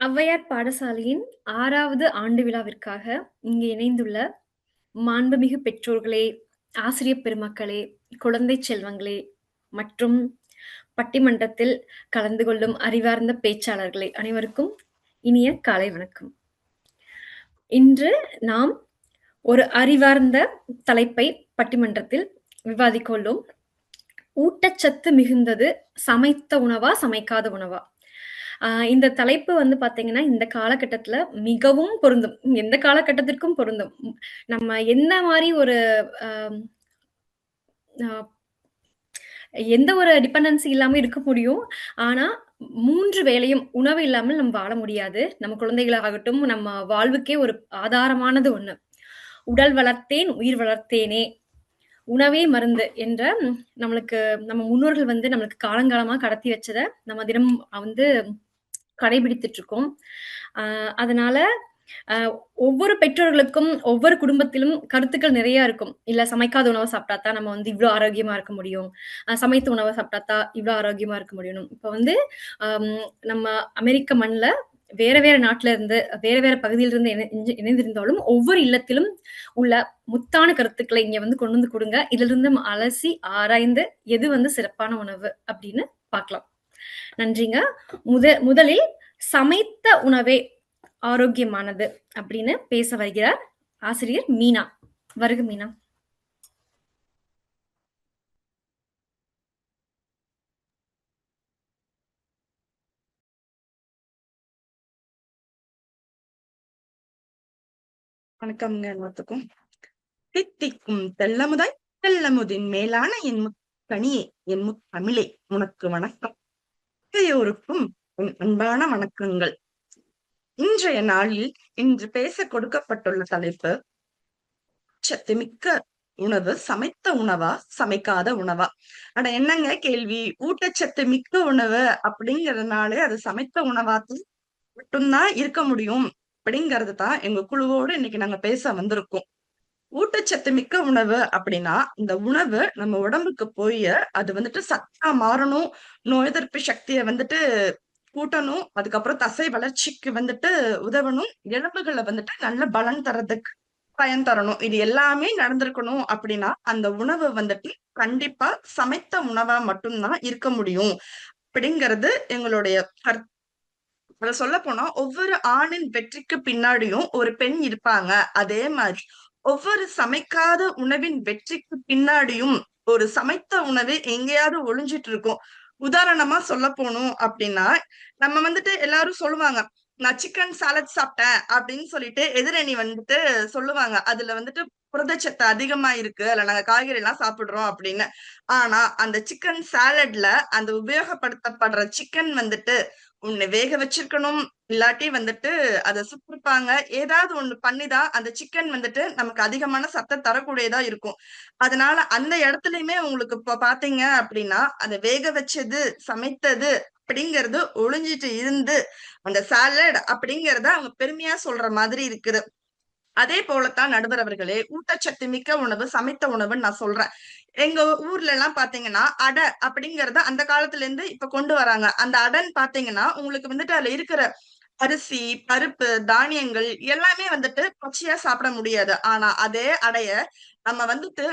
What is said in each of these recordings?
ஔவையார் பாடசாலையின் 6வது ஆண்டு விழாவிற்காக இங்கு இணைந்துள்ள மாண்புமிகு பெற்றோர்களே, ஆசிரியப் பெருமக்களே, குழந்தை செல்வங்களே மற்றும் பட்டிமன்றத்தில் கலந்து கொள்ளும் அறிவார்ந்த பேச்சாளர்களே அனைவருக்கும் இனிய காலை வணக்கம். இன்று நாம் ஒரு அறிவார்ந்த தலைப்பை பட்டிமன்றத்தில் விவாதிக்க உள்ளோம். ஊட்டச்சத்து மிகுந்தது சமைத்த உணவா, சமைக்காத உணவா? இந்த தலைப்பு வந்து பார்த்தீங்கன்னா, இந்த காலகட்டத்தில மிகவும் பொருந்தும். எந்த காலகட்டத்திற்கும் பொருந்தும். நம்ம என்ன மாரி ஒரு அ அ எந்த ஒரு டிபெண்டன்சி இல்லாம இருக்க முடியும். ஆனா, 3 வேளையும் உணவு இல்லாமல் நம்ம வாழ முடியாது. நம்ம குழந்தைகளாகட்டும், நம்ம வாழ்வுக்கே ஒரு ஆதாரமானது ஒண்ணு. "உடல் வளர்த்தேன், உயிர் வளர்த்தேனே, உணவே மருந்து" என்ற நம்மளுக்கு நம்ம முன்னோர்கள் வந்து நம்மளுக்கு காலங்காலமா கடத்தி வச்சத நம்ம தினமும் வந்து கடைபிடித்துட்டு இருக்கோம். அ அதனால அ ஒவ்வொரு பெற்றோர்களுக்கும், ஒவ்வொரு குடும்பத்திலும் கருத்துக்கள் நிறைய இருக்கும். இல்ல சமைக்காத உணவ சாப்பிட்டா தான் நம்ம வந்து இவ்ளோ ஆரோக்கியமா இருக்க முடியும். சமைத்த உணவ சாப்பிட்டா தான் இவ்ளோ ஆரோக்கியமா இருக்க முடியும்னு. இப்ப வந்து அம் நம்ம அமெரிக்க மண்ல வேற வேற நாட்ல இருந்து, வேற வேற பகுதியிலிருந்து இணைந்திருந்தாலும், ஒவ்வொரு இல்லத்திலும் உள்ள முத்தான கருத்துக்களை இங்க வந்து கொண்டு வந்து குடுங்க. இதிலிருந்து அலசி ஆராய்ந்து எது வந்து சிறப்பான உணவு அப்படின்னு பார்க்கலாம். நன்றிங்க. முதலில் சமைத்த உணவே ஆரோக்கியமானது அப்படின்னு பேச வருகிறார் ஆசிரியர் மீனா. வருக மீனா. வணக்கம்ங்க எல்லாத்துக்கும். தித்திக்கும் தெள்ளமுதாய் தெள்ளமுதின் மேலான என் முக்கனியே, என் முத்தமிழே, உனக்கு வணக்கம். இளையோருக்கும் என் அன்பான வணக்கங்கள். இன்றைய நாளில் இன்று பேச கொடுக்கப்பட்டுள்ள தலைப்பு சத்துமிக்க உணவு சமைத்த உணவா, சமைக்காத உணவா? அட என்னங்க கேள்வி? ஊட்டச்சத்து மிக்க உணவு அப்படிங்கறதுனாலே அது சமைத்த உணவாத்தான் மட்டும்தான் இருக்க முடியும் அப்படிங்கறது தான் எங்க குழுவோடு இன்னைக்கு நாங்க பேச வந்திருக்கோம். ஊட்டச்சத்து மிக்க உணவு அப்படின்னா, இந்த உணவு நம்ம உடம்புக்கு போய் அது வந்துட்டு சத்தா மாறணும். நோய் எதிர்ப்பு சக்திய வந்துட்டு கூட்டணும். அதுக்கப்புறம் தசை வளர்ச்சிக்கு வந்துட்டு உதவணும். எலும்புகள வந்துட்டு நல்ல பலன் தர்றதுக்கு பயன் தரணும். இது எல்லாமே நடந்திருக்கணும் அப்படின்னா, அந்த உணவு வந்துட்டு கண்டிப்பா சமைத்த உணவா மட்டும் தான் இருக்க முடியும். அப்படிங்கிறது எங்களுடைய கருத்து. அத சொல்லப்போனா, ஒவ்வொரு ஆணின் வெற்றிக்கு பின்னாடியும் ஒரு பெண் இருப்பாங்க. அதே மாரி ஒவ்வொரு சமைக்காத உணவின் வெற்றிக்கு பின்னாடியும் ஒரு சமைத்த உணவு எங்கேயாவது ஒளிஞ்சிட்டு இருக்கும். உதாரணமா சொல்லப் போனோம் அப்படின்னா, நம்ம வந்துட்டு எல்லாரும் சொல்லுவாங்க, "நான் சிக்கன் சாலட் சாப்பிட்டேன்" அப்படின்னு சொல்லிட்டு எதிரணி வந்துட்டு சொல்லுவாங்க. அதுல வந்துட்டு புரதச்சத்து அதிகமா இருக்கு. அதுல நாங்க காய்கறி எல்லாம் சாப்பிடுறோம் அப்படின்னு. ஆனா, அந்த சிக்கன் சாலட்ல அந்த உபயோகப்படுத்தப்படுற சிக்கன் வந்துட்டு ஒண்ணு வேக வச்சிருக்கணும். இல்லாட்டி வந்துட்டு அத சுட்டிருப்பாங்க. ஏதாவது ஒண்ணு பண்ணிதான் அந்த சிக்கன் வந்துட்டு நமக்கு அதிகமான சத்த தரக்கூடியதா இருக்கும். அதனால அந்த இடத்துலயுமே உங்களுக்கு இப்ப பார்த்தீங்க அப்படின்னா, அத வேக வச்சது, சமைத்தது அப்படிங்கிறது ஒளிஞ்சிட்டு இருந்து, அந்த சாலட் அப்படிங்கிறத அவங்க பெருமையா சொல்ற மாதிரி இருக்குது. அதே போலத்தான் நடுவர் அவர்களே, ஊட்டச்சத்து மிக்க உணவு, சமைத்த உணவுன்னு நான் சொல்றேன். எங்க ஊர்ல எல்லாம் பாத்தீங்கன்னா, அடை அப்படிங்கிறத அந்த காலத்துல இருந்து இப்ப கொண்டு வராங்க. அந்த அடைன்னு பாத்தீங்கன்னா, உங்களுக்கு வந்துட்டு அதுல இருக்கிற அரிசி, பருப்பு, தானியங்கள் எல்லாமே வந்துட்டு பச்சையா சாப்பிட முடியாது. ஆனா அதே அடைய நம்ம வந்துட்டு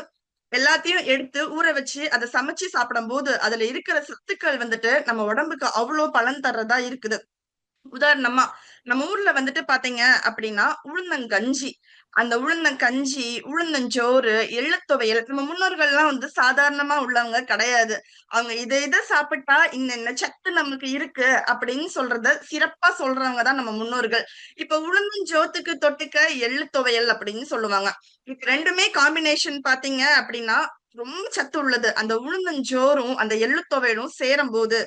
எல்லாத்தையும் எடுத்து ஊற வச்சு அத சமைச்சு சாப்பிடும்போது, அதுல இருக்கிற சத்துக்கள் வந்துட்டு நம்ம உடம்புக்கு அவ்ளோ பலன் தர்றதா இருக்குது. உதாரணமா, நம்ம ஊர்ல வந்துட்டு பாத்தீங்க அப்படின்னா, உளுந்தங்கஞ்சி. அந்த உளுந்தங்கஞ்சி, உளுந்தஞ்சோறு, எள்ளுத் துவையல் நம்ம முன்னோர்கள்லாம் வந்து சாதாரணமா உள்ளவங்க கிடையாது. அவங்க இத இத சாப்பிட்டா இந்த இந்த சத்து நமக்கு இருக்கு அப்படின்னு சொல்றத சிறப்பா சொல்றவங்க தான் நம்ம முன்னோர்கள். இப்ப உளுந்தஞ்சோத்துக்கு தொட்டுக்க எள்ளு துவையல் அப்படின்னு சொல்லுவாங்க. இது 2மே காம்பினேஷன் பாத்தீங்க அப்படின்னா, ரொம்ப சத்து உள்ளது. அந்த உளுந்தஞ்சோறும், அந்த எள்ளு துவையலும் சேரும்போது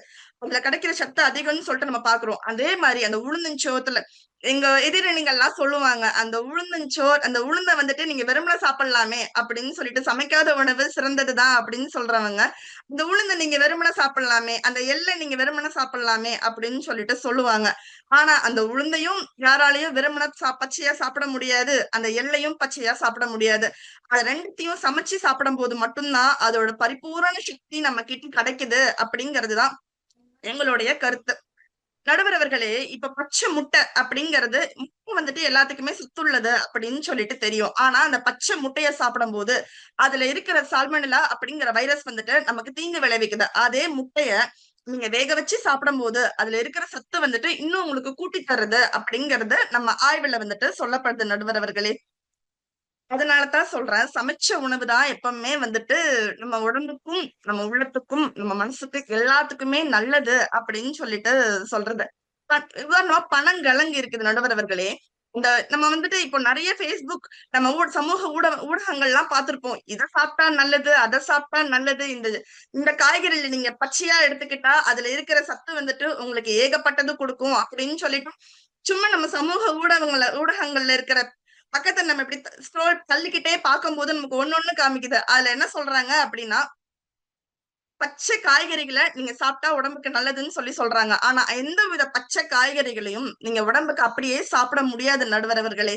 அதுல கிடைக்கிற சத்து அதிகம்னு சொல்லிட்டு நம்ம பாக்குறோம். அதே மாரி அந்த உளுந்தஞ்சோத்துல எங்க எதிரணிகள்லாம் சொல்லுவாங்க. அந்த உளுந்தஞ்சோறு அந்த உளுந்த வந்துட்டு நீங்க வெறுமனே சாப்பிடலாமே அப்படின்னு சொல்லிட்டு சமைக்காத உணவு சிறந்ததுதான் அப்படின்னு சொல்றவங்க. இந்த உளுந்த நீங்க வெறுமனே சாப்பிடலாமே, அந்த எள்ள நீங்க வெறுமனே சாப்பிடலாமே அப்படின்னு சொல்லிட்டு சொல்லுவாங்க. ஆனா அந்த உளுந்தையும் யாராலயும் வெறுமனே பச்சையா சாப்பிட முடியாது. அந்த எள்ளையும் பச்சையா சாப்பிட முடியாது. அது 2த்தையும் சமைச்சு சாப்பிடும்போது மட்டும் தான் அதோட பரிபூரண சக்தி நம்ம கிட்ட கிடைக்குது அப்படிங்கிறது தான் எங்களுடைய கருத்து. நடுவர் அவர்களே, இப்ப பச்சை முட்டை அப்படிங்கிறது முட்டை வந்துட்டு எல்லாத்துக்குமே சத்துள்ளது அப்படின்னு சொல்லிட்டு தெரியும். ஆனா அந்த பச்சை முட்டைய சாப்பிடும்போது அதுல இருக்கிற சால்மனெல்லா அப்படிங்கிற வைரஸ் வந்துட்டு நமக்கு தீங்கு விளைவிக்குது. அதே முட்டைய நீங்க வேக வச்சு சாப்பிடும்போது அதுல இருக்கிற சத்து வந்துட்டு இன்னும் உங்களுக்கு கூட்டி தருது அப்படிங்கறது நம்ம ஆய்வுல வந்துட்டு சொல்லப்படுது நடுவர் அவர்களே. அதனாலதான் சொல்றேன், சமைச்ச உணவு தான் எப்பவுமே வந்துட்டு நம்ம உடம்புக்கும் நம்ம உள்ளத்துக்கும் நம்ம மனசுக்கு எல்லாத்துக்குமே நல்லது அப்படின்னு சொல்லிட்டு சொல்றது. உதாரணமா பனங்கிழங்கு இருக்குது நடுவர் அவர்களே. இந்த நம்ம வந்துட்டு இப்போ நிறைய Facebook நம்ம சமூக ஊடகங்கள்லாம் பார்த்திருப்போம். இதை சாப்பிட்டா நல்லது, அதை சாப்பிட்டா நல்லது. இந்த இந்த காய்கறில நீங்க பச்சையா எடுத்துக்கிட்டா அதுல இருக்கிற சத்து வந்துட்டு உங்களுக்கு ஏகப்பட்டது கொடுக்கும் அப்படின்னு சொல்லிட்டு சும்மா நம்ம சமூக ஊடகங்கள்ல இருக்கிற பக்கத்தை நம்ம இப்படி ஸ்க்ரோல் தள்ளிக்கிட்டே பார்க்கும்போது நமக்கு ஒண்ணு காமிக்குது. அதுல என்ன சொல்றாங்க அப்படின்னா, பச்சை காய்கறிகளை நீங்க சாப்பிட்டா உடம்புக்கு நல்லதுன்னு சொல்றாங்க. ஆனா எந்த வித பச்சை காய்கறிகளையும் நீங்க உடம்புக்கு அப்படியே சாப்பிட முடியாது நடுவர் அவர்களே.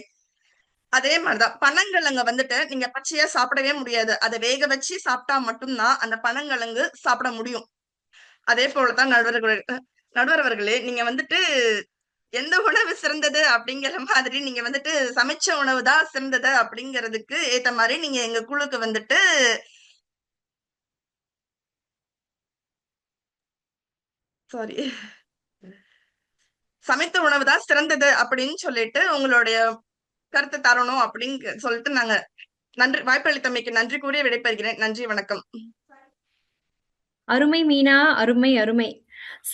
அதே மாதிரிதான் பனங்கிழங்க வந்துட்டு நீங்க பச்சையா சாப்பிடவே முடியாது. அதை வேக வச்சு சாப்பிட்டா மட்டும்தான் அந்த பனங்கிழங்கு சாப்பிட முடியும். அதே போலதான் நடுவர் அவர்களே, நீங்க வந்துட்டு எந்த உணவு சிறந்தது அப்படிங்கிற மாதிரி நீங்க வந்துட்டு சமைச்ச உணவு தான் சிறந்தது அப்படிங்கிறதுக்கு ஏத்த மாதிரி நீங்க எங்க குழுக்கு வந்துட்டு சாரி சமைத்த உணவு தான் சிறந்தது அப்படின்னு சொல்லிட்டு உங்களுடைய கருத்து தரணும் அப்படின்னு சொல்லிட்டு நாங்க நன்றி, வாய்ப்பளித்தமைக்கு நன்றி கூறிய விடைபெறுகிறேன். நன்றி, வணக்கம். அருமை மீனா, அருமை அருமை.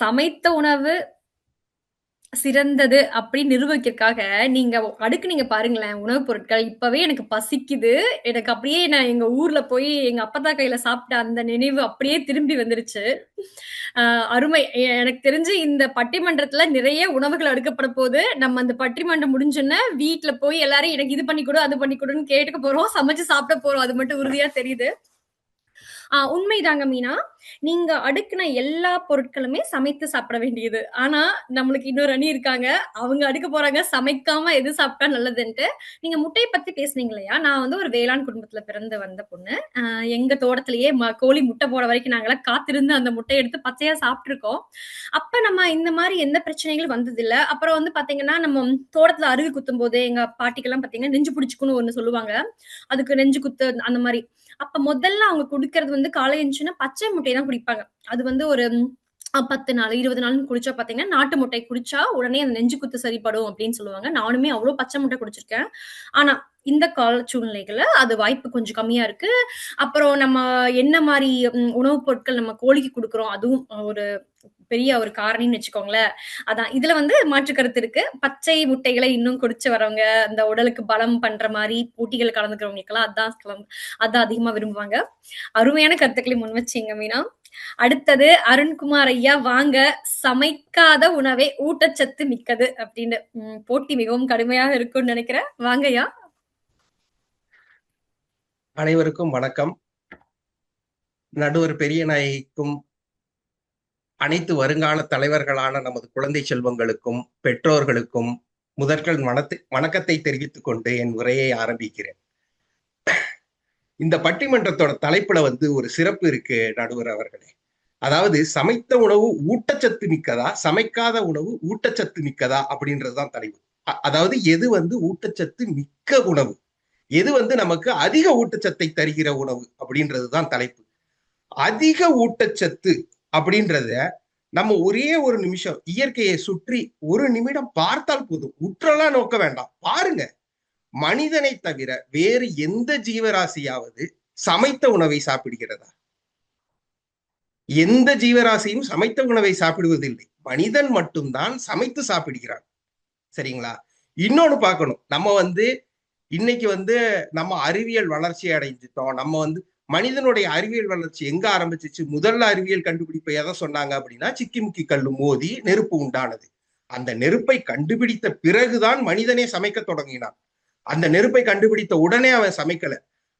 சமைத்த உணவு சிறந்தது அப்படின்னு நிரூபிக்கிறதுக்காக நீங்க அடுக்குனீங்க பாருங்களேன் உணவுப் பொருட்கள். இப்பவே எனக்கு பசிக்குது. எனக்கு அப்படியே நான் எங்க ஊர்ல போய் எங்க அப்பத்தா கையில சாப்பிட்ட அந்த நினைவு அப்படியே திரும்பி வந்துருச்சு. அருமை. எனக்கு தெரிஞ்சு இந்த பட்டிமன்றத்துல நிறைய உணவுகள் அடுக்கப்பட போது. நம்ம அந்த பட்டிமன்றம் முடிஞ்சோன்னே வீட்டுல போய் எல்லாரும் எனக்கு இது பண்ணி கொடு, அது பண்ணி கொடுன்னு கேட்டுக்க போறோம். சமைச்சு சாப்பிட போறோம். அது மட்டும் உறுதியா தெரியுது. உண்மைதாங்க மீனா. நீங்க அடுக்குன எல்லா பொருட்களுமே சமைத்து சாப்பிட வேண்டியது. ஆனா, நம்மளுக்கு இன்னொரு அணி இருக்காங்க. அவங்க அடுக்க போறாங்க சமைக்காம எது சாப்பிட்டா நல்லதுன்ட்டு. நீங்க முட்டைய பத்தி பேசுனீங்க இல்லையா? நான் வந்து ஒரு வேளாண் குடும்பத்துல பிறந்து வந்த பொண்ணு. எங்க தோட்டத்திலேயே கோழி முட்டை போட வரைக்கும் நாங்கலாம் காத்திருந்து அந்த முட்டைய எடுத்து பச்சையா சாப்பிட்டுருக்கோம். அப்ப நம்ம இந்த மாரி எந்த பிரச்சனைகளும் வந்ததில்ல. அப்புறம் வந்து பாத்தீங்கன்னா, நம்ம தோட்டத்துல அருவி குத்தும்போது எங்க பாட்டிக்கெல்லாம் பாத்தீங்கன்னா, நெஞ்சு புடிச்சுக்குன்னு ஒண்ணு சொல்லுவாங்க. அதுக்கு நெஞ்சு குத்து அந்த மாரி. அப்ப முதல்ல அவங்க குடிக்கிறது வந்து காலை எழுந்துச்சுன்னா பச்சை முட்டைய தான் குடிப்பாங்க. அது வந்து ஒரு 10 நாள், 20 நாள்னு குடிச்சா பாத்தீங்கன்னா, நாட்டு முட்டை குடிச்சா உடனே அந்த நெஞ்சு குத்து சரிப்படும் அப்படின்னு சொல்லுவாங்க. நானுமே அவ்ளோ பச்சை முட்டை குடிச்சிருக்கேன். ஆனா, இந்த கால சூழ்நிலைகள்ல அது வாய்ப்பு கொஞ்சம் கம்மியா இருக்கு. அப்புறம் நம்ம என்ன மாரி உணவுப் பொருட்கள் நம்ம கோழிக்கு குடுக்குறோம், அதுவும் ஒரு பெரிய ஒரு காரணின்னு வச்சுக்கோங்களேன். அதான் இதுல வந்து மாற்று கருத்து இருக்கு. பச்சை முட்டைகளை இன்னும் குடிச்சு வரவங்க, அந்த உடலுக்கு பலம் பண்ற மாரி போட்டிகள் கலந்துக்கிறவங்களுக்கெல்லாம் அதான் அதிகமா விரும்புவாங்க. அருமையான கருத்துக்களை முன் வச்சீங்க மீனா. அடுத்தது அருண்குமார் ஐயா வாங்க. சமைக்காத உணவே ஊட்டச்சத்து மிக்கது அப்படின்னு. போட்டி மிகவும் கடுமையாக இருக்கும்னு நினைக்கிறேன். வாங்க ஐயா. அனைவருக்கும் வணக்கம். நடுவர் பெரிய நாயகிக்கும் அனைத்து வருங்கால தலைவர்களான நமது குழந்தை செல்வங்களுக்கும் பெற்றோர்களுக்கும் முதற்கள் வணக்கத்தை தெரிவித்துக் கொண்டு என் உரையை ஆரம்பிக்கிறேன். இந்த பட்டிமன்றத்தோட தலைப்புல வந்து ஒரு சிறப்பு இருக்கு நடுவர் அவர்களே. அதாவது சமைத்த உணவு ஊட்டச்சத்து மிக்கதா, சமைக்காத உணவு ஊட்டச்சத்து மிக்கதா அப்படின்றதுதான் தலைப்பு. அதாவது எது வந்து ஊட்டச்சத்து மிக்க உணவு, எது வந்து நமக்கு அதிக ஊட்டச்சத்தை தருகிற உணவு அப்படின்றதுதான் தலைப்பு. அதிக ஊட்டச்சத்து அப்படின்றத நம்ம ஒரே ஒரு நிமிஷம் இயற்கையை சுற்றி ஒரு நிமிடம் பார்த்தால் போதும். உற்றெல்லாம் நோக்க வேண்டாம், பாருங்க. மனிதனை தவிர வேறு எந்த ஜீவராசியாவது சமைத்த உணவை சாப்பிடுகிறதா? எந்த ஜீவராசியும் சமைத்த உணவை சாப்பிடுவதில்லை. மனிதன் மட்டும்தான் சமைத்து சாப்பிடுகிறான். சரிங்களா? இன்னொன்னு பார்க்கணும். நம்ம வந்து இன்னைக்கு வந்து நம்ம அறிவியல் வளர்ச்சி அடைஞ்சிட்டோம். நம்ம வந்து மனிதனுடைய அறிவியல் வளர்ச்சி எங்க ஆரம்பிச்சிச்சு? முதல்ல அறிவியல் கண்டுபிடிப்பை எதை சொன்னாங்க அப்படின்னா, சிக்கிமுக்கி கல்லு மோதி நெருப்பு உண்டானது. அந்த நெருப்பை கண்டுபிடித்த பிறகுதான் மனிதனே சமைக்க தொடங்கினான். அந்த நெருப்பை கண்டுபிடித்த உடனே அவன் சமைக்கல.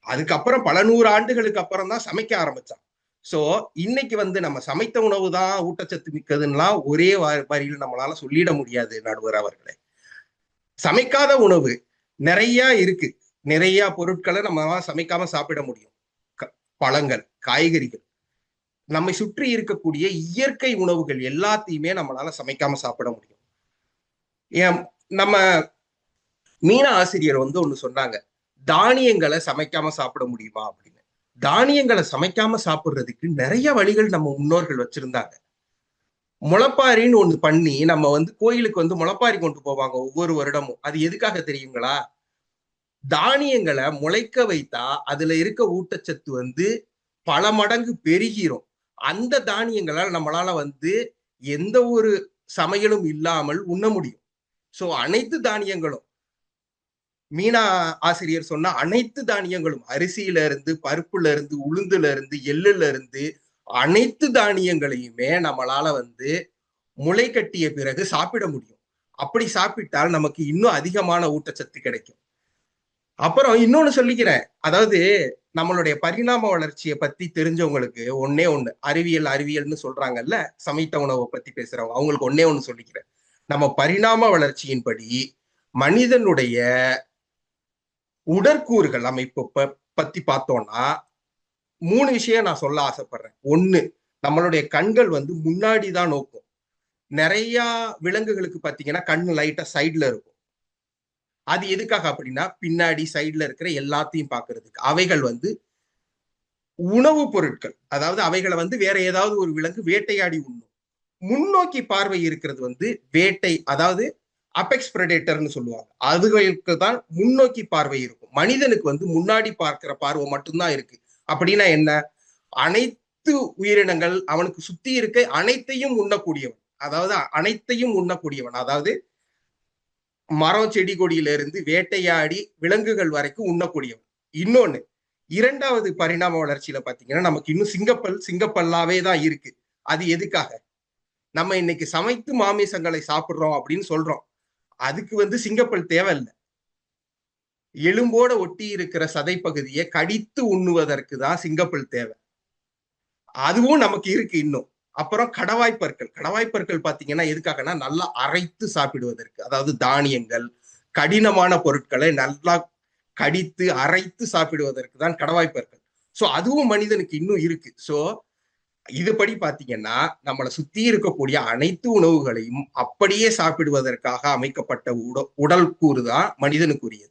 அதுக்கப்புறம் பல 100 ஆண்டுகளுக்கு அப்புறம் தான் சமைக்க ஆரம்பிச்சான். சோ இன்னைக்கு வந்து நம்ம சமைத்த உணவு தான் ஊட்டச்சத்து மிக்கதுன்னா ஒரே வரியில் நம்மளால சொல்லிட முடியாது நடுவர் அவர்களே. சமைக்காத உணவு நிறைய இருக்கு. நிறைய பொருட்களை நம்ம சமைக்காம சாப்பிட முடியும். பழங்கள், காய்கறிகள். நம்மை சுற்றி இருக்கக்கூடிய இயற்கை உணவுகள் எல்லாத்தையுமே நம்மளால சமைக்காம சாப்பிட முடியும். ஏன் நம்ம மீன ஆசிரியர் வந்து ஒண்ணு சொன்னாங்க, தானியங்களை சமைக்காம சாப்பிட முடியுமா அப்படின்னு. தானியங்களை சமைக்காம சாப்பிடுறதுக்கு நிறைய வழிகள் நம்ம முன்னோர்கள் வச்சிருந்தாங்க. முளைப்பாரின்னு ஒண்ணு பண்ணி நம்ம வந்து கோயிலுக்கு வந்து முளைப்பாரி கொண்டு போவாங்க ஒவ்வொரு வருடமும். அது எதுக்காக தெரியுங்களா? தானியங்களை முளைக்க வைத்தா அதுல இருக்க ஊட்டச்சத்து வந்து பல மடங்கு பெருகிரும். அந்த தானியங்களால் நம்மளால வந்து எந்த ஒரு சமையலும் இல்லாமல் உண்ண முடியும். சோ அனைத்து தானியங்களும், மீனா ஆசிரியர் சொன்ன அனைத்து தானியங்களும், அரிசியில இருந்து, பருப்புல இருந்து, உளுந்துல இருந்து, எள்ளுல இருந்து, அனைத்து தானியங்களையுமே நம்மளால வந்து முளை கட்டிய பிறகு சாப்பிட முடியும். அப்படி சாப்பிட்டால் நமக்கு இன்னும் அதிகமான ஊட்டச்சத்து கிடைக்கும். அப்புறம் இன்னொன்னு சொல்லிக்கிறேன். அதாவது நம்மளுடைய பரிணாம வளர்ச்சியை பத்தி தெரிஞ்சவங்களுக்கு ஒன்னே ஒண்ணு, அறிவியல்னு சொல்றாங்கல்ல, சமைத்த உணவை பத்தி பேசுறவங்க, அவங்களுக்கு ஒன்னே ஒண்ணு சொல்லிக்கிறேன். நம்ம பரிணாம வளர்ச்சியின்படி மனிதனுடைய உடற்கூறுகள் அமைப்பு பத்தி பார்த்தோம்னா 3 விஷயம் நான் சொல்ல ஆசைப்படுறேன். ஒண்ணு, நம்மளுடைய கண்கள் வந்து முன்னாடி தான் நோக்கும். நிறைய விலங்குகளுக்கு பாத்தீங்கன்னா கண்ணு லைட்டா சைட்ல இருக்கும். அது எதுக்காக அப்படின்னா பின்னாடி சைட்ல இருக்கிற எல்லாத்தையும் பாக்குறதுக்கு. அவைகள் வந்து உணவுப் பொருட்கள், அதாவது அவைகளை வந்து வேற ஏதாவது ஒரு விலங்கு வேட்டையாடி உண்ணும். முன்னோக்கி பார்வை இருக்கிறது வந்து வேட்டை, அதாவது அபெக்ஸ் பிரெடேட்டர்னு சொல்லுவாங்க. அதுகளுக்கு தான் முன்னோக்கி பார்வை இருக்கும். மனிதனுக்கு வந்து முன்னாடி பார்க்கிற பார்வை மட்டும்தான் இருக்கு. அப்படின்னா என்ன? அனைத்து உயிரினங்கள் அவனுக்கு சுத்தி இருக்க அனைத்தையும் உண்ணக்கூடியவன், அதாவது மரம் செடி கொடியில இருந்து வேட்டையாடி விலங்குகள் வரைக்கும் உண்ணக்கூடியவன். இன்னொன்னு, 2வது பரிணாம வளர்ச்சியில பாத்தீங்கன்னா நமக்கு இன்னும் சிங்கப்பல்லாவே தான் இருக்கு. அது எதுக்காக? நம்ம இன்னைக்கு சமைத்து மாமிசங்களை சாப்பிடுறோம் அப்படின்னு சொல்றோம். அதுக்கு வந்து சிங்கப்பல் தேவையில்லை. எலும்போட ஒட்டி இருக்கிற சதை பகுதியை கடித்து உண்ணுவதற்கு தான் சிங்கப்பல் தேவை. அதுவும் நமக்கு இருக்கு இன்னும். அப்புறம் கடவாய்ப்பற்கள் பாத்தீங்கன்னா எதுக்காகனா நல்லா அரைத்து சாப்பிடுவதற்கு. அதாவது தானியங்கள், கடினமான பொருட்களை நல்லா கடித்து அரைத்து சாப்பிடுவதற்கு தான் கடவாய்ப்பற்கள். சோ அதுவும் மனிதனுக்கு இன்னும் இருக்கு. சோ இதுபடி பாத்தீங்கன்னா நம்மளை சுத்தி இருக்கக்கூடிய அனைத்து உணவுகளையும் அப்படியே சாப்பிடுவதற்காக அமைக்கப்பட்ட உடல் கூறு தான் மனிதனுக்குரியது.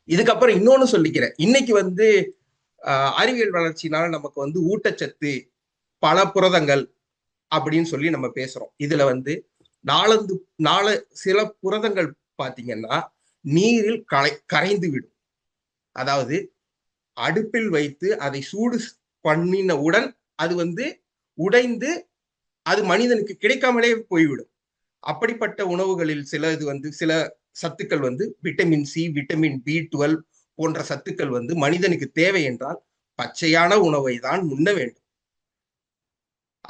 இதுக்கப்புறம் இன்னொன்னு சொல்லிக்கிறேன். இன்னைக்கு வந்து அறிவியல் வளர்ச்சினால நமக்கு வந்து ஊட்டச்சத்து, பல புரதங்கள் அப்படின்னு சொல்லி நம்ம பேசுறோம். இதுல வந்து சில புரதங்கள் பாத்தீங்கன்னா நீரில் கரைந்து விடும். அதாவது அடுப்பில் வைத்து அதை சூடு பண்ணினவுடன் அது வந்து உடைந்து அது மனிதனுக்கு கிடைக்காமலே போய்விடும். அப்படிப்பட்ட உணவுகளில் சில சத்துக்கள் வந்து விட்டமின் சி, விட்டமின் B12 போன்ற சத்துக்கள் வந்து மனிதனுக்கு தேவை என்றால் பச்சையான உணவை தான் உண்ண வேண்டும்.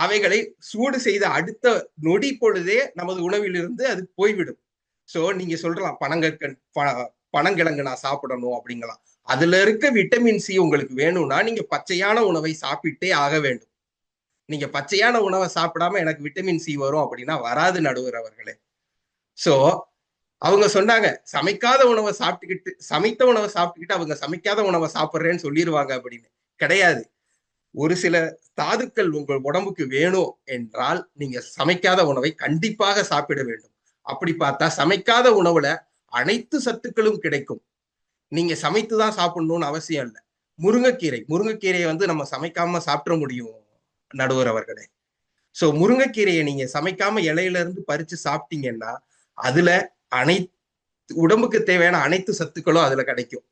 அவைகளை சூடு செய்த அடுத்த நொடி பொழுதே நமது உணவிலிருந்து அது போய்விடும். சோ நீங்க சொல்லலாம் பனங்கிழங்கு நான் சாப்பிடணும் அப்படிங்கலாம். அதுல இருக்க விட்டமின் சி உங்களுக்கு வேணும்னா நீங்க பச்சையான உணவை சாப்பிட்டே ஆக வேண்டும். நீங்க பச்சையான உணவை சாப்பிடாம எனக்கு விட்டமின் சி வரும் அப்படின்னா வராது நடுவர் அவர்களே. சோ அவங்க சொன்னாங்க சமைத்த உணவை சாப்பிட்டுக்கிட்டு அவங்க சமைக்காத உணவை சாப்பிடுறேன்னு சொல்லிடுவாங்க அப்படின்னு. கிடையாது. ஒரு சில தாதுக்கள் உங்கள் உடம்புக்கு வேணும் என்றால் நீங்க சமைக்காத உணவை கண்டிப்பாக சாப்பிட வேண்டும். அப்படி பார்த்தா சமைக்காத உணவுல அனைத்து சத்துக்களும் கிடைக்கும். நீங்க சமைத்துதான் சாப்பிடணும்னு அவசியம் இல்லை. முருங்கைக்கீரையை வந்து நம்ம சமைக்காம சாப்பிட முடியும் நடுவர் அவர்களே. சோ முருங்கைக்கீரையை நீங்க சமைக்காம இலையில இருந்து பறிச்சு சாப்பிட்டீங்கன்னா அதுல உடம்புக்கு தேவையான அனைத்து சத்துக்களும் அதுல கிடைக்கும்.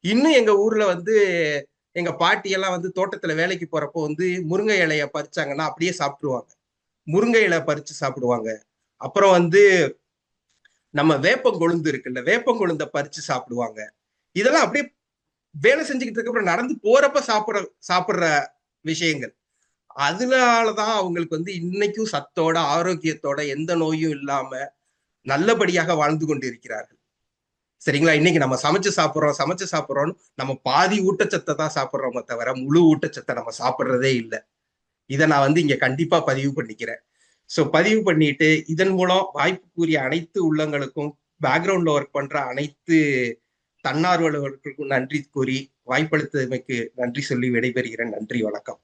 இன்னும் எங்க ஊர்ல வந்து எங்க பாட்டி எல்லாம் வந்து தோட்டத்துல வேலைக்கு போறப்போ வந்து முருங்கை இலைய பறிச்சாங்கன்னா அப்படியே சாப்பிடுவாங்க. முருங்கை இலை பறிச்சு சாப்பிடுவாங்க. அப்புறம் வந்து நம்ம வேப்பங்கொழுந்து இருக்குல்ல, வேப்பங்கொழுந்த பறிச்சு சாப்பிடுவாங்க. இதெல்லாம் அப்படியே வேலை செஞ்சுக்கிட்டு இருக்க நடந்து போறப்ப சாப்பிடுற விஷயங்கள். அதனாலதான் அவங்களுக்கு வந்து இன்னைக்கும் சத்தோட ஆரோக்கியத்தோட எந்த நோயும் இல்லாம நல்லபடியாக வாழ்ந்து கொண்டு இருக்கிறார்கள். சரிங்களா? இன்னைக்கு நம்ம சமைச்சு சாப்பிடுறோம்னு நம்ம பாதி ஊட்டச்சத்தை தான் சாப்பிடுறோமே தவிர முழு ஊட்டச்சத்தை நம்ம சாப்பிடுறதே இல்லை. இதை நான் வந்து இங்க கண்டிப்பா பதிவு பண்ணிக்கிறேன். சோ பதிவு பண்ணிட்டு இதன் மூலம் வாய்ப்பு கூறிய அனைத்து உள்ளங்களுக்கும், பேக்ரவுண்ட்ல ஒர்க் பண்ற அனைத்து தன்னார்வலர்களுக்கும் நன்றி கூறி வாய்ப்பளித்தமைக்கு நன்றி சொல்லி விடைபெறுகிறேன். நன்றி, வணக்கம்.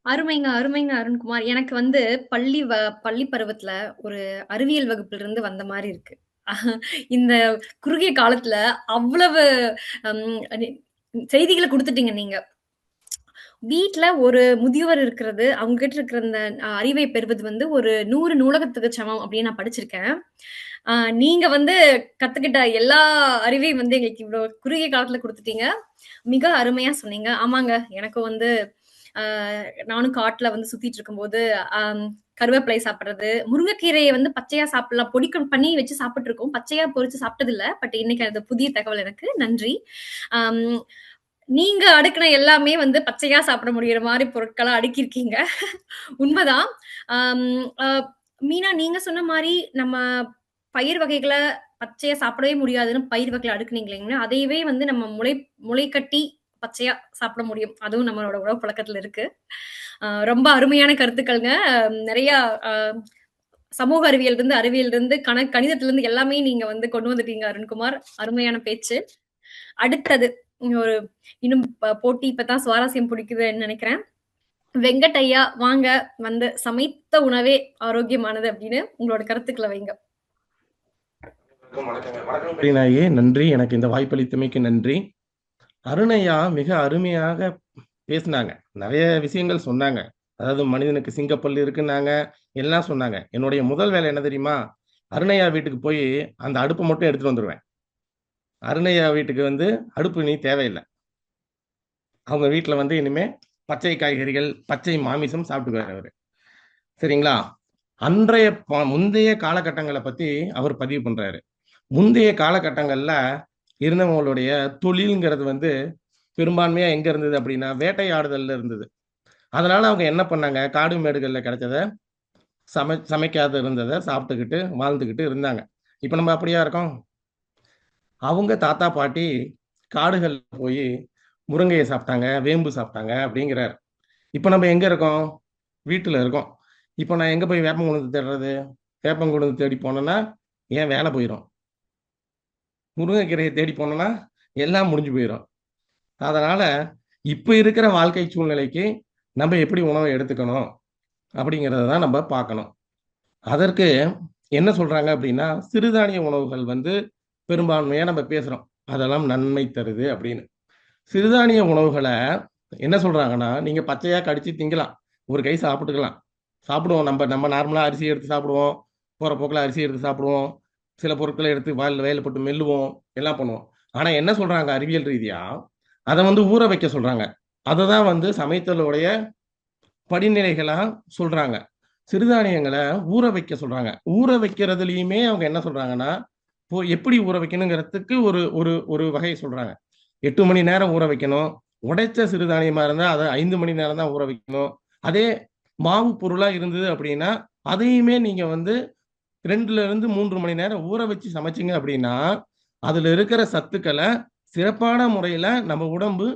அருமைங்க, அருமைங்க அருண்குமார். எனக்கு வந்து பள்ளி பருவத்துல ஒரு அறிவியல் வகுப்புல இருந்து வந்த மாரி இருக்கு. இந்த குறுகிய காலத்துல அவ்வளவு ம் நி செய்திகள குடுத்துட்டீங்க நீங்க. வீட்ல ஒரு முதியவர் இருக்கிறது, அவங்க கிட்ட இருக்கிற அந்த அறிவை பெறுவது வந்து ஒரு 100 நூலகத்துக்கு சமம் அப்படின்னு நான் படிச்சிருக்கேன். அ நீங்க வந்து கத்துக்கிட்ட எல்லா அறிவையும் வந்து எங்களுக்கு இவ்ளோ குறுகிய காலத்துல குடுத்துட்டீங்க. மிக அருமையா சொன்னீங்க. ஆமாங்க, எனக்கும் வந்து அ நானும் காட்டுல வந்து சுத்திட்டு இருக்கும்போது, அம் கருவேப்பிலை சாப்பிடுறது, முருங்கைக்கீரைய வந்து பச்சையா சாப்பிடலாம். பண்ணி வச்சு சாப்பிட்டுருக்கோம். பச்சையா பொரிச்சு சாப்பிட்டதில்ல. பட் இன்னைக்கு அது புதிய தகவல் எனக்கு. நன்றி. அம் நீங்க அடுக்குன எல்லாமே வந்து பச்சையா சாப்பிட முடியிற மாரி பொருட்களா அடுக்கியிருக்கீங்க. உண்மதான். அம் அ மீனா நீங்க சொன்ன மாரி நம்ம பயிர் வகைகள பச்சையா சாப்பிடவே முடியாதுன்னு பயிர் வகைகள அடுக்குனீங்க இல்லைங்களா? அதையவே வந்து நம்ம முளை கட்டி பச்சையா சாப்பிட முடியும். அதுவும் நம்மளோட உணவு பழக்கத்துல இருக்கு. ரொம்ப அருமையான கருத்துக்கள்ங்க. நெறையா அ சமூக அறிவியல் இருந்து கணிதத்துல இருந்து எல்லாமே நீங்க வந்து கொண்டு வந்துட்டீங்க அருண்குமார். அருமையான பேச்சு. அடுத்தது ஒரு இன்னும் போட்டி இப்பதான் சுவாரஸ்யம் பிடிக்குதுன்னு நெனைக்கிறேன். வெங்கட் ஐயா வாங்க வந்து சமைத்த உணவே ஆரோக்கியமானது அப்படின்னு உங்களோட கருத்துக்கள வைங்க. நாயே நன்றி. எனக்கு இந்த வாய்ப்பளித்தமைக்கு நன்றி. அருணையா மிக அருமையாக பேசினாங்க. நிறைய விஷயங்கள் சொன்னாங்க. அதாவது மனிதனுக்கு சிங்கப்பல் இருக்குன்னாங்க, எல்லாம் சொன்னாங்க. என்னுடைய முதல் வேலை என்ன தெரியுமா? அருணையா வீட்டுக்கு போய் அந்த அடுப்ப மட்டும் எடுத்துட்டு வந்துருவேன். அருணையா வீட்டுக்கு வந்து அடுப்பு இனி தேவையில்ல. அவங்க வீட்ல வந்து இனிமே பச்சை காய்கறிகள், பச்சை மாமிசம் சாப்பிட்டுக்குவாரு அவரு. சரிங்களா? அன்றைய முந்தைய காலகட்டங்கள பத்தி அவர் பதிவு பண்றாரு. முந்தைய காலகட்டங்கள்ல இருந்தவங்களுடைய தொழில்ங்கிறது வந்து பெரும்பான்மையா எங்க இருந்தது அப்படின்னா, வேட்டையாடுதல்ல இருந்தது. அதனால அவங்க என்ன பண்ணாங்க, காடு மேடுகள்ல கிடைச்சத சமைக்காத இருந்தத சாப்பிட்டுக்கிட்டு, வாழ்ந்துகிட்டு இருந்தாங்க. இப்ப நம்ம அப்படியா இருக்கோம்? அவங்க தாத்தா, பாட்டி காடுகள்ல போயி முருங்கைய சாப்பிட்டாங்க, வேம்பு சாப்பிட்டாங்க அப்படிங்கிறாரு. இப்ப நம்ம எங்க இருக்கோம்? வீட்டுல இருக்கோம். இப்ப நான் எங்க போய் வேப்பங்குளத்த தேடுறது? வேப்பங்குளத்த தேடி போனேன்னா, என் வேலை போயிரும். முருங்கைக்கீரைய தேடி போனேன்னா, எல்லாம் முடிஞ்சு போயிரும். அதனால, இப்ப இருக்கிற வாழ்க்கை சூழ்நிலைக்கு நம்ம எப்படி உணவ எடுத்துக்கணும்? அப்படிங்கிறத தான் நம்ம பார்க்கணும். அதற்கு என்ன சொல்றாங்க அப்படின்னா, சிறுதானிய உணவுகள் வந்து பெரும்பான்மையா நம்ம பேசுறோம். அதெல்லாம் நன்மை தருது அப்படின்னு. சிறுதானிய உணவுகள என்ன சொல்றாங்கன்னா, நீங்க பச்சையா கடிச்சு திங்கலாம். ஒரு கை சாப்பிட்டுக்கலாம். சாப்பிடுவோம். நம்ம நார்மலா அரிசி எடுத்து சாப்பிடுவோம். போற போக்குல அரிசி எடுத்து சாப்பிடுவோம். சில பொருட்கள எடுத்து வாயில போட்டு மெல்லுவோம். எல்லாம் பண்ணுவோம். ஆனா என்ன சொல்றாங்க அறிவியல் ரீதியா, அத வந்து ஊற வைக்க சொல்றாங்க. அததான் வந்து சமைத்தலுடைய படிநிலைகளா சொல்றாங்க. சிறுதானியங்கள ஊற வைக்க சொல்றாங்க. ஊற வைக்கிறதுலயுமே அவங்க என்ன சொல்றாங்கன்னா, எப்படி ஊற வைக்கணுங்கிறதுக்கு ஒரு ஒரு ஒரு வகை சொல்றாங்க. 8 மணி நேரம் ஊற வைக்கணும். உடைச்ச சிறுதானியமா இருந்தா அத 5 மணி நேரம் தான் ஊற வைக்கணும். அதே மாவு பொருளா இருந்தது அப்படின்னா, அதையுமே நீங்க வந்து 2லிருந்து 3 மணி நேரம் ஊற வச்சு சமைச்சீங்க அப்படின்னா, அதுல இருக்கிற சத்துக்கள சிறப்பான முறையில நம்ம உடம்பு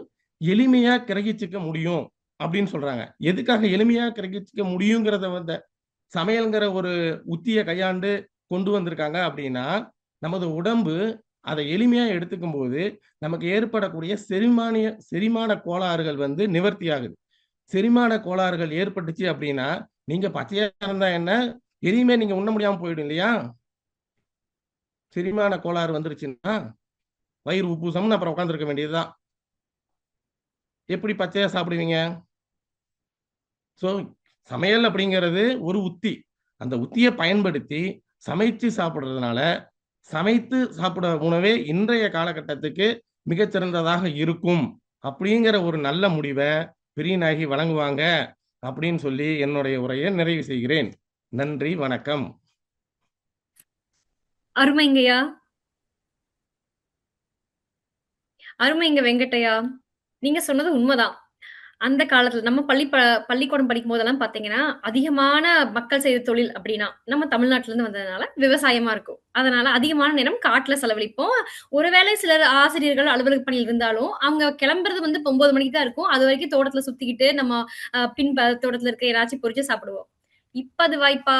எளிமையா கிரகிச்சுக்க முடியும் அப்படின்னு சொல்றாங்க. எதுக்காக எளிமையா கிரகிச்சுக்க முடியுங்கிறத வந்து சமையல்ங்கிற ஒரு உத்திய கையாண்டு கொண்டு வந்திருக்காங்க அப்படின்னா, நமது உடம்பு அத எளிமையா எடுத்துக்கும்போது, நமக்கு ஏற்படக்கூடிய செரிமான கோளாறுகள் வந்து நிவர்த்தி ஆகுது. செரிமான கோளாறுகள் ஏற்பட்டுச்சு அப்படின்னா, நீங்க பச்சையா இருந்தா என்ன? எதையுமே நீங்க உண்ண முடியாம போயிடும் இல்லையா? செரிமான கோளாறு வந்துருச்சுன்னா, வயிறு உப்புசம்னு அப்புறம் உட்கார்ந்திருக்க வேண்டியது தான். எப்படி பச்சையா சாப்பிடுவீங்க? ஸோ, சமையல் அப்படிங்கிறது ஒரு உத்தி. அந்த உத்திய பயன்படுத்தி சமைச்சு சாப்பிடுறதுனால, சமைத்து சாப்பிட உணவே இன்றைய காலகட்டத்துக்கு மிகச்சிறந்ததாக இருக்கும். அப்படிங்கிற ஒரு நல்ல முடிவ பெரியநாயகி வழங்குவாங்க அப்படின்னு சொல்லி என்னுடைய உரையை நிறைவு செய்கிறேன். நன்றி, வணக்கம். அருமைங்கய்யா. அருமைங்க வெங்கட்டையா. நீங்க சொன்னது உண்மதான். அந்த காலத்துல நம்ம பள்ளிக்கூடம் படிக்கும்போதெல்லாம் பார்த்தீங்கன்னா, அதிகமான மக்கள் செய்த தொழில் அப்படின்னா, நம்ம தமிழ்நாட்டுலருந்து வந்ததுனால விவசாயமா இருக்கும். அதனால அதிகமான நேரம் காட்டுல செலவழிப்போம். ஒருவேளை சிலர் ஆசிரியர்கள் அலுவலக பணியில் இருந்தாலும், அவங்க கிளம்புறது வந்து 9 மணிக்கு தான் இருக்கும். அதுவரைக்கும் தோட்டத்துல சுத்திக்கிட்டு நம்ம தோட்டத்துல இருக்க ஏதாச்சும் பொறிச்சு சாப்பிடுவோம். இப்ப அது வாய்ப்பா?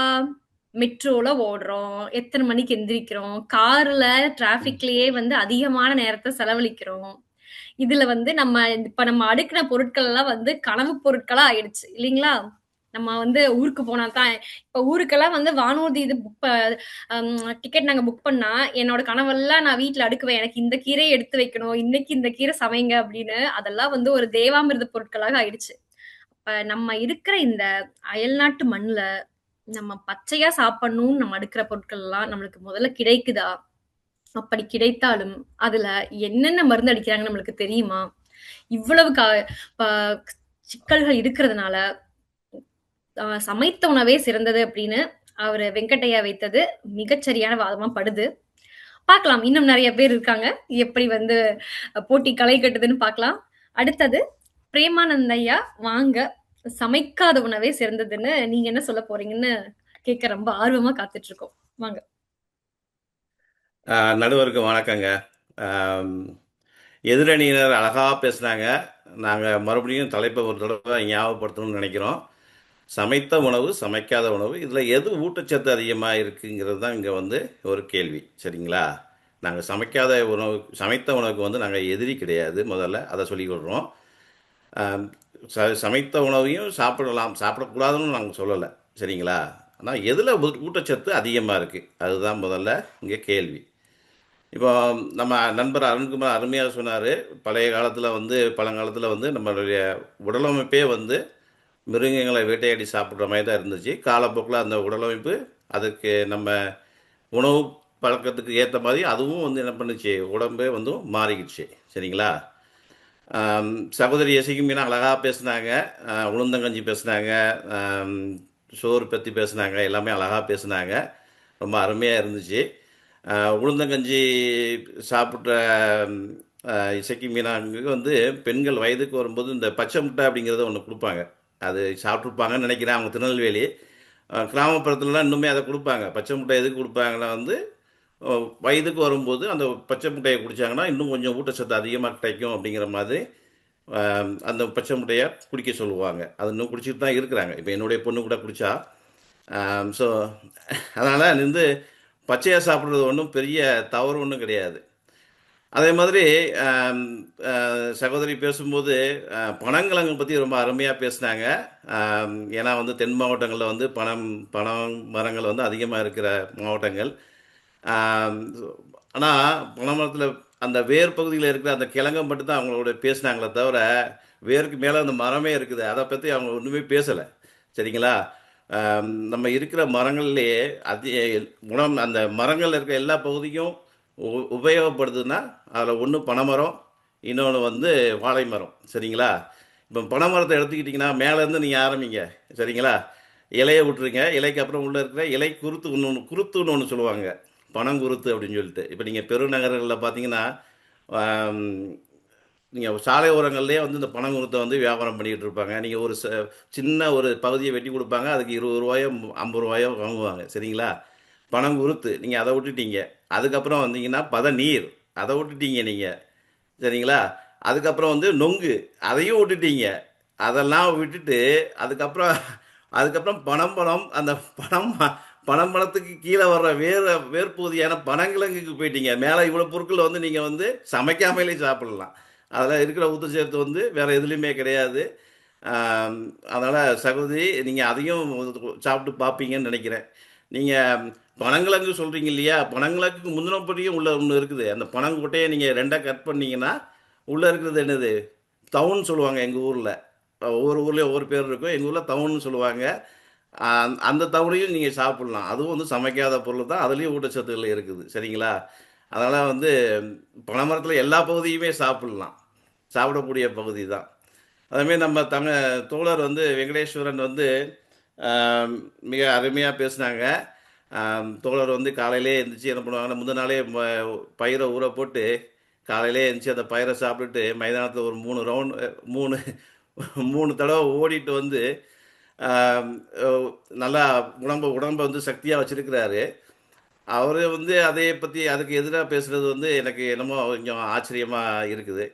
மெட்ரோல ஓடுறோம். எத்தன மணிக்கு எந்திரிக்கிறோம். கார்ல டிராஃபிக்லயே வந்து அதிகமான நேரத்த செலவழிக்கிறோம். இதுல வந்து நம்ம அடுக்கின பொருட்கள் எல்லாம் வந்து கனவு பொருட்களா ஆயிடுச்சு இல்லைங்களா? நம்ம வந்து ஊருக்கு போனா தான் இப்ப ஊருக்கெல்லாம் வந்து வானூர்தி இது டிக்கெட் நாங்க புக் பண்ணா என்னோட கனவெல்லாம் நான் வீட்ல அடுக்குவேன். எனக்கு இந்த கீரையை எடுத்து வைக்கணும், இன்னைக்கு இந்த கீரை சமைங்க அப்படின்னு. அதெல்லாம் வந்து ஒரு தேவாமிர்த பொருட்களாக ஆயிடுச்சு. அப்ப நம்ம இருக்கிற இந்த அயல்நாட்டு மண்ணுல நம்ம பச்சையா சாப்பிடணும்னு நம்ம அடுக்கிற பொருட்கள் எல்லாம் நம்மளுக்கு முதல்ல கிடைக்குதா? அப்படி கிடைத்தாலும் அதுல என்னென்ன மருந்து அடிக்கிறாங்கன்னு நம்மளுக்கு தெரியுமா? இவ்வளவு சிக்கல்கள் இருக்கிறதுனால சமைத்த உணவே சிறந்தது அப்படின்னு அவரு வெங்கட்டையா வைத்தது மிகச்சரியான வாதமா படுது. பார்க்கலாம். இன்னும் நிறைய பேர் இருக்காங்க. எப்படி வந்து போட்டி களை கட்டுதுன்னு பார்க்கலாம். அடுத்தது பிரேமானந்த் ஐயா வாங்க. சமைக்காத உணவே சிறந்ததுன்னு நீங்க என்ன சொல்ல போறீங்கன்னு கேட்க ரொம்ப ஆர்வமா காத்துட்டு இருக்கோம். வாங்க. நடுவருக்கு வணக்கங்க. எதிரணியினர் அழகா பேசுனாங்க. நாங்கள் மறுபடியும் தலைப்பை ஒரு தடவை ஞாபகப்படுத்தணும்னு நினைக்கிறோம். சமைத்த உணவு, சமைக்காத உணவு, இதில் எது ஊட்டச்சத்து அதிகமாக இருக்குங்கிறது தான் இங்கே வந்து ஒரு கேள்வி. சரிங்களா? நாங்கள் சமைத்த உணவுக்கு வந்து நாங்கள் எதிரி கிடையாது. முதல்ல அதை சொல்லிக்கொள்கிறோம். சமைத்த உணவையும் சாப்பிடலாம், சாப்பிடக்கூடாதுன்னு நாங்கள் சொல்லலை. சரிங்களா? ஆனால் எதில் ஊட்டச்சத்து அதிகமாக இருக்குது அதுதான் முதல்ல இங்கே கேள்வி. இப்போ நம்ம நண்பர் அருண்குமார் அருமையாக சொன்னார். பழங்காலத்தில் வந்து நம்மளுடைய உடலமைப்பே வந்து மிருகங்களை வேட்டையாடி சாப்பிட்ற மாதிரி தான் இருந்துச்சு. காலப்போக்கில் அந்த உடலமைப்பு அதுக்கு நம்ம உணவு பழக்கத்துக்கு ஏற்ற மாதிரி அதுவும் வந்து என்ன பண்ணுச்சு, உடம்பே வந்து மாறிக்கிடுச்சு. சரிங்களா? சகோதரி எசிகுமீனா அழகாக பேசுனாங்க. உளுந்தங்கஞ்சி பேசுனாங்க, சோறு பற்றி பேசுனாங்க, எல்லாமே அழகாக பேசுனாங்க. ரொம்ப அருமையாக இருந்துச்சு. உளுந்தங்கஞ்சி சாப்பிட்ற இசக்கி மீனாவுக்கு வந்து பெண்கள் வயதுக்கு வரும்போது இந்த பச்சை முட்டை அப்படிங்கிறத ஒன்று கொடுப்பாங்க. அது சாப்பிட்ருப்பாங்கன்னு நினைக்கிறேன். அவங்க திருநெல்வேலி கிராமப்புறத்துலலாம் இன்னுமே அதை கொடுப்பாங்க. பச்சை முட்டை எதுக்கு கொடுப்பாங்கன்னா வந்து வயதுக்கு வரும்போது அந்த பச்சை முட்டையை குடித்தாங்கன்னா இன்னும் கொஞ்சம் ஊட்டச்சத்து அதிகமாக கிடைக்கும் அப்படிங்கிற மாதிரி அந்த பச்சை முட்டையை குடிக்க சொல்லுவாங்க. அது இன்னும் குடிச்சிட்டு தான் இருக்கிறாங்க. இப்போ என்னுடைய பொண்ணு கூட குடித்தா. ஸோ அதனால் வந்து பச்சையாக சாப்பிட்றது ஒன்றும் பெரிய தவறு ஒன்றும் கிடையாது. அதே மாதிரி சகோதரி பேசும்போது பனங்கிழங்கு பற்றி ரொம்ப அருமையாக பேசினாங்க. ஏன்னா வந்து தென் மாவட்டங்களில் வந்து பனம் மரங்கள் வந்து அதிகமாக இருக்கிற மாவட்டங்கள். ஆனால் பனைமரத்தில் அந்த வேர் பகுதியில் இருக்கிற அந்த கிழங்கை மட்டும்தான் அவங்களோட பேசினாங்களே தவிர வேருக்கு மேலே அந்த மரமே இருக்குது, அதை பற்றி அவங்க ஒன்றுமே பேசலை. சரிங்களா? நம்ம இருக்கிற மரங்கள்லேயே அந்த மரங்கள் இருக்கிற எல்லா பகுதியும் உபயோகப்படுதுன்னா அதில் ஒன்று பனைமரம், இன்னொன்று வந்து வாழை மரம். சரிங்களா? இப்போ பனைமரத்தை எடுத்துக்கிட்டிங்கன்னா மேலேருந்து நீங்கள் ஆரம்பிங்க. சரிங்களா? இலையை விட்டுருங்க. இலைக்கு அப்புறம் உள்ளே இருக்கிற இலை குருத்துன்னு ஒன்று சொல்லுவாங்க, பனங்குருத்து அப்படின்னு சொல்லிட்டு. இப்போ நீங்கள் பெருநகரங்களில் பார்த்தீங்கன்னா நீங்கள் சாலை ஓரங்கள்லேயே வந்து இந்த பனங்குருத்தை வந்து வியாபாரம் பண்ணிக்கிட்டு இருப்பாங்க. நீங்கள் ஒரு சின்ன ஒரு பகுதியை வெட்டி கொடுப்பாங்க, அதுக்கு 20 ரூபாயோ 50 ரூபாயோ வாங்குவாங்க. சரிங்களா? பனங்குருத்து நீங்கள் அதை விட்டுட்டீங்க. அதுக்கப்புறம் வந்தீங்கன்னா பதநீர், அதை விட்டுட்டீங்க நீங்கள். சரிங்களா? அதுக்கப்புறம் வந்து நொங்கு, அதையும் விட்டுட்டீங்க. அதெல்லாம் விட்டுட்டு அதுக்கப்புறம் பனம்பழம், அந்த பனம்பழத்துக்கு கீழே வர்ற வேர்பகுதியான பனங்கிழங்குக்கு போயிட்டீங்க. மேலே இவ்வளோ பொருட்கள் வந்து நீங்கள் வந்து சமைக்காமலே சாப்பிடலாம். அதில் இருக்கிற ஊட்டச்சத்து வந்து வேறு எதுலேயுமே கிடையாது. அதனால் சகோதரி நீங்கள் அதையும் சாப்பிட்டு பார்ப்பீங்கன்னு நினைக்கிறேன். நீங்கள் பனங்கிழங்கு சொல்கிறீங்க இல்லையா? பனங்கிழங்குக்கு முந்தினப்படியும் உள்ள ஒன்று இருக்குது. அந்த பனங்கொட்டையை நீங்கள் ரெண்டாக கட் பண்ணிங்கன்னா உள்ளே இருக்கிறது என்னது, தவுன்னு சொல்லுவாங்க எங்கள் ஊரில். ஒவ்வொரு ஊர்லேயும் ஒவ்வொரு பேர் இருக்கும். எங்கள் ஊரில் தவுன்னு சொல்லுவாங்க. அந்த தவுனையும் நீங்கள் சாப்பிட்லாம். அதுவும் வந்து சமைக்காத பொருள் தான், அதுலேயும் ஊட்டச்சத்துகள் இருக்குது. சரிங்களா? அதனால் வந்து பனைமரத்தில் எல்லா பகுதியுமே சாப்பிடக்கூடிய பகுதி தான். அதுமாரி நம்ம தோழர் வந்து வெங்கடேஸ்வரன் வந்து மிக அருமையாக பேசினாங்க. தோழர் வந்து காலையிலே எழுந்திரிச்சி என்ன பண்ணுவாங்கன்னா, முந்தின நாளே பயிரை ஊற போட்டு காலையிலே எழுந்திரிச்சி அந்த பயிரை சாப்பிட்டுட்டு மைதானத்தில் ஒரு 3 தடவை ஓடிட்டு வந்து நல்லா உடம்பை வந்து சக்தியாக வச்சுருக்கிறாரு. அவர் வந்து அதுக்கு எதிராக பேசுகிறது வந்து எனக்கு என்னமோ கொஞ்சம் ஆச்சரியமாக இருக்குது.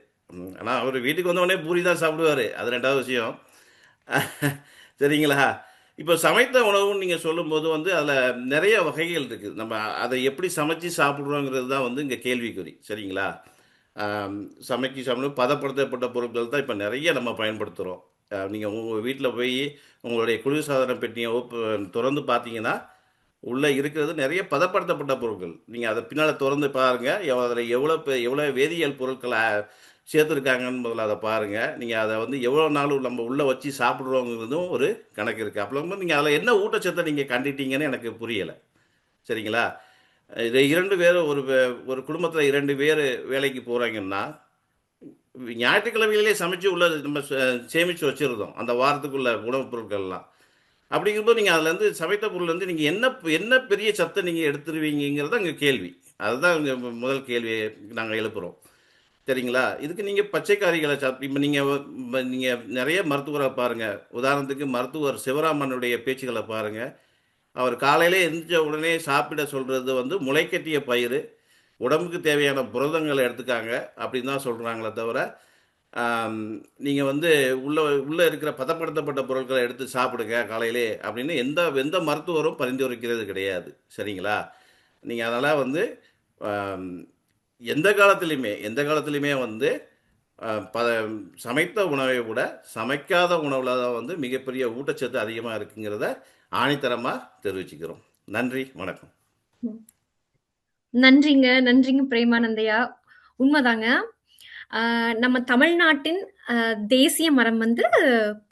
ஆனால் அவர் வீட்டுக்கு வந்தோடனே பூரி தான் சாப்பிடுவார், அது 2வது விஷயம். சரிங்களா? இப்போ சமைத்த உணவுன்னு நீங்கள் சொல்லும்போது வந்து அதில் நிறைய வகைகள் இருக்குது. நம்ம அதை எப்படி சமைச்சு சாப்பிட்றோங்கிறது தான் வந்து இங்கே கேள்விக்குறி. சரிங்களா? சமையல் பதப்படுத்தப்பட்ட பொருட்கள் தான் இப்போ நிறைய நம்ம பயன்படுத்துகிறோம். நீங்கள் உங்கள் வீட்டில் போய் உங்களுடைய குளிர்சாதன பெட்டியை திறந்து பார்த்தீங்கன்னா உள்ளே இருக்கிறது நிறைய பதப்படுத்தப்பட்ட பொருட்கள். நீங்கள் அதை பின்னால் திறந்து பாருங்கள், அதில் எவ்வளோ வேதியியல் பொருட்களை சேர்த்துருக்காங்கன்னு முதல்ல அதை பாருங்கள். நீங்கள் அதை வந்து எவ்வளோ நாள் நம்ம உள்ளே வச்சு சாப்பிட்றோங்கிறதும் ஒரு கணக்கு இருக்குது. அப்போ நீங்கள் அதில் என்ன ஊட்டச்சத்தை நீங்கள் கண்டுட்டீங்கன்னு எனக்கு புரியலை. சரிங்களா? இது 2 பேர் ஒரு குடும்பத்தில் 2 பேர் வேலைக்கு போகிறாங்கன்னா ஞாயிற்றுக்கிழமையிலே சமைச்சு உள்ள நம்ம சேமித்து வச்சுருந்தோம் அந்த வாரத்துக்குள்ள உணவுப் பொருட்கள்லாம். அப்படிங்கும்போது நீங்கள் அதுலேருந்து சமைத்த பொருள்லேருந்து நீங்கள் என்ன பெரிய சத்தை நீங்கள் எடுத்துருவீங்கிறது அங்கே கேள்வி. அதுதான் இங்கே முதல் கேள்வியை நாங்கள் எழுப்புகிறோம். சரிங்களா? இதுக்கு நீங்கள் பச்சைக்காரிகளை இப்போ நீங்கள் நிறைய மருத்துவரை பாருங்கள். உதாரணத்துக்கு மருத்துவர் சிவராமனுடைய பேச்சுக்களை பாருங்கள். அவர் காலையிலே எந்திரிச்ச உடனே சாப்பிட சொல்கிறது வந்து முளைக்கட்டிய பயிர், உடம்புக்கு தேவையான புரதங்களை எடுத்துக்காங்க அப்படின்னு தான் சொல்கிறாங்களே தவிர, நீங்கள் வந்து உள்ளே இருக்கிற பதப்படுத்தப்பட்ட பொருட்களை எடுத்து சாப்பிடுங்க காலையிலே அப்படின்னு எந்த மருத்துவரும் பரிந்துரைக்கிறது கிடையாது. சரிங்களா? நீங்கள் அதனால் வந்து எந்த காலத்துலையுமே வந்து சமைத்த உணவை விட சமைக்காத உணவில் தான் வந்து மிகப்பெரிய ஊட்டச்சத்து அதிகமாக இருக்குங்கிறத ஆணித்தரமாக தெரிவிச்சுக்கிறோம். நன்றி, வணக்கம். நன்றிங்க பிரேமானந்தையா. உண்மைதாங்க. நம்ம தமிழ்நாட்டின் தேசிய மரம் வந்து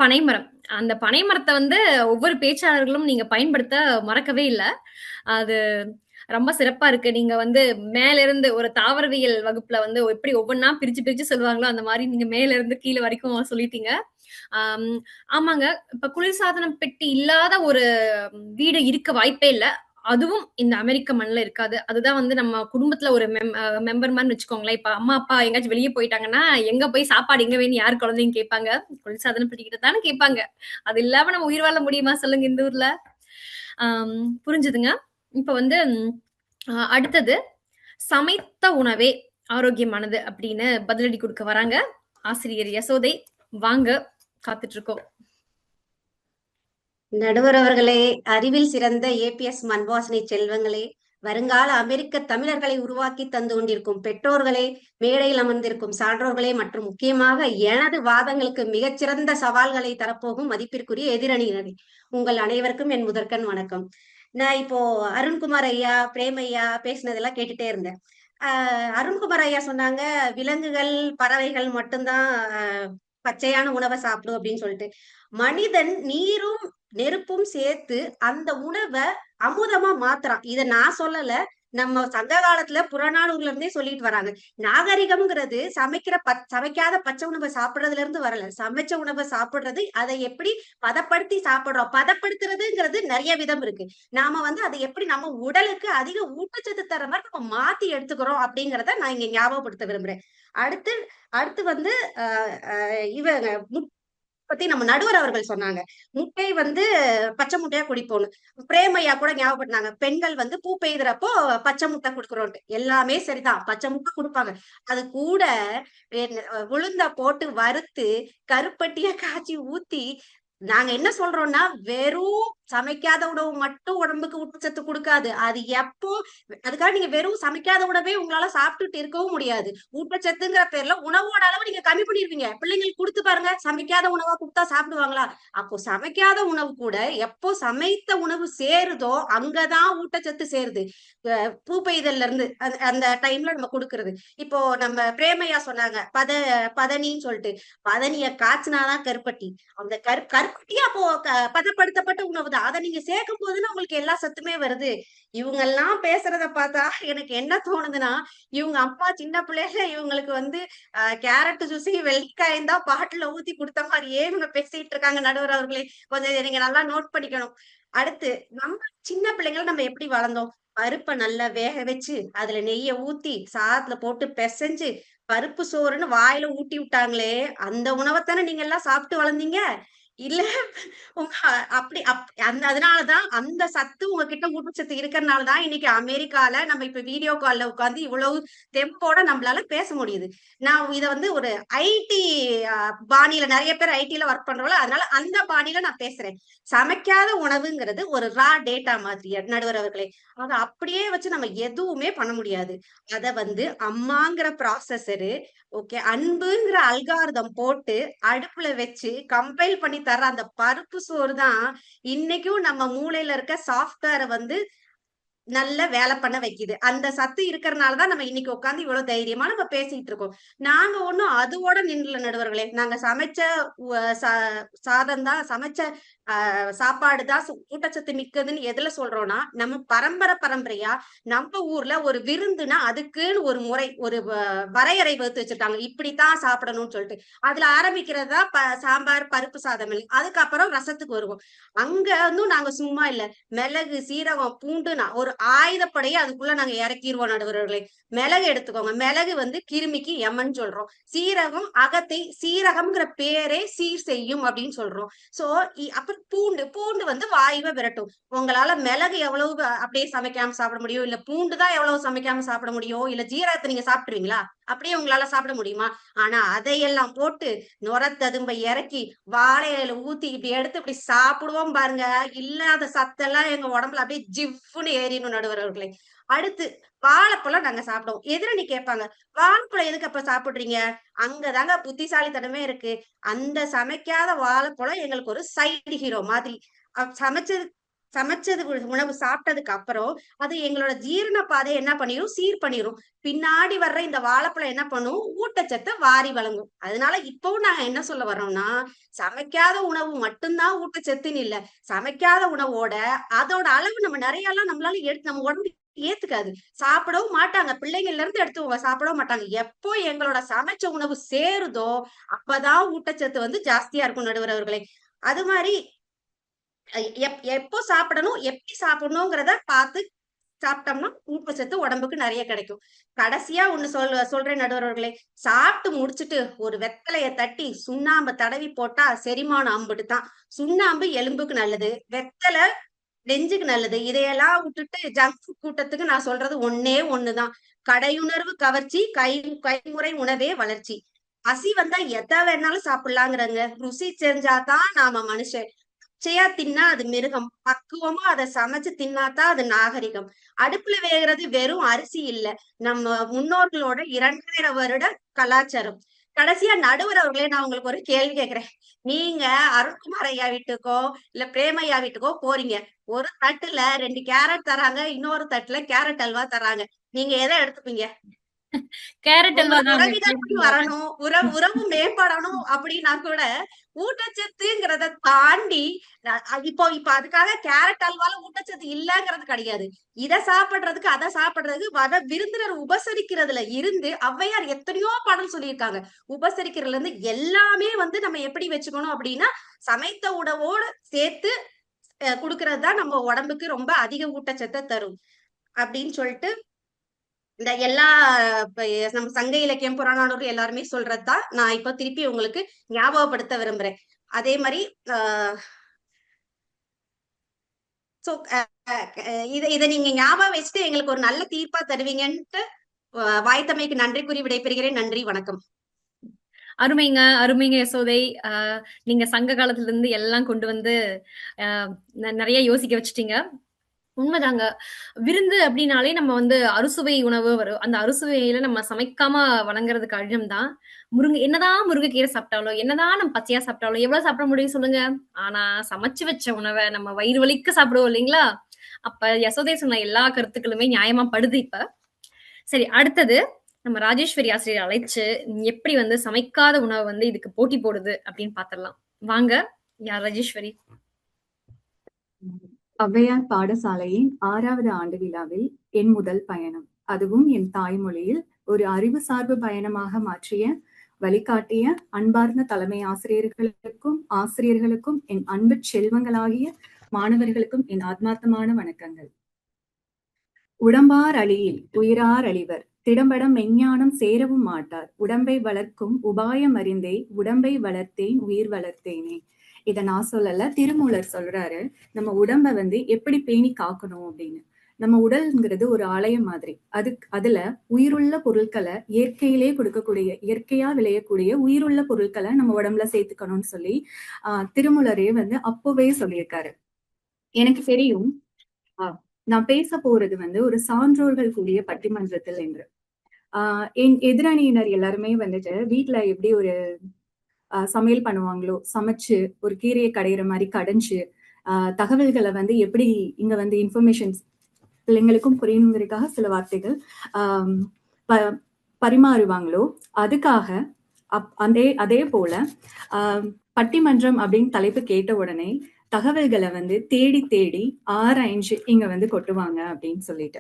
பனைமரம். அந்த பனைமரத்தை வந்து ஒவ்வொரு பேச்சாளர்களும் நீங்க பயன்படுத்த மறக்கவே இல்லை. அது ரொம்ப சிறப்பா இருக்கு. நீங்க வந்து மேல இருந்து ஒரு தாவரவியல் வகுப்புல வந்து எப்படி ஒவ்வொன்னா பிரிச்சு சொல்லுவாங்களோ அந்த மாதிரி நீங்க மேல இருந்து கீழே வரைக்கும் சொல்லிட்டீங்க. ஆமாங்க. இப்ப குளிர்சாதனம் பெட்டி இல்லாத ஒரு வீடு இருக்க வாய்ப்பே இல்லை. அதுவும் இந்த அமெரிக்க மண்ணில் இருக்காது. அதுதான் வந்து நம்ம குடும்பத்துல ஒரு மெம்பர் மாதிரி வச்சுக்கோங்களேன். இப்ப அம்மா அப்பா எங்கேயாச்சும் வெளியே போயிட்டாங்கன்னா எங்க போய் சாப்பாடு எங்க வேணும் யார் குழந்தைங்க கேட்பாங்க? குளிர்சாதனம் பெட்டிக்கிட்ட தானே கேட்பாங்க. அது இல்லாம நம்ம உயிர் வாழ முடியுமா சொல்லுங்க இந்த ஊர்ல? புரிஞ்சுதுங்க. இப்ப வந்து அடுத்தது சமைத்த உணவே ஆரோக்கியமானது அப்படின்னு பதிலடி கொடுக்க வராங்க ஆசிரியர் யசோதை. வாங்க, காத்துட்டு இருக்கோம். நடுவர் அவர்களே, அறிவில் சிறந்த ஏபிஎஸ் மண்வாசனை செல்வங்களே, வருங்கால அமெரிக்க தமிழர்களை உருவாக்கி தந்து கொண்டிருக்கும் பெற்றோர்களே, மேடையில் அமர்ந்திருக்கும் சான்றோர்களே மற்றும் முக்கியமாக எனது வாதங்களுக்கு மிகச்சிறந்த சவால்களை தரப்போகும் மதிப்பிற்குரிய எதிரணியினரே, உங்கள் அனைவருக்கும் என் முதற்கண் வணக்கம். நான் இப்போ அருண்குமார் ஐயா, பிரேம் ஐயா பேசினதெல்லாம் கேட்டுட்டே இருந்தேன். அருண்குமார் ஐயா சொன்னாங்க விலங்குகள் பறவைகள் மட்டும்தான் பச்சையான உணவை சாப்பிடும் அப்படின்னு சொல்லிட்டு. மனிதன் நீரும் நெருப்பும் சேர்த்து அந்த உணவை அமுதமா மாத்துறான். இத நான் சொல்லல, நம்ம சங்க காலத்துல புறநானூர்ல இருந்தே சொல்லிட்டு வராங்க. நாகரிகம்ங்கிறது சமைக்காத பச்சை உணவை சாப்பிடுறதுல இருந்து வரல. சமைச்ச உணவை சாப்பிடுறது, அதை எப்படி பதப்படுத்தி சாப்பிடுறோம். பதப்படுத்துறதுங்கிறது நிறைய விதம் இருக்கு. நாம வந்து அதை எப்படி நம்ம உடலுக்கு அதிக ஊட்டச்சத்து தர மாதிரி நம்ம மாத்தி எடுத்துக்கிறோம் அப்படிங்கிறத நான் இங்க ஞாபகப்படுத்த விரும்புறேன். அடுத்து வந்து இவங்க பத்தி நம்ம நடுவர் அவர்கள் சொன்னாங்க. முட்டை வந்து பச்சை முட்டையா குடிப்போம்னு. பிரேமையா கூட ஞாபகப்படுத்தாங்க. பெண்கள் வந்து பூ பெய்கிறப்போ பச்சை முட்டை குடுக்குறோம்ட்டு. எல்லாமே சரிதான், பச்சை முட்டை கொடுப்பாங்க. அது கூட உளுந்த போட்டு வறுத்து கருப்பட்டியா காய்ச்சி ஊத்தி, நாங்க என்ன சொல்றோம்னா வெறும் சமைக்காத உணவு மட்டும் உடம்புக்கு ஊட்டச்சத்து கொடுக்காது. அது அதுக்காக நீங்க வெறும் சமைக்காத உணவே உங்களால சாப்பிட்டுட்டு இருக்கவும் முடியாது. ஊட்டச்சத்துங்கிற பேர்ல உணவோட அளவு நீங்க கம்மி பண்ணிருவீங்க. பிள்ளைங்களுக்கு கொடுத்து பாருங்க, சமைக்காத உணவா கொடுத்தா சாப்பிடுவாங்களா? அப்போ சமைக்காத உணவு கூட எப்போ சமைத்த உணவு சேருதோ அங்கதான் ஊட்டச்சத்து சேருது. பூ பெய்தல்ல இருந்து அந்த டைம்ல நம்ம கொடுக்கறது. இப்போ நம்ம பிரேமையா சொன்னாங்க பதனின்னு சொல்லிட்டு. பதனிய காய்ச்சினாதான் கருப்பட்டி. அந்த கருப்பட்டி அப்போ பதப்படுத்தப்பட்ட உணவு. அதை நீங்க சேர்க்கும் போதுன்னு உங்களுக்கு எல்லா சத்துமே வருது. இவங்க எல்லாம் பேசுறத பார்த்தா எனக்கு என்ன தோணுதுன்னா, இவங்க அம்மா சின்ன பிள்ளைல இவங்களுக்கு வந்து கேரட் ஜூஸி வெள்ளிக்காயும் தான் பாட்டுல ஊத்தி கொடுத்த மாதிரியே இவங்க பேசிட்டு இருக்காங்க. நடுவர் அவர்களே, கொஞ்சம் நீங்க நல்லா நோட் பண்ணிக்கணும். அடுத்து, நம்ம சின்ன பிள்ளைங்களை நம்ம எப்படி வளர்ந்தோம்? பருப்பை நல்லா வேக வச்சு அதுல நெய்ய ஊத்தி சாதத்துல போட்டு பிசைஞ்சு பருப்பு சோறுன்னு வாயில ஊட்டி விட்டாங்களே, அந்த உணவைத்தானே நீங்க எல்லாம் சாப்பிட்டு வளர்ந்தீங்க. இல்ல உங்க அதனாலதான் அந்த சத்து உங்ககிட்ட ஊட்டச்சத்து இருக்கறனாலதான் இன்னைக்கு அமெரிக்கால நம்ம இப்ப வீடியோ கால்ல உட்கார்ந்து இவ்வளவு தெம்போட நம்மளால பேச முடியுது. நான் இத வந்து ஒரு ஐடி பாணியில நிறைய பேர் ஐடில ஒர்க் பண்றவங்கள, அதனால அந்த பாணியில நான் பேசுறேன். சமைக்காத உணவுங்கிறது ஒரு ரா டேட்டா மாதிரி நடுவர் அவர்களே. அத அப்படியே வச்சு நம்ம எதுவுமே பண்ண முடியாது. அத வந்து அம்மாங்கிற ப்ராசஸரு, ஓகே, அன்புங்கிற அல்காரிதம் போட்டு அடுப்புல வச்சு கம்பைல் பண்ணி தர்ற அந்த பருப்பு சோறு தான் இன்னைக்கும் நம்ம மூளையில இருக்க சாஃப்ட்வேரை வந்து நல்ல வேலை பண்ண வைக்குது. அந்த சத்து இருக்கறனால தான் நம்ம இன்னைக்கு உட்கார்ந்து இவ்வளவு தைரியமா நம்ம பேசிட்டு இருக்கோம். நாங்க ஒண்ணும் அதுவோட நின்றல நடுவர்களே. நாங்க சமைச்ச உ ச சாதம் தான் சமைச்ச சாப்பாடு தான் ஊட்டச்சத்து மிக்கதுன்னு எதுல சொல்றோம்னா, நம்ம பரம்பரையா நம்ம ஊர்ல ஒரு விருந்துனா அதுக்குன்னு ஒரு முறை, ஒரு வரையறை வகுத்து வச்சிருக்காங்க. இப்படித்தான் சாப்பிடணும்னு சொல்லிட்டு. அதுல ஆரம்பிக்கிறது தான் சாம்பார், பருப்பு சாதம். அதுக்கப்புறம் ரசத்துக்கு வருவோம். அங்க வந்தும் நாங்க சும்மா இல்ல. மிளகு, சீரகம், பூண்டுன்னா ஒரு ஆயுதப்படையை அதுக்குள்ள நாங்க இறக்கிருவோம் நடுவர்களே. மிளகு எடுத்துக்கோங்க. மிளகு வந்து கிருமிக்கு எமன்னு சொல்றோம். சீரகம் அகத்தை, சீரகம்ங்கிற பேரே சீர் செய்யும் அப்படின்னு சொல்றோம். சோ அப்புறம் பூண்டு வந்து வாயுவை விரட்டும். உங்களால மிளகு எவ்வளவு அப்படியே சமைக்காம சாப்பிட முடியும், இல்ல பூண்டு தான் எவ்வளவு சமைக்காம சாப்பிட முடியும், இல்ல ஜீரகத்தை நீங்க சாப்பிட்டுருவீங்களா? அப்படியே உங்களால சாப்பிட முடியுமா? ஆனா அதையெல்லாம் போட்டு நுரத்ததும்ப இறக்கி வாழை இலையில ஊத்தி இப்படி எடுத்து இப்படி சாப்பிடுவோம் பாருங்க. இல்லாத சத்தெல்லாம் எங்க உடம்புல அப்படியே ஜிவ்வுன்னு ஏறிடும் நடுவர் அவர்களே. அடுத்து வாழைப்பழம் நாங்க சாப்பிடுவோம். எதிரணி கேட்பாங்க, வாழைப்பழம் எதுக்கு அப்ப சாப்பிடுறீங்க? அங்கதாங்க புத்திசாலித்தனமே இருக்கு. அந்த சமைக்காத வாழைப்பழம் எங்களுக்கு ஒரு சைடு ஹீரோ மாதிரி. சமைச்சது சமைச்சது உணவு சாப்பிட்டதுக்கு அப்புறம் அது எங்களோட ஜீரண பாதையை என்ன பண்ணிரும், சீர் பண்ணிரும். பின்னாடி வர்ற இந்த வாழைப்பழம் என்ன பண்ணும், ஊட்டச்சத்தை வாரி வழங்கும். அதனால இப்பவும் நாங்க என்ன சொல்ல வர்றோம்னா, சமைக்காத உணவு மட்டும்தான் ஊட்டச்சத்துன்னு இல்ல. சமைக்காத உணவோட அதோட அளவு நம்ம நிறைய எல்லாம் நம்மளால நம்ம உடம்பு ஏத்துக்காது. சாப்பிடவும் மாட்டாங்க. பிள்ளைங்கள்ல இருந்து எடுத்து சாப்பிடவும் மாட்டாங்க. எப்போ எங்களோட சமைச்ச உணவு சேருதோ அப்பதான் ஊட்டச்சத்து வந்து ஜாஸ்தியா இருக்கும் நடுவர் அவர்களே. அது மாதிரி எப்போ சாப்பிடணும், எப்படி சாப்பிடணுங்கிறத பார்த்து சாப்பிட்டோம்னா ஊட்டச்சத்து உடம்புக்கு நிறைய கிடைக்கும். கடைசியா ஒண்ணு சொல்றேன் நடுவர் அவர்களே. சாப்பிட்டு முடிச்சுட்டு ஒரு வெத்தலைய தட்டி சுண்ணாம்பை தடவி போட்டா செரிமானம் அம்புட்டுதான். சுண்ணாம்பு எலும்புக்கு நல்லது, வெத்தலை நெஞ்சுக்கு நல்லது. இதையெல்லாம் விட்டுட்டு ஜங்க் ஃபுட் கூட்டத்துக்கு நான் சொல்றது ஒண்ணே ஒண்ணுதான். கடையுணர்வு கவர்ச்சி, கைமுறை உணவே வளர்ச்சி. பசி வந்தா எதை வேணாலும் சாப்பிடலாங்கிறங்க. ருசி செஞ்சாதான் நாம மனுஷன். பச்சையா தின்னா அது மிருகம். பக்குவமா அதை சமைச்சு தின்னாதான் அது நாகரிகம். அடுப்புல வேகிறது வெறும் அரிசி இல்ல, நம்ம முன்னோர்களோட 2000 வருட கலாச்சாரம். கடைசியா நடுவர் அவர்களே, நான் உங்களுக்கு ஒரு கேள்வி கேட்கிறேன். நீங்க அருண்குமார் ஐயா வீட்டுக்கோ இல்ல பிரேம் ஐயா வீட்டுக்கோ போறீங்க. ஒரு தட்டுல 2 கேரட் தராங்க, இன்னொரு தட்டுல கேரட் அல்வா தராங்க. நீங்க எதை எடுத்துப்பீங்க? கேரட் அல்வா உங்களுக்கு தான் அவங்க உறவினர்கள் வரணும், உறவு மேம்படணும் அப்படின்னா கூட ஊட்டச்சத்துங்கிறத தாண்டி இப்ப அதுக்காக கேரட் அல்வால ஊட்டச்சத்து இல்லங்கிறது கிடையாது. இத சாப்பிடுறதுக்கு அதை சாப்பிடுறதுக்கு வர விருந்தினர் உபசரிக்கிறதுல இருந்து ஔவையார் எத்தனையோ பாடல் சொல்லியிருக்காங்க. உபசரிக்கிறதுல இருந்து எல்லாமே வந்து நம்ம எப்படி வச்சுக்கணும் அப்படின்னா, சமைத்த உணவோடு சேர்த்து குடுக்கறது தான் நம்ம உடம்புக்கு ரொம்ப அதிக ஊட்டச்சத்தை தரும் அப்படின்னு சொல்லிட்டு, இந்த எல்லா நம்ம சங்க இலக்கியம், புறநானூறு எல்லாருமே சொல்றதுதான் நான் இப்ப திருப்பி உங்களுக்கு ஞாபகப்படுத்த விரும்புறேன். அதே மாதிரி சோ இதை நீங்க ஞாபகம் வச்சுட்டு எங்களுக்கு ஒரு நல்ல தீர்ப்பா தருவீங்கன்ட்டு வாய்த்தமைக்கு நன்றி கூறி விடைபெறுகிறேன். நன்றி, வணக்கம். அருமைங்க, அருமைங்க யசோதை. நீங்க சங்க காலத்துல இருந்து எல்லாம் கொண்டு வந்து நிறைய யோசிக்க வச்சுட்டீங்க. உண்மைதாங்க. விருந்து அப்படின்னாலே நம்ம வந்து அறுசுவை உணவு வரும். அந்த அறுசுவையில நம்ம சமைக்காம வழங்குறது கடினம் தான். என்னதான் முருங்கைக்கீரை சாப்பிட்டாலும், என்னதான் நம்ம பச்சையா சாப்பிட்டாலும், எவ்வளவு சாப்பிட முடியும் சொல்லுங்க? ஆனா சமைச்சு வச்ச உணவை நம்ம வயிறு வலிக்க சாப்பிடுவோம் இல்லைங்களா? அப்ப யசோதை சொன்ன எல்லா கருத்துக்களுமே நியாயமா படுது இப்ப. சரி, அடுத்தது நம்ம ராஜேஸ்வரி ஆசிரியர் அழைச்சு எப்படி வந்து சமைக்காத உணவு வந்து இதுக்கு போட்டி போடுது அப்படின்னு பாத்திரலாம். வாங்க, யார் ராஜேஸ்வரி? ஔவையார் பாடசாலையின் 6வது ஆண்டு விழாவில் என் முதல் பயணம், அதுவும் என் தாய்மொழியில் ஒரு அறிவு சார்பு பயணமாக மாற்றிய வழிகாட்டிய அன்பார்ந்த தலைமை ஆசிரியர்களுக்கும் என் அன்பு செல்வங்களாகிய மாணவர்களுக்கும் என் ஆத்மார்த்தமான வணக்கங்கள். உடம்பார் அழியில் உயிரார் அழிவர், திடம்படம் மெஞ்ஞானம் சேரவும் மாட்டார், உடம்பை வளர்க்கும் உபாயம் அறிந்தே உடம்பை வளர்த்தேன் உயிர் வளர்த்தேனே. இத நான் சொல்லல, திருமூலர் சொல்றாரு. நம்ம உடம்ப வந்து எப்படி பேணி காக்கணும் அப்படின்னு. நம்ம உடல்ங்கிறது ஒரு ஆலயம் மாதிரி. அதுல உயிருள்ள பொருட்களை இயற்கையிலே கொடுக்கக்கூடிய, இயற்கையா விளையக்கூடிய உயிருள்ள பொருட்களை நம்ம உடம்புல சேர்த்துக்கணும்னு சொல்லி திருமூலரே வந்து அப்பவே சொல்லியிருக்காரு. எனக்கு தெரியும் நான் பேச போறது வந்து ஒரு சான்றோர்கள் கூடிய பட்டிமன்றத்தில் என்று. என் எதிரணியினர் எல்லாருமே வந்துட்டு வீட்டுல எப்படி ஒரு சமையல் பண்ணுவாங்களோ, சமைச்சு ஒரு கீரையை கடையிற மாதிரி கடைஞ்சு தகவல்களை வந்து எப்படி இங்க வந்து இன்ஃபர்மேஷன்ஸ் பிள்ளைங்களுக்கும் புரியணுங்கிறதுக்காக சில வார்த்தைகள் பரிமாறுவாங்களோ, அதுக்காக அதே போல பட்டிமன்றம் அப்படின்னு தலைப்பு கேட்ட உடனே தகவல்களை வந்து தேடி தேடி ஆராய்ஞ்சு இங்க வந்து கொட்டுவாங்க அப்படின்னு சொல்லிட்டு.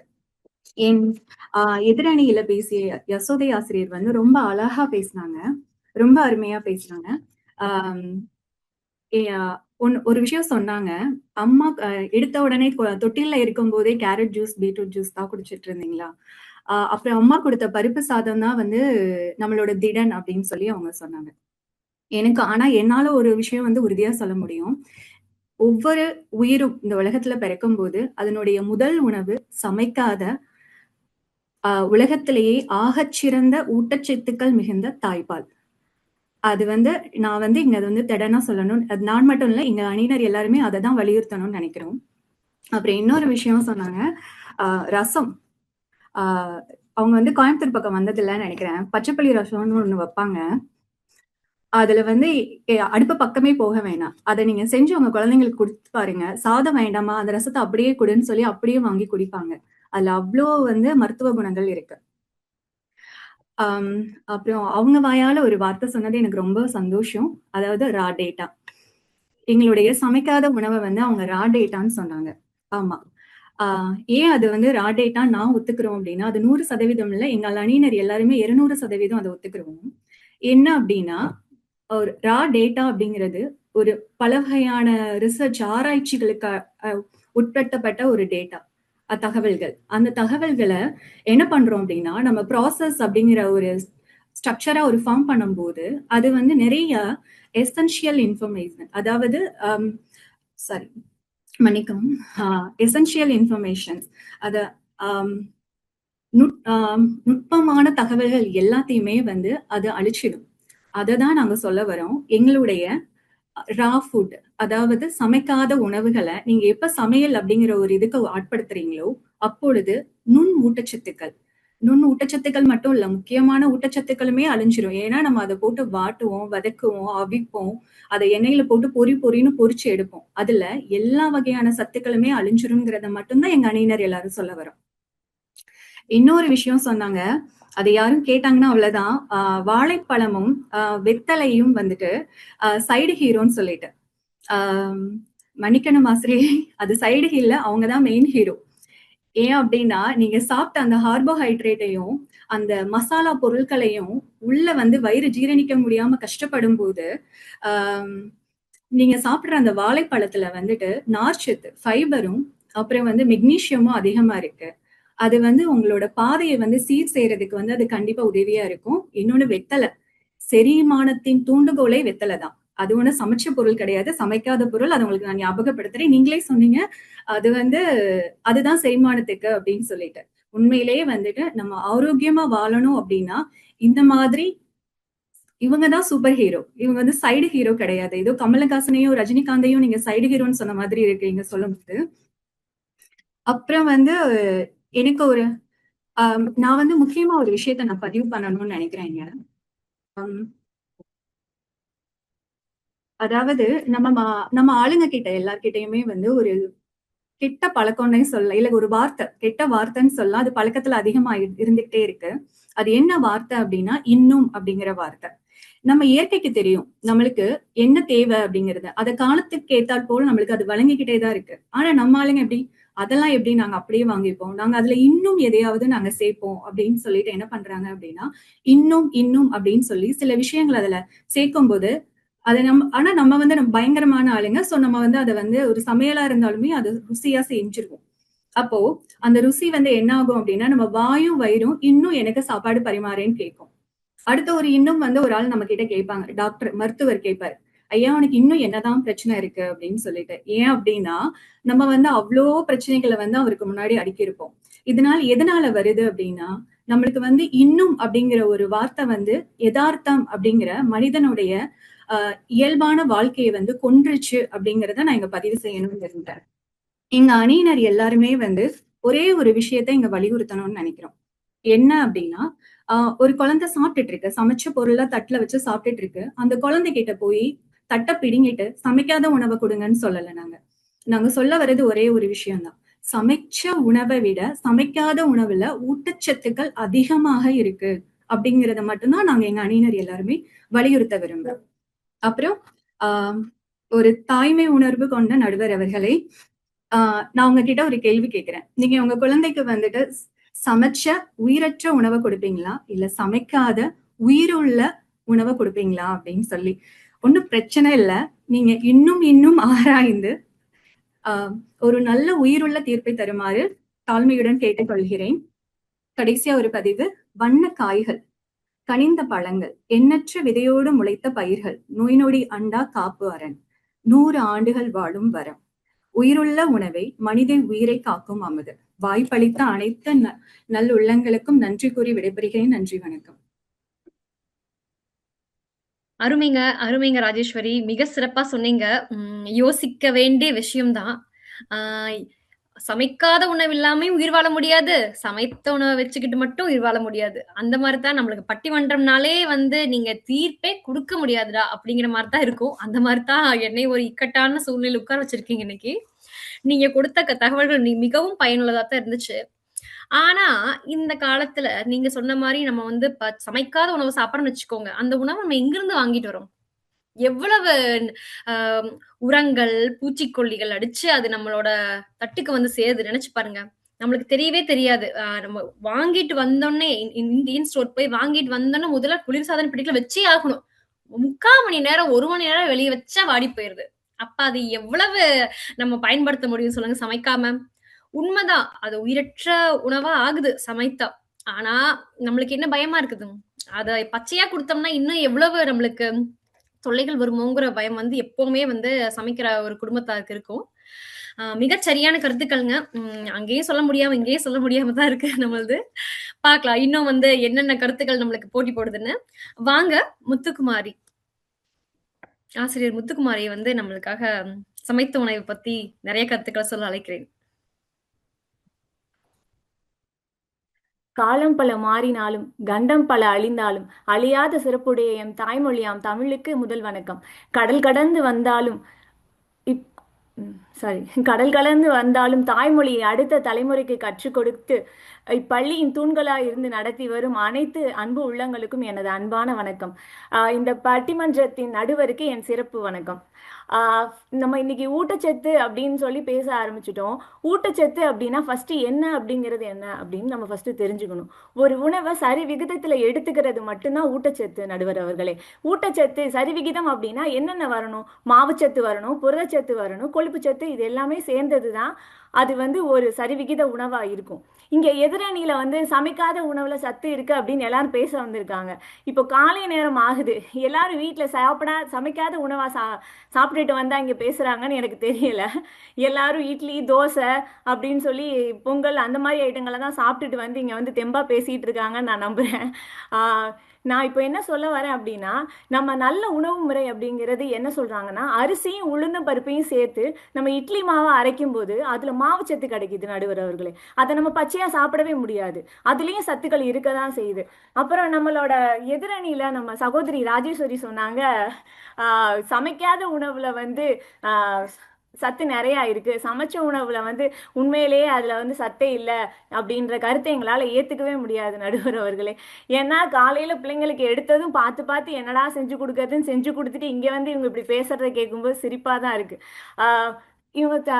என் எதிரணியில பேசிய யசோதை ஆசிரியர் வந்து ரொம்ப அழகா பேசினாங்க, ரொம்ப அருமையா பேசினாங்க. ஒரு விஷயம் சொன்னாங்க, அம்மா எடுத்த உடனே தொட்டில இருக்கும் போதே கேரட் ஜூஸ், பீட்ரூட் ஜூஸ் தான் குடிச்சிட்டு இருந்தீங்களா? அப்புறம் அம்மா கொடுத்த பருப்பு சாதம் தான் வந்து நம்மளோட திடன் அப்படின்னு சொல்லி அவங்க சொன்னாங்க. எனக்கு ஆனா என்னால ஒரு விஷயம் வந்து உறுதியா சொல்ல முடியும். ஒவ்வொரு உயிரும் இந்த உலகத்துல பிறக்கும் போது அதனுடைய முதல் உணவு சமைக்காத உலகத்திலேயே ஆகச்சிறந்த ஊட்டச்சத்துக்கள் மிகுந்த தாய்ப்பால். அது வந்து நான் வந்து இங்க அது வந்து திடனா சொல்லணும். அது நான் மட்டும் இல்ல, இங்க அணியினர் எல்லாருமே அதை தான் வலியுறுத்தணும்னு நினைக்கிறோம். அப்புறம் இன்னொரு விஷயம் சொன்னாங்க, ரசம். அவங்க வந்து கோயம்புத்தூர் பக்கம் வந்ததில்லைன்னு நினைக்கிறேன். பச்சைப்பள்ளி ரசம்னு ஒண்ணு வைப்பாங்க. அதுல வந்து அடுப்பு பக்கமே போக வேணாம். அதை நீங்க செஞ்சு உங்க குழந்தைங்களுக்கு கொடுத்து பாருங்க. சாதம் வேண்டாமா, அந்த ரசத்தை அப்படியே குடுன்னு சொல்லி அப்படியே வாங்கி குடிப்பாங்க. அதுல அவ்வளோ வந்து மருத்துவ குணங்கள் இருக்கு. அப்புறம் அவங்க வாயால ஒரு வார்த்தை சொன்னது எனக்கு ரொம்ப சந்தோஷம். அதாவது ரா டேட்டா. எங்களுடைய சமைக்காத உணவை வந்து அவங்க ரா டேட்டான்னு சொன்னாங்க. ஆமா. ஏன் அது வந்து ரா டேட்டா நான் ஒத்துக்கிறோம் அப்படின்னா, அது 100% இல்ல, எங்கள் அணியினர் எல்லாருமே 200% அதை ஒத்துக்கிறோம். என்ன அப்படின்னா, ஒரு ரா டேட்டா அப்படிங்கிறது ஒரு பல வகையான ரிசர்ச் ஆராய்ச்சிகளுக்கு உட்படுத்தப்பட்ட ஒரு டேட்டா, தகவல்கள். அந்த தகவல்களை என்ன பண்றோம் அப்படின்னா, நம்ம ப்ராசஸ் அப்படிங்கிற ஒரு ஸ்ட்ரக்சரா ஒரு ஃபார்ம் பண்ணும்போது அது வந்து நிறைய எசென்ஷியல் இன்ஃபர்மேஷன், அதாவது சாரி மன்னிக்கவும், எசென்ஷியல் இன்ஃபர்மேஷன்ஸ், அத நுட்பமான தகவல்கள் எல்லாத்தையுமே வந்து அது அழிச்சிடும். அதை தான் நாங்க சொல்ல வரோம். எங்களுடைய ரா ஃபுட், அதாவது சமைக்காத உணவுகளை நீங்க எப்ப சமையல் அப்படிங்கிற ஒரு இதுக்கு ஆட்படுத்துறீங்களோ அப்பொழுது நுண் ஊட்டச்சத்துக்கள் மட்டும் இல்ல, முக்கியமான ஊட்டச்சத்துக்களுமே அழிஞ்சிரும். ஏன்னா நம்ம அதை போட்டு வாட்டுவோம், வதக்குவோம், அவிப்போம், அதை எண்ணெயில போட்டு பொறின்னு பொரிச்சு எடுப்போம். அதுல எல்லா வகையான சத்துக்களுமே அழிஞ்சிரும்ங்கிறத மட்டும்தான் எங்க அணியினர் எல்லாரும் சொல்ல வரோம். இன்னொரு விஷயம் சொன்னாங்க, அதை யாரும் கேட்டாங்கன்னா அவ்வளவுதான், வாழைப்பழமும் வெத்தலையும் வந்துட்டு சைடு ஹீரோன்னு சொல்லிட்டு. மன்னிக்கணும் ஆசிரியை, அது சைடு ஹீரோல, அவங்கதான் மெயின் ஹீரோ. ஏன் அப்படின்னா, நீங்க சாப்பிட்ட அந்த கார்போஹைட்ரேட்டையும் அந்த மசாலா பொருட்களையும் உள்ள வந்து வயிறு ஜீரணிக்க முடியாம கஷ்டப்படும் போது நீங்க சாப்பிடுற அந்த வாழைப்பழத்துல வந்துட்டு நார்ச்சத்து, ஃபைபரும் அப்புறம் வந்து மெக்னீசியமும் அதிகமா இருக்கு. அது வந்து உங்களோட பாதையை வந்து சீர் செய்யறதுக்கு வந்து அது கண்டிப்பா உதவியா இருக்கும். இன்னொன்னு வெத்தலை, செரிமானத்தின் தூண்டுகோலே வெத்தலை தான். அது ஒண்ணு சமைச்ச பொருள் கிடையாது, சமைக்காத பொருள். அது உங்களுக்கு நான் ஞாபகப்படுத்துறேன். நீங்களே சொன்னீங்க அது வந்து அதுதான் செரிமானத்துக்கு அப்படின்னு சொல்லிட்டு. உண்மையிலேயே வந்துட்டு நம்ம ஆரோக்கியமா வாழணும் அப்படின்னா இந்த மாதிரி இவங்கதான் சூப்பர் ஹீரோ. இவங்க வந்து சைடு ஹீரோ கிடையாது. ஏதோ கமலஹாசனையும் ரஜினிகாந்தையும் நீங்க சைடு ஹீரோன்னு சொன்ன மாதிரி இருக்கு இங்க சொல்லும்போது. அப்புறம் வந்து எனக்கு ஒரு நான் வந்து முக்கியமா ஒரு விஷயத்த நான் பதிவு பண்ணணும்னு நினைக்கிறேங்க. அதாவது நம்ம ஆளுங்க கிட்ட எல்லார்கிட்டயுமே வந்து ஒரு கெட்ட பழக்கம்னே சொல்லலாம், இல்ல ஒரு வார்த்தை, கெட்ட வார்த்தைன்னு சொல்லலாம். அது பழக்கத்துல அதிகமா இருந்துகிட்டே இருக்கு. அது என்ன வார்த்தை அப்படின்னா, இன்னும் அப்படிங்கிற வார்த்தை. நம்ம இயற்கைக்கு தெரியும் நம்மளுக்கு என்ன தேவை அப்படிங்கிறது. அதை காலத்துக்கு ஏத்தாற் போல நம்மளுக்கு அது வழங்கிக்கிட்டே தான் இருக்கு. ஆனா நம்ம ஆளுங்க எப்படி, அதெல்லாம் எப்படி நாங்க அப்படியே வாங்கிப்போம், நாங்க அதுல இன்னும் எதையாவது நாங்க சேர்ப்போம் அப்படின்னு சொல்லிட்டு என்ன பண்றாங்க அப்படின்னா, இன்னும் அப்படின்னு சொல்லி சில விஷயங்கள் அதுல சேர்க்கும் போது அதை ஆனா நம்ம வந்து நம்ம பயங்கரமான ஆளுங்க. சோ நம்ம வந்து அதை வந்து ஒரு சமையலா இருந்தாலுமே அது ருசியா செஞ்சிருவோம். அப்போ அந்த ருசி வந்து என்ன ஆகும் அப்படின்னா, நம்ம வாயும் வயிறும் இன்னும் எனக்கு சாப்பாடு பரிமாறேன்னு கேட்கும். அடுத்த ஒரு இன்னும் வந்து ஒரு ஆள் நம்ம கிட்ட கேட்பாங்க, டாக்டர் மருத்துவர் கேட்பாரு, ஐயா உனக்கு இன்னும் என்னதான் பிரச்சனை இருக்கு அப்படின்னு சொல்லிட்டு. ஏன் அப்படின்னா நம்ம வந்து அவ்வளோ பிரச்சனைகளை வந்து அவருக்கு முன்னாடி அடுக்கியிருப்போம். இதனால எதனால வருது அப்படின்னா நம்மளுக்கு வந்து இன்னும் அப்படிங்கிற ஒரு வார்த்தை வந்து யதார்த்தம் அப்படிங்கிற மனிதனுடைய இயல்பான வாழ்க்கையை வந்து கொன்றுச்சு அப்படிங்கிறத நான் இங்க பதிவு செய்யணும்னு விரும்புறேன். எங்க அணியினர் எல்லாருமே வந்து ஒரே ஒரு விஷயத்த இங்க வலியுறுத்தணும்னு நினைக்கிறோம். என்ன அப்படின்னா ஒரு குழந்தை சாப்பிட்டுட்டு இருக்கு, சமைச்ச பொருளை தட்டுல வச்சு சாப்பிட்டுட்டு இருக்கு. அந்த குழந்தைகிட்ட போய் தட்டை பிடுங்கிட்டு சமைக்காத உணவை கொடுங்கன்னு சொல்லல. நாங்க சொல்ல வர்றது ஒரே ஒரு விஷயம்தான். சமைச்ச உணவை விட சமைக்காத உணவுல ஊட்டச்சத்துக்கள் அதிகமாக இருக்கு அப்படிங்கறத மட்டும்தான் நாங்க எங்க அணியினர் எல்லாருமே வலியுறுத்த விரும்புறோம். அப்புறம் ஒரு தாய்மை உணர்வு கொண்ட நடுவர் அவர்களே, நான் உங்ககிட்ட ஒரு கேள்வி கேட்கிறேன். நீங்க உங்க குழந்தைக்கு வந்துட்டு சமைச்ச உயிரற்ற உணவை கொடுப்பீங்களா இல்ல சமைக்காத உயிருள்ள உணவை கொடுப்பீங்களா அப்படின்னு சொல்லி. ஒன்னும் பிரச்சனை இல்லை, நீங்க இன்னும் ஆராய்ந்து ஒரு நல்ல உயிருள்ள தீர்ப்பை தருமாறு தாழ்மையுடன் கேட்டுக்கொள்கிறேன். கடைசியா ஒரு பதிவு. வண்ண காய்கள், கனிந்த பழங்கள், எண்ணற்ற விதையோடு முளைத்த பயிர்கள், நோய் நொடி அண்டா காப்பு அரண், 100 ஆண்டுகள் வாழும் வரம், உயிருள்ள உணவை மனித உயிரை காக்கும் அமுது. வாய்ப்பளித்த அனைத்து நல்லுள்ளங்களுக்கும் நன்றி கூறி விடைபெறுகிறேன். நன்றி, வணக்கம். அருமைங்க ராஜேஸ்வரி, மிக சிறப்பா சொன்னீங்க. யோசிக்க வேண்டிய விஷயம்தான். சமைக்காத உணவு இல்லாம உயிர் வாழ முடியாது, சமைத்த உணவை வச்சுக்கிட்டு மட்டும் உயிர் வாழ முடியாது. அந்த மாதிரிதான் நம்மளுக்கு பட்டிமன்றம்னாலே வந்து நீங்க தீர்ப்பே கொடுக்க முடியாதுடா அப்படிங்கிற மாதிரிதான் இருக்கும். அந்த மாதிரிதான் என்னை ஒரு இக்கட்டான சூழ்நிலை உட்கார வச்சிருக்கீங்க இன்னைக்கு. நீங்க கொடுத்த தகவல்கள் மிகவும் பயனுள்ளதா தான் இருந்துச்சு. ஆனா இந்த காலத்துல நீங்க சொன்ன மாதிரி நம்ம வந்து சமைக்காத உணவு சாப்பிடணும்னு வச்சுக்கோங்க, அந்த உணவை நம்ம எங்கிருந்து வாங்கிட்டு வரோம்? எவ்வளவு உரங்கள், பூச்சிக்கொல்லிகள் அடிச்சு அது நம்மளோட தட்டுக்கு வந்து சேருது நினைச்சு பாருங்க. நம்மளுக்கு தெரியவே தெரியாது. நம்ம வாங்கிட்டு வந்தோடனே இந்தியன் ஸ்டோர் போய் வாங்கிட்டு வந்தோன்னே முதல்ல குளிர்சாதன பெட்டிக்குள்ள வச்சே ஆகணும். 3/4 மணி நேரம் 1 மணி நேரம் வெளியே வச்சா வாடி போயிருது. அப்ப அது எவ்வளவு நம்ம பயன்படுத்த முடியும் சொல்லுங்க சமைக்காம? உண்மைதான், அது உயிரற்ற உணவா ஆகுது சமைத்தா. ஆனா நம்மளுக்கு என்ன பயமா இருக்குது, அத பச்சையா கொடுத்தோம்னா இன்னும் எவ்வளவு நம்மளுக்கு தொல்லைகள் வருமோங்கிற பயம் வந்து எப்பவுமே வந்து சமைக்கிற ஒரு குடும்பத்தாருக்கு இருக்கும். மிகச் சரியான கருத்துக்கள்ங்க. அங்கேயும் சொல்ல முடியாம இங்கேயும் சொல்ல முடியாம தான் இருக்கு நம்மளது. பார்க்கலாம் இன்னும் வந்து என்னென்ன கருத்துக்கள் நம்மளுக்கு போட்டி போடுதுன்னு. வாங்க முத்துக்குமாரி, ஆசிரியர் முத்துக்குமாரி வந்து நம்மளுக்காக சமைத்த உணவை பத்தி நிறைய கருத்துக்களை சொல்ல அழைக்கிறேன். காலம் பல மாறினாலும் கண்டம் பல அழிந்தாலும் அழியாத சிறப்புடைய எம் தாய்மொழியாம் தமிழுக்கு முதல் வணக்கம். கடல் கடந்து வந்தாலும் தாய்மொழியை அடுத்த தலைமுறைக்கு கற்றுக் கொடுத்து இப்பள்ளியின் தூண்களாக இருந்து நடத்தி வரும் அனைத்து அன்பு உள்ளங்களுக்கும் எனது அன்பான வணக்கம். இந்த பட்டிமன்றத்தின் நடுவருக்கு என் சிறப்பு வணக்கம். நம்ம இன்னைக்கு ஊட்டச்சத்து அப்படின்னு சொல்லி பேச ஆரம்பிச்சிட்டோம். ஊட்டச்சத்து அப்படின்னா ஃபர்ஸ்ட் என்ன அப்படிங்கிறது என்ன அப்படின்னு நம்ம ஃபர்ஸ்ட் தெரிஞ்சுக்கணும். ஒரு உணவை சரி விகிதத்துல எடுத்துக்கிறது மட்டும்தான் ஊட்டச்சத்து நடுவர் அவர்களே. ஊட்டச்சத்து சரி விகிதம் அப்படின்னா என்னென்ன வரணும்? மாவுச்சத்து வரணும், புரதச்சத்து வரணும், கொழுப்புச்சத்து, இது எல்லாமே சேர்ந்ததுதான் அது வந்து ஒரு சரிவிகித உணவா இருக்கும். இங்க எதிரணியில வந்து சமைக்காத உணவுல சத்து இருக்கு அப்படின்னு எல்லாரும் பேச வந்திருக்காங்க. இப்போ காலை நேரம் ஆகுது, எல்லாரும் வீட்டுல சமைக்காத உணவா சாப்பிட்டுட்டு வந்தா இங்க பேசுறாங்கன்னு எனக்கு தெரியல. எல்லாரும் இட்லி, தோசை அப்படின்னு சொல்லி பொங்கல் அந்த மாதிரி ஐட்டங்களை தான் சாப்பிட்டுட்டு வந்து இங்க வந்து தெம்பா பேசிட்டு இருக்காங்கன்னு நான் நம்புறேன். நான் இப்போ என்ன சொல்ல வரேன் அப்படின்னா, நம்ம நல்ல உணவு முறை அப்படிங்கிறது என்ன சொல்றாங்கன்னா, அரிசியும் உளுந்தும் பருப்பையும் சேர்த்து நம்ம இட்லி மாவை அரைக்கும் போது அதுல மாவுச்சத்து கிடைக்குது நடுவர் அவர்களே. அதை நம்ம பச்சையா சாப்பிடவே முடியாது, அதுலயும் சத்துக்கள் இருக்கதான் செய்யுது. அப்புறம் நம்மளோட எதிரணியில நம்ம சகோதரி ராஜேஸ்வரி சொன்னாங்க, சமைக்காத உணவுல வந்து சத்து நிறையா இருக்கு, சமைச்ச உணவுல வந்து உண்மையிலேயே அதுல வந்து சத்தே இல்லை அப்படின்ற கருத்தை எங்களால் ஏற்றுக்கவே முடியாது நடுவர் அவர்களே. ஏன்னா காலையில் பிள்ளைங்களுக்கு எடுத்ததும் பார்த்து என்னடா செஞ்சு கொடுக்கறதுன்னு செஞ்சு கொடுத்துட்டு இங்கே வந்து இவங்க இப்படி பேசுறதை கேட்கும்போது சிரிப்பாக தான் இருக்கு. இவங்க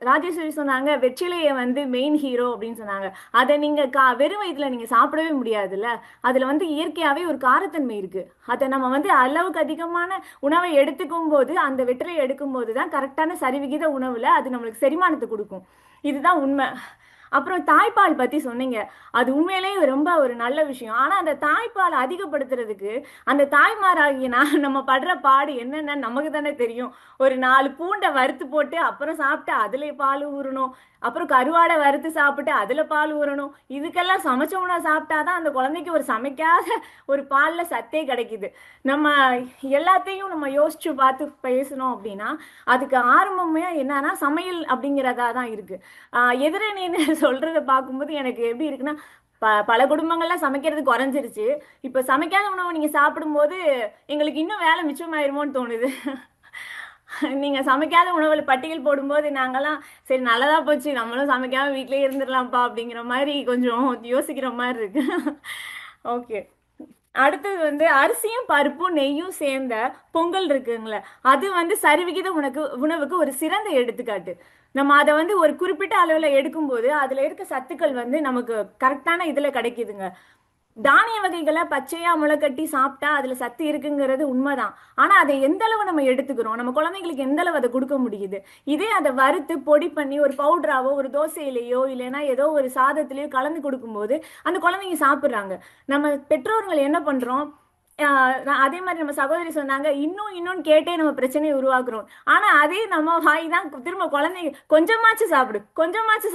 ராஜேஸ்வரி சொன்னாங்க வெற்றிலையை வந்து மெயின் ஹீரோ அப்படின்னு சொன்னாங்க. அதை நீங்க வெறும் வயிற்றுல நீங்க சாப்பிடவே முடியாதுல்ல, அதுல வந்து இயற்கையாவே ஒரு காரத்தன்மை இருக்கு. அதை நம்ம வந்து அளவுக்கு அதிகமான உணவை எடுத்துக்கும் போது, அந்த வெற்றிலையை எடுக்கும் போது தான் கரெக்டான சரிவிகித உணவுல அது நம்மளுக்கு செரிமானத்தை கொடுக்கும். இதுதான் உண்மை. அப்புறம் தாய்ப்பால் பத்தி சொன்னீங்க. அது உண்மையிலேயே ரொம்ப ஒரு நல்ல விஷயம். ஆனா அந்த தாய்ப்பால் அதிகப்படுத்துறதுக்கு அந்த தாய்மாராகிய நம்ம படுற பாடு என்னன்னு நமக்கு தானே தெரியும். ஒரு 4 பூண்டை வறுத்து போட்டு அப்புறம் சாப்பிட்டு அதுல பால் ஊறணும். அப்புறம் கருவாடை வறுத்து சாப்பிட்டு அதுல பால் ஊறணும். இதுக்கெல்லாம் சமைச்ச உணவு சாப்பிட்டாதான் அந்த குழந்தைக்கு ஒரு சமைக்காத ஒரு பால்ல சத்தே கிடைக்குது. நம்ம எல்லாத்தையும் நம்ம யோசிச்சு பார்த்து பேசணும் அப்படின்னா அதுக்கு ஆரம்பமே என்னன்னா சமையல் அப்படிங்கிறதா தான் இருக்கு. எதிரணின்னு சொல்றத பார்க்கும்போது எனக்கு எப்படி இருக்குன்னா, பல குடும்பங்கள்ல சமைக்கிறது குறைஞ்சிருச்சு. இப்ப சமைக்காத உணவு நீங்க சாப்பிடும்போது எங்களுக்கு இன்னும் வேலை மிச்சமாயிருமோன்னு தோணுது. நீங்க சமைக்காத உணவுல பட்டியல் போடும்போது நாங்கெல்லாம் சரி நல்லதா போச்சு, நம்மளும் சமைக்காம வீட்லயே இருந்துடலாம்ப்பா அப்படிங்கிற மாதிரி கொஞ்சம் யோசிக்கிற மாதிரி இருக்கு. ஓகே. அடுத்தது வந்து அரிசியும் பருப்பும் நெய்யும் சேர்ந்த பொங்கல் இருக்குங்களே, அது வந்து சரிவிகித உணவுக்கு ஒரு சிறந்த எடுத்துக்காட்டு. நம்ம அதை வந்து ஒரு குறிப்பிட்ட அளவுல எடுக்கும்போது அதுல இருக்க சத்துக்கள் வந்து நமக்கு கரெக்டான இதுல கிடைக்குதுங்க. தானிய வகைகளை பச்சையா முளைக்கட்டி சாப்பிட்டா அதுல சத்து இருக்குங்கிறது உண்மைதான். ஆனா அதை எந்த அளவு நம்ம எடுத்துக்கிறோம், நம்ம குழந்தைங்களுக்கு எந்த அளவு அதை கொடுக்க முடியுது. இதே அதை வறுத்து பொடி பண்ணி ஒரு பவுடராவோ ஒரு தோசையிலேயோ இல்லைன்னா ஏதோ ஒரு சாதத்திலேயோ கலந்து கொடுக்கும்போது அந்த குழந்தைங்க சாப்பிட்றாங்க. நம்ம பெற்றோர்கள் என்ன பண்றோம், அதே மாதிரி நம்ம சகோதரி சொன்னாங்க, இன்னும் கேட்டே நம்ம பிரச்சனையை உருவாக்குறோம். ஆனா அதே நம்ம வாய் தான் திரும்ப குழந்தைங்க கொஞ்சமாச்சு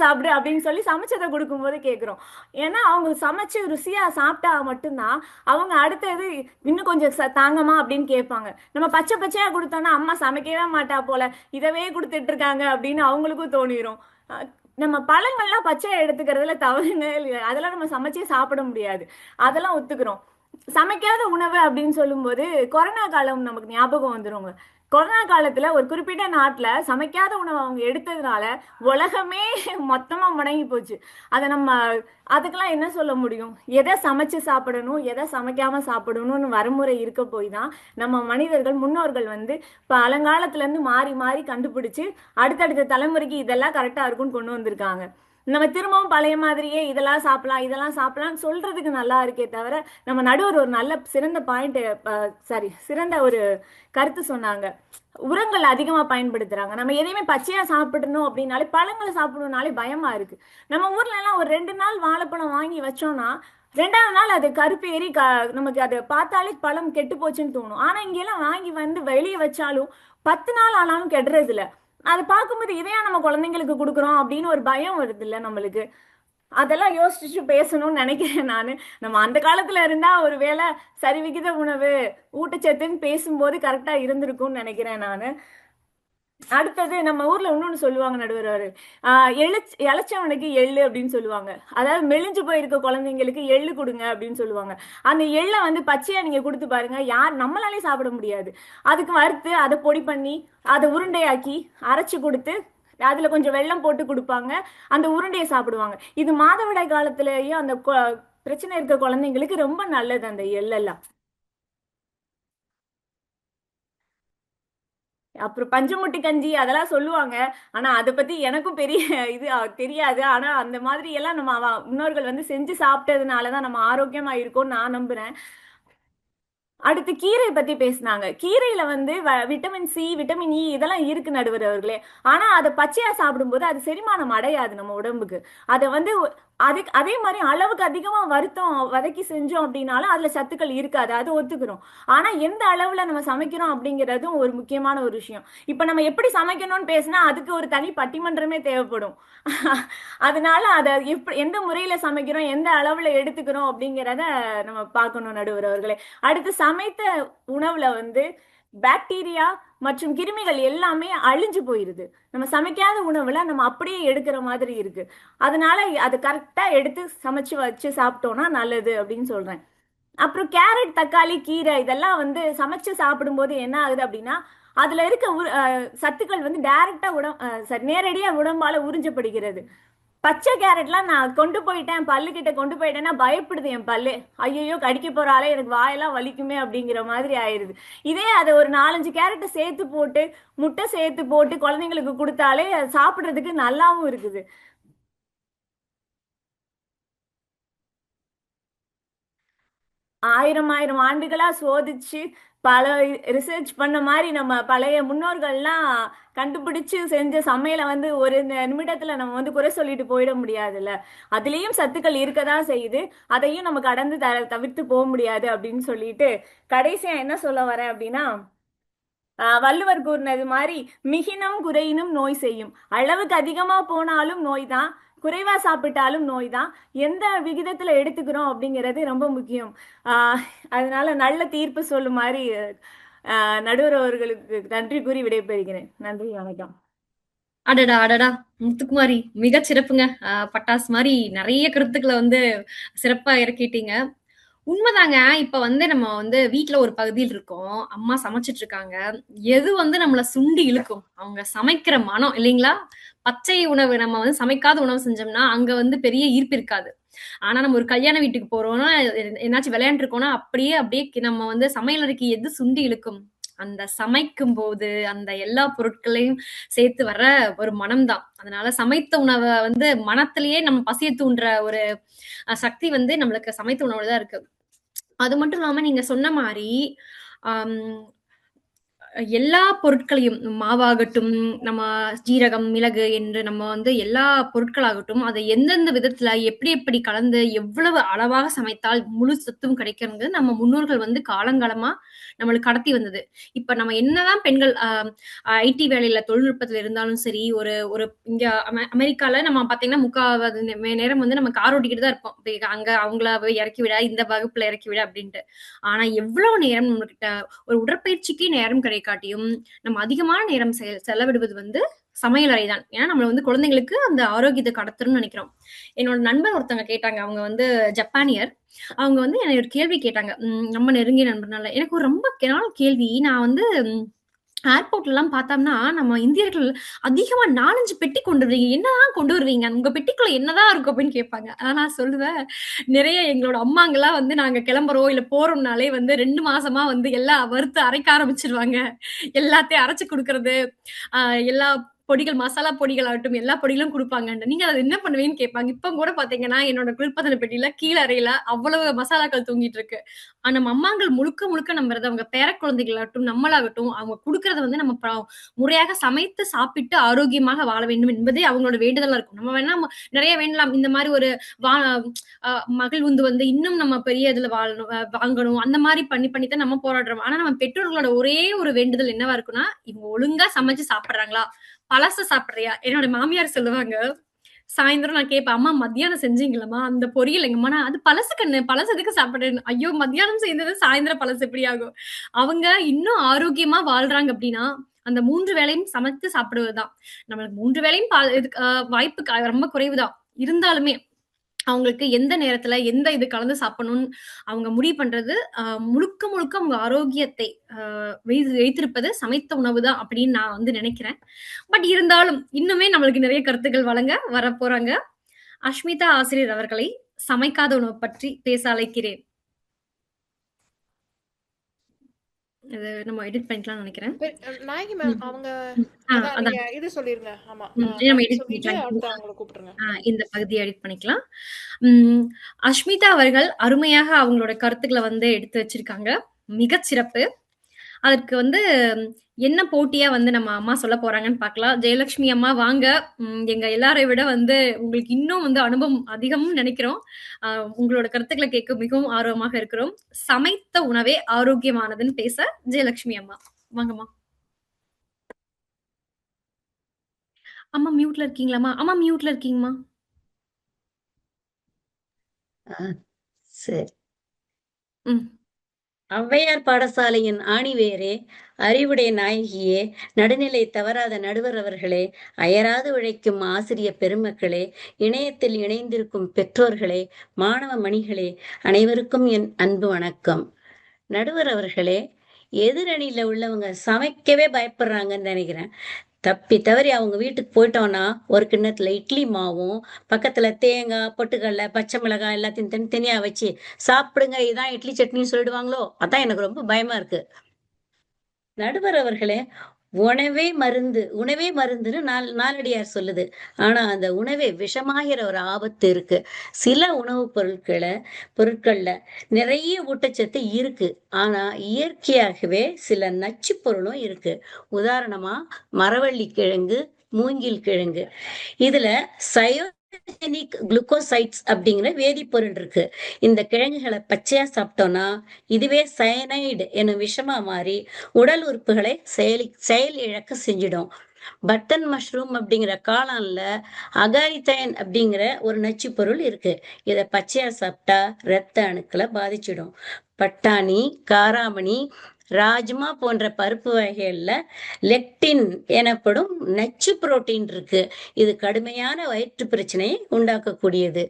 சாப்பிடு அப்படின்னு சொல்லி சமைச்சதை கொடுக்கும்போது கேட்குறோம். ஏன்னா அவங்க சமைச்சு ருசியா சாப்பிட்டா மட்டும்தான் அவங்க அடுத்தது இன்னும் கொஞ்சம் தாங்கம்மா அப்படின்னு கேட்பாங்க. நம்ம பச்சை பச்சையா கொடுத்தோம்னா அம்மா சமைக்கவே மாட்டா போல, இதவே கொடுத்துட்டு இருக்காங்க அப்படின்னு அவங்களுக்கும் தோணிரும். நம்ம பழங்கள்லாம் பச்சையா எடுத்துக்கிறதுல தவறுங்க இல்லை, அதெல்லாம் நம்ம சமைச்சே சாப்பிட முடியாது, அதெல்லாம் ஒத்துக்கிறோம். சமைக்காத உணவு அப்படின்னு சொல்லும்போது கொரோனா காலம் நமக்கு ஞாபகம் வந்துருங்க. கொரோனா காலத்துல ஒரு குறிப்பிட்ட நாட்டுல சமைக்காத உணவு அவங்க எடுத்ததுனால உலகமே மொத்தமா முடங்கி போச்சு. அதை நம்ம அதுக்கெல்லாம் என்ன சொல்ல முடியும், எதை சமைச்சு சாப்பிடணும் எதை சமைக்காம சாப்பிடணும்னு வரைமுறை இருக்க போய் தான் நம்ம மனிதர்கள் முன்னோர்கள் வந்து பழங்காலத்துல இருந்து மாறி மாறி கண்டுபிடிச்சு அடுத்தடுத்த தலைமுறைக்கு இதெல்லாம் கரெக்டா இருக்கும்னு கொண்டு வந்திருக்காங்க. நம்ம திரும்பவும் பழைய மாதிரியே இதெல்லாம் சாப்பிடலாம் சொல்றதுக்கு நல்லா இருக்கே தவிர, நம்ம நடுவர் ஒரு நல்ல சிறந்த பாயிண்ட் சிறந்த ஒரு கருத்து சொன்னாங்க. உரங்கள் அதிகமா பயன்படுத்துறாங்க. நம்ம எதையுமே பச்சையா சாப்பிடணும் அப்படின்னாலே, பழங்களை சாப்பிடணும்னாலே பயமா இருக்கு. நம்ம ஊர்ல எல்லாம் ஒரு 2 நாள் வாழைப்பழம் வாங்கி வச்சோம்னா 2வது நாள் அது கருப்பேறி நமக்கு அதை பார்த்தாலே பழம் கெட்டு போச்சுன்னு தோணும். ஆனா இங்கெல்லாம் வாங்கி வந்து வெளியே வச்சாலும் 10 நாள் ஆனாலும் கெடுறது இல்லை. அதை பார்க்கும்போது இதையா நம்ம குழந்தைங்களுக்கு கொடுக்குறோம் அப்படின்னு ஒரு பயம் வருது இல்லை நம்மளுக்கு. அதெல்லாம் யோசிச்சு பேசணும்னு நினைக்கிறேன் நான். நம்ம அந்த காலத்துல இருந்தா ஒரு வேளை சரிவிகித உணவு ஊட்டச்சத்துன்னு பேசும்போது கரெக்டா இருந்திருக்கும்னு நினைக்கிறேன் நான். அடுத்தது நம்ம ஊர்ல இன்னொன்னு சொல்லுவாங்க நடுவர், இளைச்சவனுக்கு எள்ளு அப்படின்னு சொல்லுவாங்க. அதாவது மெலிஞ்சு போயிருக்க குழந்தைங்களுக்கு எள்ளு கொடுங்க அப்படின்னு சொல்லுவாங்க. அந்த எள்ளை வந்து பச்சையா நீங்க கொடுத்து பாருங்க, நம்மளாலே சாப்பிட முடியாது. அதுக்கு வறுத்து அதை பொடி பண்ணி அதை உருண்டையாக்கி அரைச்சு கொடுத்து அதுல கொஞ்சம் வெல்லம் போட்டு கொடுப்பாங்க, அந்த உருண்டையை சாப்பிடுவாங்க. இது மாதவிடாய் காலத்திலேயும் அந்த பிரச்சனை இருக்க குழந்தைங்களுக்கு ரொம்ப நல்லது அந்த எள்ளெல்லாம். அப்புறம் பஞ்சமுட்டி கஞ்சி அதெல்லாம் சொல்லுவாங்க. ஆனா அதை பத்தி எனக்கும் பெரிய இது தெரியாது. ஆனா அந்த மாதிரி எல்லாம் நம்ம முன்னோர்கள் வந்து செஞ்சு சாப்பிட்டதுனாலதான் நம்ம ஆரோக்கியமா இருக்கோம்னு நான் நம்புறேன். அடுத்து கீரை பத்தி பேசினாங்க. கீரையில வந்து விட்டமின் சி விட்டமின் இ இதெல்லாம் இருக்கு நடுவர் அவர்களே. ஆனா அதை பச்சையா சாப்பிடும்போது அது செரிமானம் அடையாது நம்ம உடம்புக்கு. அதை வந்து அதே மாதிரி அளவுக்கு அதிகமா வதக்கி செஞ்சோம் அப்படின்னாலும் அதுல சத்துக்கள் இருக்காது, அது ஒத்துக்கிறோம். ஆனா எந்த அளவுல நம்ம சமைக்கிறோம் அப்படிங்கிறதும் ஒரு முக்கியமான ஒரு விஷயம். இப்ப நம்ம எப்படி சமைக்கணும்னு பேசினா அதுக்கு ஒரு தனி பட்டிமன்றமே தேவைப்படும். அதனால அதை எந்த முறையில சமைக்கிறோம் எந்த அளவுல எடுத்துக்கிறோம் அப்படிங்கிறத நம்ம பார்க்கணும் நடுவர் அவர்களே. அடுத்து சமைத்த உணவுல வந்து பாக்டீரியா மற்றும் கிருமிகள் எல்லாமே அழிஞ்சு போயிருது. நம்ம சமைக்காத உணவுல நம்ம அப்படியே எடுக்கிற மாதிரி இருக்கு. அதனால அது கரெக்டா எடுத்து சமைச்சு வச்சு சாப்பிட்டோம்னா நல்லது அப்படின்னு சொல்றேன். அப்புறம் கேரட் தக்காளி கீரை இதெல்லாம் வந்து சமைச்சு சாப்பிடும்போது என்ன ஆகுது அப்படின்னா அதுல இருக்க சத்துக்கள் வந்து டைரக்டா நேரடியா உடம்பால உறிஞ்சப்படுகிறது. பச்சை கேரட்லாம் நான் பல்லுக்கிட்ட கொண்டு போயிட்டேன்னா பயப்படுது என் பல்லு. ஐயோ கடிக்க போறாளே, எனக்கு வாயெல்லாம் வலிக்குமே அப்படிங்கிற மாதிரி ஆயிடுது. இதே அதை ஒரு 4-5 கேரட்டை சேர்த்து போட்டு முட்டை சேர்த்து போட்டு குழந்தைங்களுக்கு கொடுத்தாலே சாப்பிட்றதுக்கு நல்லாவும் இருக்குது. ஆயிரம் ஆண்டுகளா சோதிச்சு பல ரிசர்ச் பண்ண மாதிரி நம்ம பழைய முன்னோர்கள்லாம் கண்டுபிடிச்சு செஞ்ச சமையலை வந்து ஒரு நிமிடத்துல நம்ம வந்து குறை சொல்லிட்டு போயிட முடியாதுல்ல. அதுலயும் சத்துக்கள் இருக்கதான் செய்யுது. அதையும் நம்ம கடந்து தவிர்த்து போக முடியாது அப்படின்னு சொல்லிட்டு கடைசியா என்ன சொல்ல வரேன் அப்படின்னா, வள்ளுவர் கூறினது மாதிரி மிகினும் குறையினும் நோய் செய்யும். அளவுக்கு அதிகமா போனாலும் நோய் தான், குறைவா சாப்பிட்டாலும் நோய் தான். எந்த விகிதத்துல எடுத்துக்கிறோம் அப்படிங்கிறது ரொம்ப முக்கியம். அதனால நல்ல தீர்ப்பு சொல்லும் மாதிரி நடுவர் அவர்களுக்கு நன்றி கூறி விடைபெறுகிறேன். நன்றி, வணக்கம். அடடா அடடா முத்துக்குமாரி மிக சிறப்புங்க. பட்டாசு மாதிரி நிறைய கருத்துக்களை வந்து சிறப்பா இறக்கிட்டீங்க. உண்மைதாங்க. இப்ப வந்து நம்ம வந்து வீட்ல ஒரு பகுதியில் இருக்கோம். அம்மா சமைச்சிட்டு இருக்காங்க. எது வந்து நம்மள சுண்டி இழுக்கும்? அவங்க சமைக்கிற மனம் இல்லைங்களா? பச்சை உணவு நம்ம வந்து சமைக்காத உணவு செஞ்சோம்னா, அங்க வந்து பெரிய ஈர்ப்பு இருக்காது. ஆனா நம்ம ஒரு கல்யாண வீட்டுக்கு போறோம்னா, என்னாச்சும் விளையாண்டு இருக்கோம்னா, அப்படியே நம்ம வந்து சமையலறைக்கு எது சுண்டி இழுக்கும்? அந்த சமைக்கும் போது அந்த எல்லா பொருட்களையும் சேர்த்து வர ஒரு மனம்தான். அதனால சமைத்த உணவை வந்து மனத்திலேயே நம்ம பசிய தூண்டுற ஒரு சக்தி வந்து நம்மளுக்கு சமைத்த உணவுல தான் இருக்கு. அது மட்டும் இல்லாம நீங்க சொன்ன மாதிரி எல்லா பொருட்களையும் மாவாகட்டும், நம்ம ஜீரகம், மிளகு என்று நம்ம வந்து எல்லா பொருட்களாகட்டும், அதை எந்தெந்த விதத்துல எப்படி எப்படி கலந்து எவ்வளவு அளவாக சமைத்தால் முழு சத்தும் கிடைக்கிறது நம்ம முன்னோர்கள் வந்து காலங்காலமா நம்மளுக்கு கடத்தி வந்தது. இப்ப நம்ம என்னதான் பெண்கள் ஐடி வேலையில தொழில்நுட்பத்துல இருந்தாலும் சரி, ஒரு ஒரு இங்க அமெரிக்கால நம்ம பாத்தீங்கன்னா முக்காவது நேரம் வந்து நம்ம கார் ஓட்டிக்கிட்டு தான் இருப்போம். அங்க அவங்கள இறக்கி விட, இந்த வகுப்புல இறக்கி விட அப்படின்ட்டு. ஆனா எவ்வளவு நேரம் நம்ம கிட்ட ஒரு உடற்பயிற்சிக்கு நேரம் கிடைக்காட்டியும் நம்ம அதிகமான நேரம் செலவிடுவது வந்து சமையல் அறைதான். ஏன்னா நம்மள வந்து குழந்தைங்களுக்கு அந்த ஆரோக்கியத்தை கடத்தணும்னு நினைக்கிறோம். என்னோட நண்பர் ஒருத்தவங்க கேட்டாங்க. அவங்க வந்து ஜப்பானியர். அவங்க வந்து என்னை ஒரு கேள்வி கேட்டாங்க. நம்ம நெருங்கிய நண்பர்னால எனக்கு ஒரு ரொம்ப கேள்வி. நான் வந்து ஏர்போர்ட்ல எல்லாம் பார்த்தோம்னா நம்ம இந்தியர்கள் அதிகமா 4-5 பெட்டி கொண்டு வருவீங்க. என்னதான் கொண்டு வருவீங்க? உங்க பெட்டிக்குள்ள என்னதான் இருக்கும் அப்படின்னு கேட்பாங்க. நான் சொல்லுவேன், நிறைய எங்களோட அம்மாங்கெல்லாம் வந்து நாங்க கிளம்புறோம் இல்ல போறோம்னாலே வந்து 2 மாசமா வந்து எல்லாம் வறுத்து அரைக்க ஆரம்பிச்சிருவாங்க. எல்லாத்தையும் அரைச்சு கொடுக்கறது, எல்லா பொடிகள், மசாலா பொடிகள் ஆகட்டும், எல்லா பொடிகளும் கொடுப்பாங்க. நீங்க அதை என்ன பண்ணுவீங்கன்னு கேட்பாங்க. இப்ப கூட பாத்தீங்கன்னா என்னோட குளிர்பதன பெட்டியில கீழே அறையில அவ்வளவு மசாலாக்கள் தூங்கிட்டு இருக்கு. நம்ம அம்மாங்கள் முழுக்க நம்புறது அவங்க பேர குழந்தைகளாகட்டும், நம்மளாகட்டும், அவங்க கொடுக்கறத வந்து நம்ம முறையாக சமைத்து சாப்பிட்டு ஆரோக்கியமாக வாழ வேண்டும் என்பதே அவங்களோட வேண்டுதலா இருக்கும். நம்ம வேணா நிறைய வேண்டலாம். இந்த மாதிரி ஒரு மகிழ்வுந்து வந்து இன்னும் நம்ம பெரிய இதுல வாழணும், வாங்கணும், அந்த மாதிரி பண்ணித்தான் நம்ம போராடுறோம். ஆனா நம்ம பெற்றோர்களோட ஒரே ஒரு வேண்டுதல் என்னவா இருக்குன்னா, இவங்க ஒழுங்கா சமைச்சு சாப்பிடுறாங்களா, பழச சாப்பிடுறியா? என்னோட மாமியார் சொல்லுவாங்க. சாயந்தரம் நான் கேட்பேன், அம்மா மத்தியானம் செஞ்சீங்களம்மா அந்த பொரியல் எங்கம்மா? அது பழசு கண்ணு, பழசு எதுக்கு சாப்பிடுறேன்னு. ஐயோ, மத்தியானம் செய்தது சாயந்தரம் பழசு எப்படி ஆகும்? அவங்க இன்னும் ஆரோக்கியமா வாழ்றாங்க அப்படின்னா அந்த 3 வேளையும் சமைத்து சாப்பிடுவதுதான். நம்மளுக்கு 3 வேளையும் வாய்ப்பு ரொம்ப குறைவுதான். இருந்தாலுமே அவங்களுக்கு எந்த நேரத்துல எந்த இது கலந்து சாப்பிடணும்னு அவங்க முடிவு பண்றது முழுக்க அவங்க ஆரோக்கியத்தை வைத்திருப்பது சமைத்த உணவு தான் அப்படின்னு நான் வந்து நினைக்கிறேன். பட் இருந்தாலும் இன்னுமே நம்மளுக்கு நிறைய கருத்துக்கள் வழங்க வரப்போறாங்க. அஷ்மிதா ஆசிரியர் அவர்களை சமைக்காத உணவு பற்றி பேச அழைக்கிறேன். இது நம்ம எடிட் பண்ணிக்கலாம் நினைக்கிறேன். நாயகி மேம் அவங்க இது சொல்லிருங்க. ஆமா, நம்ம எடிட் பண்ணிக்கலாம். அவங்கள கூப்பிடுங்க. இந்த பகுதியை எடிட் பண்ணிக்கலாம். அஷ்மிதா அவர்கள் அருமையாக அவங்களோட கருத்துக்களை வந்து எடுத்து வச்சிருக்காங்க. மிகச் சிறப்பு. அதற்கு வந்து என்ன போட்டியா வந்து நம்ம அம்மா சொல்ல போறாங்கன்னு பார்க்கலாம். ஜெயலட்சுமி அம்மா வாங்க. எங்க எல்லாரை விட வந்து உங்களுக்கு இன்னும் வந்து அனுபவம் அதிகம்னு நினைக்கிறோம். உங்களோட கருத்துக்களை கேட்க மிகவும் ஆர்வமாக இருக்கிறோம். சமைத்த உணவே ஆரோக்கியமானதுன்னு பேச ஜெயலட்சுமி அம்மா வாங்கம்மா. அம்மா மியூட்ல இருக்கீங்களாம்மா? அம்மா மியூட்ல இருக்கீங்கம்மா? சரி. ஔவையார் பாடசாலையின் ஆணிவேரே, அறிவுடைய நாயகியே, நடுநிலை தவறாத நடுவர் அவர்களே, அயராது உழைக்கும் ஆசிரிய பெருமக்களே, இணையத்தில் இணைந்திருக்கும் பெற்றோர்களே, மாணவ மணிகளே, அனைவருக்கும் என் அன்பு வணக்கம். நடுவர் அவர்களே, எதிரணியில உள்ளவங்க சமைக்கவே பயப்படுறாங்கன்னு நினைக்கிறேன். தப்பி தவறி அவங்க வீட்டுக்கு போயிட்டோம்னா ஒரு கிண்ணத்துல இட்லி மாவும் பக்கத்துல தேங்காய், பொட்டுக்கடலை, பச்சை மிளகாய் எல்லாத்தையும் தனித்தனியா வச்சு சாப்பிடுங்க, இதான் இட்லி சட்னின்னு சொல்லிடுவாங்களோ, அதான் எனக்கு ரொம்ப பயமா இருக்கு. நடுவர் அவர்களே, உணவே மருந்து, உணவே மருந்துன்னு நாலடியார் சொல்லுது. ஆனா அந்த உணவே விஷமாகிற ஒரு ஆபத்து இருக்கு. சில உணவுப் பொருட்கள்ல நிறைய ஊட்டச்சத்து இருக்கு. ஆனா இயற்கையாகவே சில நச்சு பொருளும் இருக்கு. உதாரணமா மரவள்ளி கிழங்கு, மூங்கில் கிழங்கு. இதுல சயோஜெனிக் குளுக்கோசைட்ஸ் அப்படிங்கிற வேதிப்பொருள் இருக்கு. இந்த கிழங்குகளை பச்சையா சாப்பிட்டோம்னா இதுவே சயனைடு எனும் விஷமா மாறி உடல் உறுப்புகளை செயல் இழக்க செஞ்சிடும். பட்டன் மஷ்ரூம் அப்படிங்கிற காளான்ல அகாரித்தைன் அப்படிங்கிற ஒரு நச்சு பொருள் இருக்கு. இத பச்சையா சாப்பிட்டா இரத்த அணுக்களை பாதிச்சிடும். பட்டாணி, காராமணி, ராஜ்மா போன்ற பருப்பு வகைகள்ல லெக்டின் எனப்படும் நச்சு புரோட்டீன் இருக்கு. இது கடுமையான வயிற்று பிரச்சனையை உண்டாக்கக்கூடியது.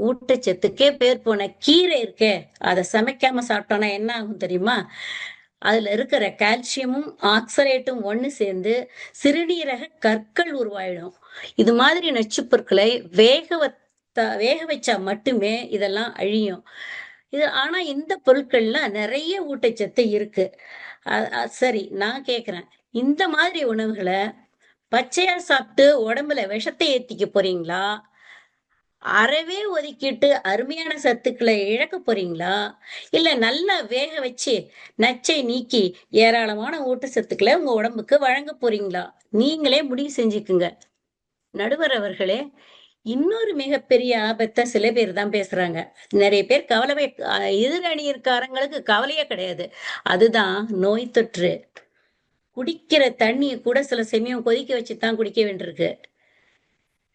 ஊட்டச்சத்துக்கே பேர் போன கீரை இருக்கே, அதை சமைக்காம சாப்பிட்டோம்னா என்ன ஆகும் தெரியுமா? அதுல இருக்கிற கால்சியமும் ஆக்சலேட்டும் ஒண்ணு சேர்ந்து சிறுநீரக கற்கள் உருவாயிடும். இது மாதிரி நச்சுப் பொருட்களை வேக வச்சா மட்டுமே இதெல்லாம் அழியும். ஆனா இந்த பொருட்கள்ல நிறைய ஊட்டச்சத்து இருக்கு. சரி, நான் கேக்குறேன், இந்த மாதிரி உணவுகளை பச்சையா சாப்பிட்டு உடம்புல விஷத்தை ஏத்திக்க போறீங்களா, அறவே ஒதுக்கிட்டு அருமையான சத்துக்களை இழக்க போறீங்களா, இல்ல நல்லா வேக வச்சு நச்சை நீக்கி ஏராளமான ஊட்டச்சத்துக்களை உங்க உடம்புக்கு வழங்க போறீங்களா? நீங்களே முடிவு செஞ்சுக்குங்க. நடுவர் அவர்களே, இன்னொரு மிகப்பெரிய ஆபத்தை சில பேர் தான் பேசுறாங்க. நிறைய பேர் எதிரணியர்காரங்களுக்கு கவலையே கிடையாது. அதுதான் நோய் தொற்று. குடிக்கிற தண்ணியை கூட சில சமயம் கொதிக்க வச்சுதான் குடிக்க வேண்டியிருக்கு.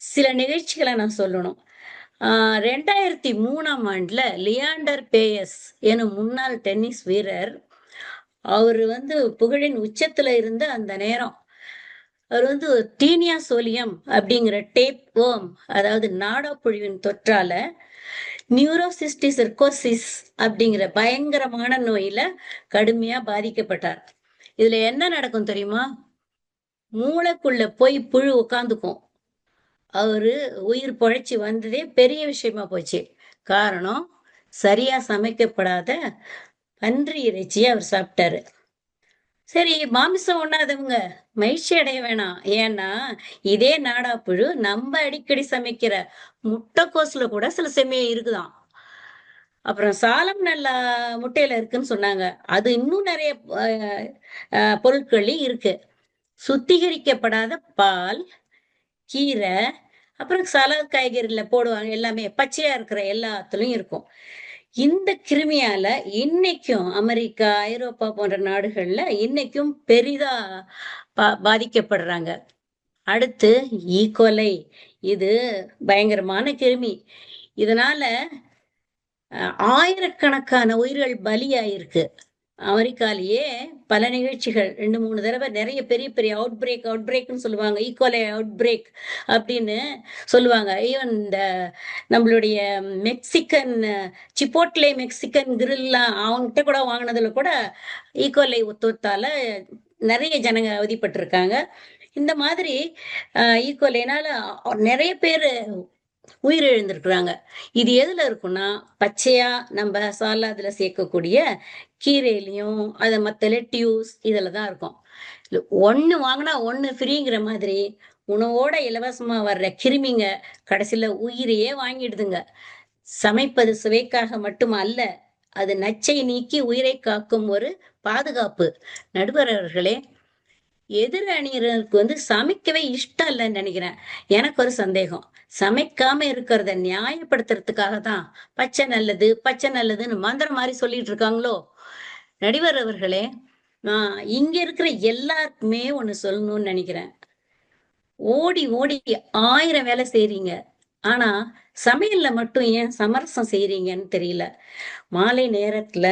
சில நிகழ்ச்சிகளை நான் சொல்லணும். 2003 லியாண்டர் பேயஸ் எனும் முன்னாள் டென்னிஸ் வீரர், அவரு புகழின் உச்சத்துல இருந்த அந்த நேரம், அவர் டீனியா சோலியம் அப்படிங்கிற டேப் வேர்ம், அதாவது நாடாப்புழுவின் தொற்றால நியூரோசிஸ்டிசர்கோசிஸ் அப்படிங்கிற பயங்கரமான நோயில கடுமையா பாதிக்கப்பட்டார். இதுல என்ன நடக்கும் தெரியுமா? மூளைக்குள்ள போய் புழு உட்காந்துக்கும். அவரு உயிர் பொழைச்சி வந்ததே பெரிய விஷயமா போச்சு. காரணம், சரியா சமைக்கப்படாத பன்றி இறைச்சியை அவர் சாப்பிட்டாரு. சரி, மாமிசம் உண்ணாதவங்க மகிழ்ச்சி அடைய வேணாம். ஏன்னா இதே நாடாப்புழு நம்ம அடிக்கடி சமைக்கிற முட்டைக்கோசுல கூட சில சமயம் இருக்குதான். அப்புறம் சாலம் நல்லா முட்டையில இருக்குன்னு சொன்னாங்க. அது இன்னும் நிறைய பொருட்கள்லயும் இருக்கு. சுத்திகரிக்கப்படாத பால், கீரை, அப்புறம் சலாத் காய்கறில போடுவாங்க. எல்லாமே பச்சையா இருக்கிற எல்லாத்துலயும் இருக்கும். இந்த கிருமியால இன்னைக்கும் அமெரிக்கா, ஐரோப்பா போன்ற நாடுகள்ல இன்னைக்கும் பெரிதா பாதிக்கப்படுறாங்க. அடுத்து ஈகோலை. இது பயங்கரமான கிருமி. இதனால ஆயிரக்கணக்கான உயிர்கள் பலியாயிருக்கு. அமெரிக்காலேயே பல நிகழ்ச்சிகள் 2-3 தடவை நிறைய பெரிய பெரிய அவுட் பிரேக்னு சொல்லுவாங்க. ஈகோலை அவுட் பிரேக் அப்படின்னு சொல்லுவாங்க. ஈவன் இந்த நம்மளுடைய மெக்சிகன் சிப்போட்லே மெக்சிகன் கிரில்லாம் அவங்ககிட்ட கூட வாங்கினதுல கூட ஈகோலை தொத்தால நிறைய ஜனங்க அவதிப்பட்டிருக்காங்க. இந்த மாதிரி ஈகோலைனால நிறைய பேர் உயிரிழந்திருக்கிறாங்க. இது எதுல இருக்குன்னா, பச்சையா நம்ம சாலாதுல சேர்க்கக்கூடிய கீரையிலையும் அதை மத்த லெட்யூஸ் இதுலதான் இருக்கும். ஒண்ணு வாங்கினா ஒண்ணு ஃப்ரீங்கிற மாதிரி உணவோட இலவசமா வர்ற கிருமிங்க கடைசியில உயிரையே வாங்கிடுதுங்க. சமைப்பது சுவைக்காக மட்டும் அல்ல, அது நச்சை நீக்கி உயிரை காக்கும் ஒரு பாதுகாப்பு. நடுவர் அவர்களே, எதிர் அணியினருக்கு சமைக்கவே இஷ்டம் இல்லைன்னு நினைக்கிறேன். எனக்கு ஒரு சந்தேகம், சமைக்காம இருக்கிறத நியாயப்படுத்துறதுக்காக தான் பச்சை நல்லதுன்னு மந்திரம் மாதிரி சொல்லிட்டு இருக்காங்களோ? நடுவர் அவர்களே, நான் இங்க இருக்கிற எல்லாருக்குமே ஒண்ணு சொல்லணும்னு நினைக்கிறேன். ஓடி ஓடி 1000 வேலை செய்றீங்க, ஆனா சமையல்ல மட்டும் ஏன் சமரசம் செய்றீங்கன்னு தெரியல. மாலை நேரத்துல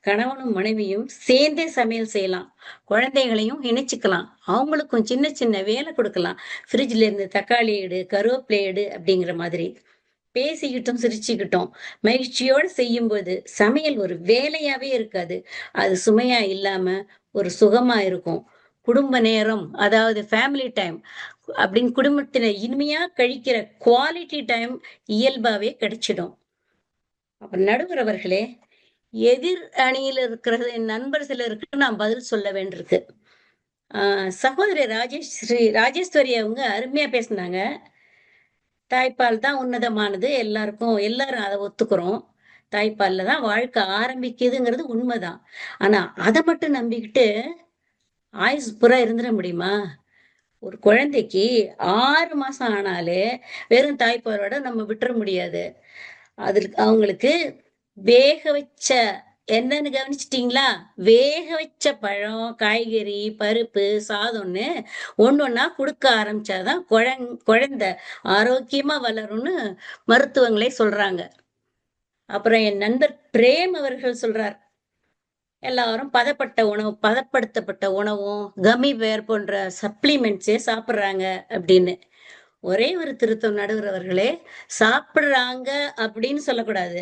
கணவனும் மனைவியும் சேர்ந்தே சமையல் செய்யலாம். குழந்தைகளையும் இணைச்சுக்கலாம். அவங்களுக்கும் சின்ன சின்ன வேலை கொடுக்கலாம். ஃப்ரிட்ஜ்ல இருந்து தக்காளி எடு, கருவேப்பிலை எடு அப்படிங்கிற மாதிரி பேசிக்கிட்டும் சிரிச்சுக்கிட்டோம் மகிழ்ச்சியோடு செய்யும்போது சமையல் ஒரு வேலையாவே இருக்காது. அது சுமையா இல்லாம ஒரு சுகமா இருக்கும். குடும்ப நேரம், அதாவது ஃபேமிலி டைம் அப்படின்னு குடும்பத்தின இனிமையா கழிக்கிற குவாலிட்டி டைம் இயல்பாவே கிடைச்சிடும். அப்புறம் நடுவர் அவர்களே, எதிர் அணியில இருக்கிறது என் நண்பர் சிலருக்கு நான் பதில் சொல்ல வேண்டியிருக்கு. சகோதரி ராஜேஸ்வரி அவங்க அருமையா பேசினாங்க. தாய்ப்பால் தான் உன்னதமானது, எல்லாரும் அதை ஒத்துக்கிறோம். தாய்ப்பால்ல தான் வாழ்க்கை ஆரம்பிக்குதுங்கிறது உண்மைதான். ஆனா அதை மட்டும் நம்பிக்கிட்டு ஆயுசு பூரா இருந்துட முடியுமா? ஒரு குழந்தைக்கு 6 மாசம் ஆனாலே வெறும் தாய்ப்பாலோட நம்ம விட்டுற முடியாது. அவங்களுக்கு வேக வச்ச என்னன்னு கவனிச்சிட்டீங்களா? வேக வச்ச பழம், காய்கறி, பருப்பு, சாதம்னு ஒண்ணொன்னா கொடுக்க ஆரம்பிச்சாதான் குழந்தை ஆரோக்கியமா வளரும்னு மருத்துவங்களே சொல்றாங்க. அப்புறம் என் நண்பர் பிரேம் அவர்கள் சொல்றார், எல்லாரும் பதப்படுத்தப்பட்ட உணவும் கம்மி பேர் போன்ற சப்ளிமெண்ட்ஸே சாப்பிடுறாங்க அப்படின்னு. ஒரே ஒரு திருத்தம் நடுவர் அவர்களே, சாப்பிடுறாங்க அப்படின்னு சொல்லக்கூடாது,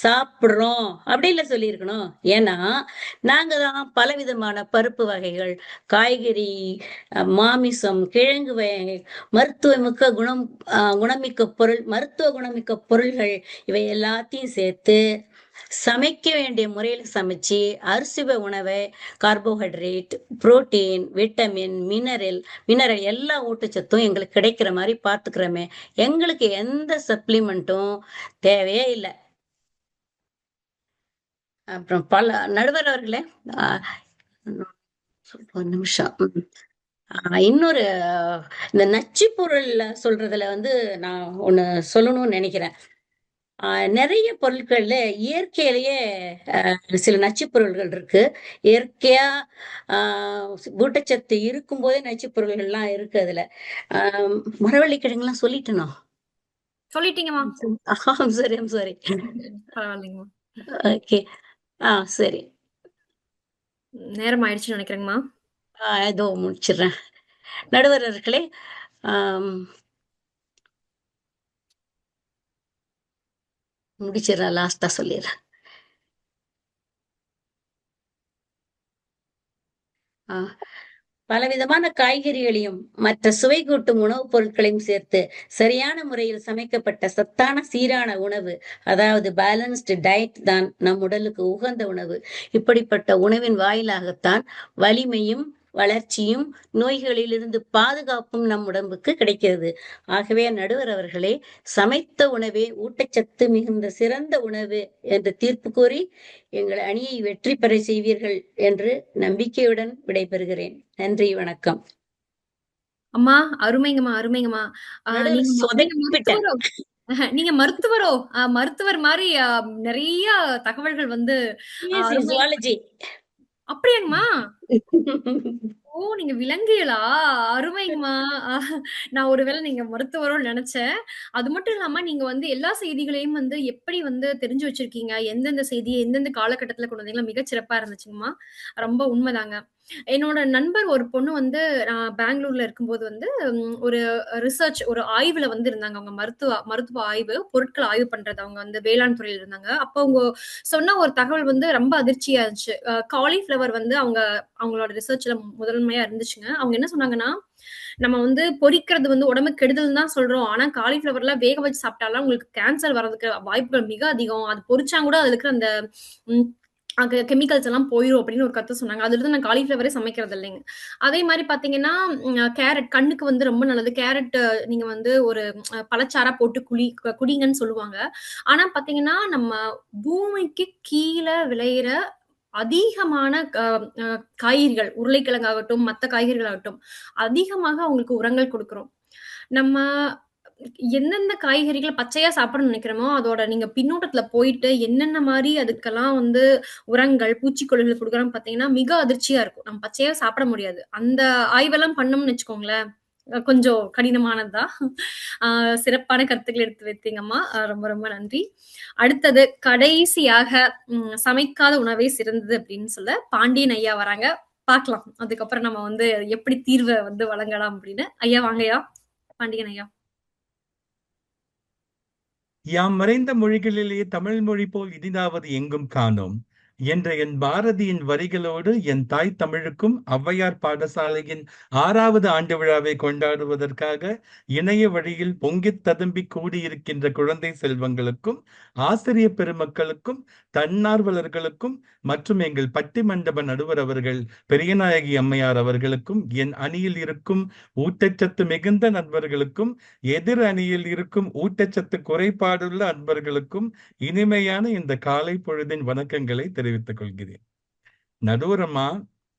சாப்பிடுறோம் அப்படின்னு சொல்லியிருக்கணும். ஏன்னா நாங்க தான் பலவிதமான பருப்பு வகைகள், காய்கறி, மாமிசம், கிழங்கு வகைகள், மருத்துவ குணமிக்க பொருள்கள் இவை எல்லாத்தையும் சேர்த்து சமைக்க வேண்டிய முறையில சமைச்சு அரிசி உணவை கார்போஹைட்ரேட், புரோட்டீன், விட்டமின், மினரல் எல்லா ஊட்டச்சத்தும் எங்களுக்கு கிடைக்கிற மாதிரி பார்த்துக்கிறோமே. எங்களுக்கு எந்த சப்ளிமெண்ட்டும் தேவையே இல்லை. அப்புறம் நடுவர் அவர்களே, ஒரு நிமிஷம். இன்னொரு இந்த நச்சு பொருள் சொல்றதுல நான் ஒண்ணு சொல்லணும்னு நினைக்கிறேன். நிறைய பொருட்கள்ல இயற்கையிலேயே சில நச்சு பொருள்கள் இருக்கு. இயற்கையா ஊட்டச்சத்து இருக்கும் போதே நச்சு பொருள்கள்லாம் இருக்கு. அதுல மரவள்ளி கிழங்குலாம் சொல்லிட்டேனோ? சொல்லிட்டீங்கம்மா. சரி, சாரி. பரவாயில்லைங்கம்மா. ஓகே, சரி. நேரம் ஆயிடுச்சுன்னு நினைக்கிறேங்கம்மா. ஏதோ முடிச்சிடுறேன். நடுவர் அவர்களே, முடிச்சிடறேன், லாஸ்டா சொல்லிடுறேன். பலவிதமான காய்கறிகளையும் மற்ற சுவை கூட்டும் உணவுப் பொருட்களையும் சேர்த்து சரியான முறையில் சமைக்கப்பட்ட சத்தான சீரான உணவு, அதாவது பேலன்ஸ்டு டயட் தான் நம் உடலுக்கு உகந்த உணவு. இப்படிப்பட்ட உணவின் வாயிலாகத்தான் வலிமையும் வளர்ச்சியும் நோய்களிலிருந்து பாதுகாப்பும் நம் உடம்புக்கு கிடைக்கிறது. ஆகவே நடுவர் அவர்களே, சமைத்த உணவே ஊட்டச்சத்து மிகுந்த சிறந்த உணவு என்று தீர்ப்பு கூறி எங்கள் அணியை வெற்றி பெற செய்வீர்கள் என்று நம்பிக்கையுடன் விடைபெறுகிறேன். நன்றி, வணக்கம். அம்மா அருமைங்கம்மா, அருமைங்கம்மா. நீங்க மருத்துவரோ? மருத்துவர் மாதிரி நிறைய தகவல்கள் அப்படியாங்கம்மா? ஓ, நீங்க விலங்கியலா? அருமைங்கம்மா. நான் ஒருவேளை நீங்க மருத்துவரோன்னு நினைச்சேன். அது மட்டும் இல்லாம நீங்க எல்லா செய்திகளையும் எப்படி தெரிஞ்சு வச்சிருக்கீங்க, எந்தெந்த செய்தியை எந்தெந்த காலகட்டத்துல கொண்டு வந்தீங்களா, மிகச் சிறப்பா இருந்துச்சுங்கம்மா. ரொம்ப உண்மைதாங்க. என்னோட நண்பர் ஒரு பொண்ணு நான் பெங்களூர்ல இருக்கும்போது ஒரு ரிசர்ச், ஒரு ஆய்வுல இருந்தாங்க. அவங்க மருத்துவ ஆய்வு, பொருட்கள் ஆய்வு பண்றது. அவங்க வேளாண் துறையில இருந்தாங்க. அப்ப அவங்க சொன்ன ஒரு தகவல் ரொம்ப அதிர்ச்சியா இருந்துச்சு. காலிஃபிளவர் அவங்களோட ரிசர்ச்ல முதன்மையா இருந்துச்சுங்க. அவங்க என்ன சொன்னாங்கன்னா, நம்ம பொரிக்கிறது உடம்புக்கு கெடுதல் தான் சொல்றோம். ஆனா காலிஃபிளவர்ல வேக வச்சு சாப்பிட்டாலும் உங்களுக்கு கேன்சர் வர்றதுக்கு வாய்ப்புகள் மிக அதிகம். அது பொரிச்சா கூட அதுல இருக்கிற அந்த கெமிக்கல்ஸ் எல்லாம் போயிரும் அப்படின்னு ஒரு கருத்து சொன்னாங்க. அதுல இருந்து நான் காலிஃபிளவரே சமைக்கிறது இல்லைங்க. அதே மாதிரி பாத்தீங்கன்னா, கேரட் கண்ணுக்கு ரொம்ப நல்லது. கேரட் நீங்க ஒரு பழச்சாரா போட்டு குடிங்கன்னு சொல்லுவாங்க. ஆனா பாத்தீங்கன்னா, நம்ம பூமிக்கு கீழே விளையிற அதிகமான காய்கறிகள், உருளைக்கிழங்காகட்டும், மத்த காய்கறிகளாகட்டும், அதிகமாக அவங்களுக்கு உரங்கள் கொடுக்கிறோம். நம்ம எந்தெந்த காய்கறிகளை பச்சையா சாப்பிடணும்னு நினைக்கிறோமோ, அதோட நீங்க பின்னூட்டத்துல போயிட்டு என்னென்ன மாதிரி அதுக்கெல்லாம் உரங்கள், பூச்சிக்கொல்லிகள் கொடுக்குறோம் பாத்தீங்கன்னா, மிக அதிர்ச்சியா இருக்கும். நம்ம பச்சையா சாப்பிட முடியாது. அந்த ஆய்வெல்லாம் பண்ணோம்னு வச்சுக்கோங்களேன், கொஞ்சம் கடினமானதுதான். சிறப்பான கருத்துக்கள் எடுத்து வைத்தீங்கம்மா. ரொம்ப ரொம்ப நன்றி. அடுத்தது கடைசியாக சமைக்காத உணவே சிறந்தது அப்படின்னு சொல்ல பாண்டியன் ஐயா வராங்க. பார்க்கலாம் அதுக்கப்புறம் நம்ம எப்படி தீர்வை வழங்கலாம் அப்படின்னு. ஐயா வாங்கய்யா, பாண்டியன் ஐயா. யாம் மறைந்த மொழிகளிலேயே தமிழ் மொழி போல் இனிதாவது எங்கும் காணோம். என்ற என் பாரதியின் வரிகளோடு என் தாய் தமிழுக்கும் ஔவையார் பாடசாலையின் 6வது ஆண்டு விழாவை கொண்டாடுவதற்காக இணைய வழியில் பொங்கித் ததும்பி கூடியிருக்கின்ற குழந்தை செல்வங்களுக்கும் ஆசிரிய பெருமக்களுக்கும் தன்னார்வலர்களுக்கும் மற்றும் எங்கள் பட்டிமண்டப நடுவர் அவர்கள் பெரியநாயகி அம்மையார் அவர்களுக்கும் என் அணியில் இருக்கும் ஊட்டச்சத்து மிகுந்த நண்பர்களுக்கும் எதிர் அணியில் இருக்கும் ஊட்டச்சத்து குறைபாடுள்ள அன்பர்களுக்கும் இனிமையான இந்த காலை பொழுதின் வணக்கங்களை தெரிவித்துக் கொள்கிறேன். நடுவரமா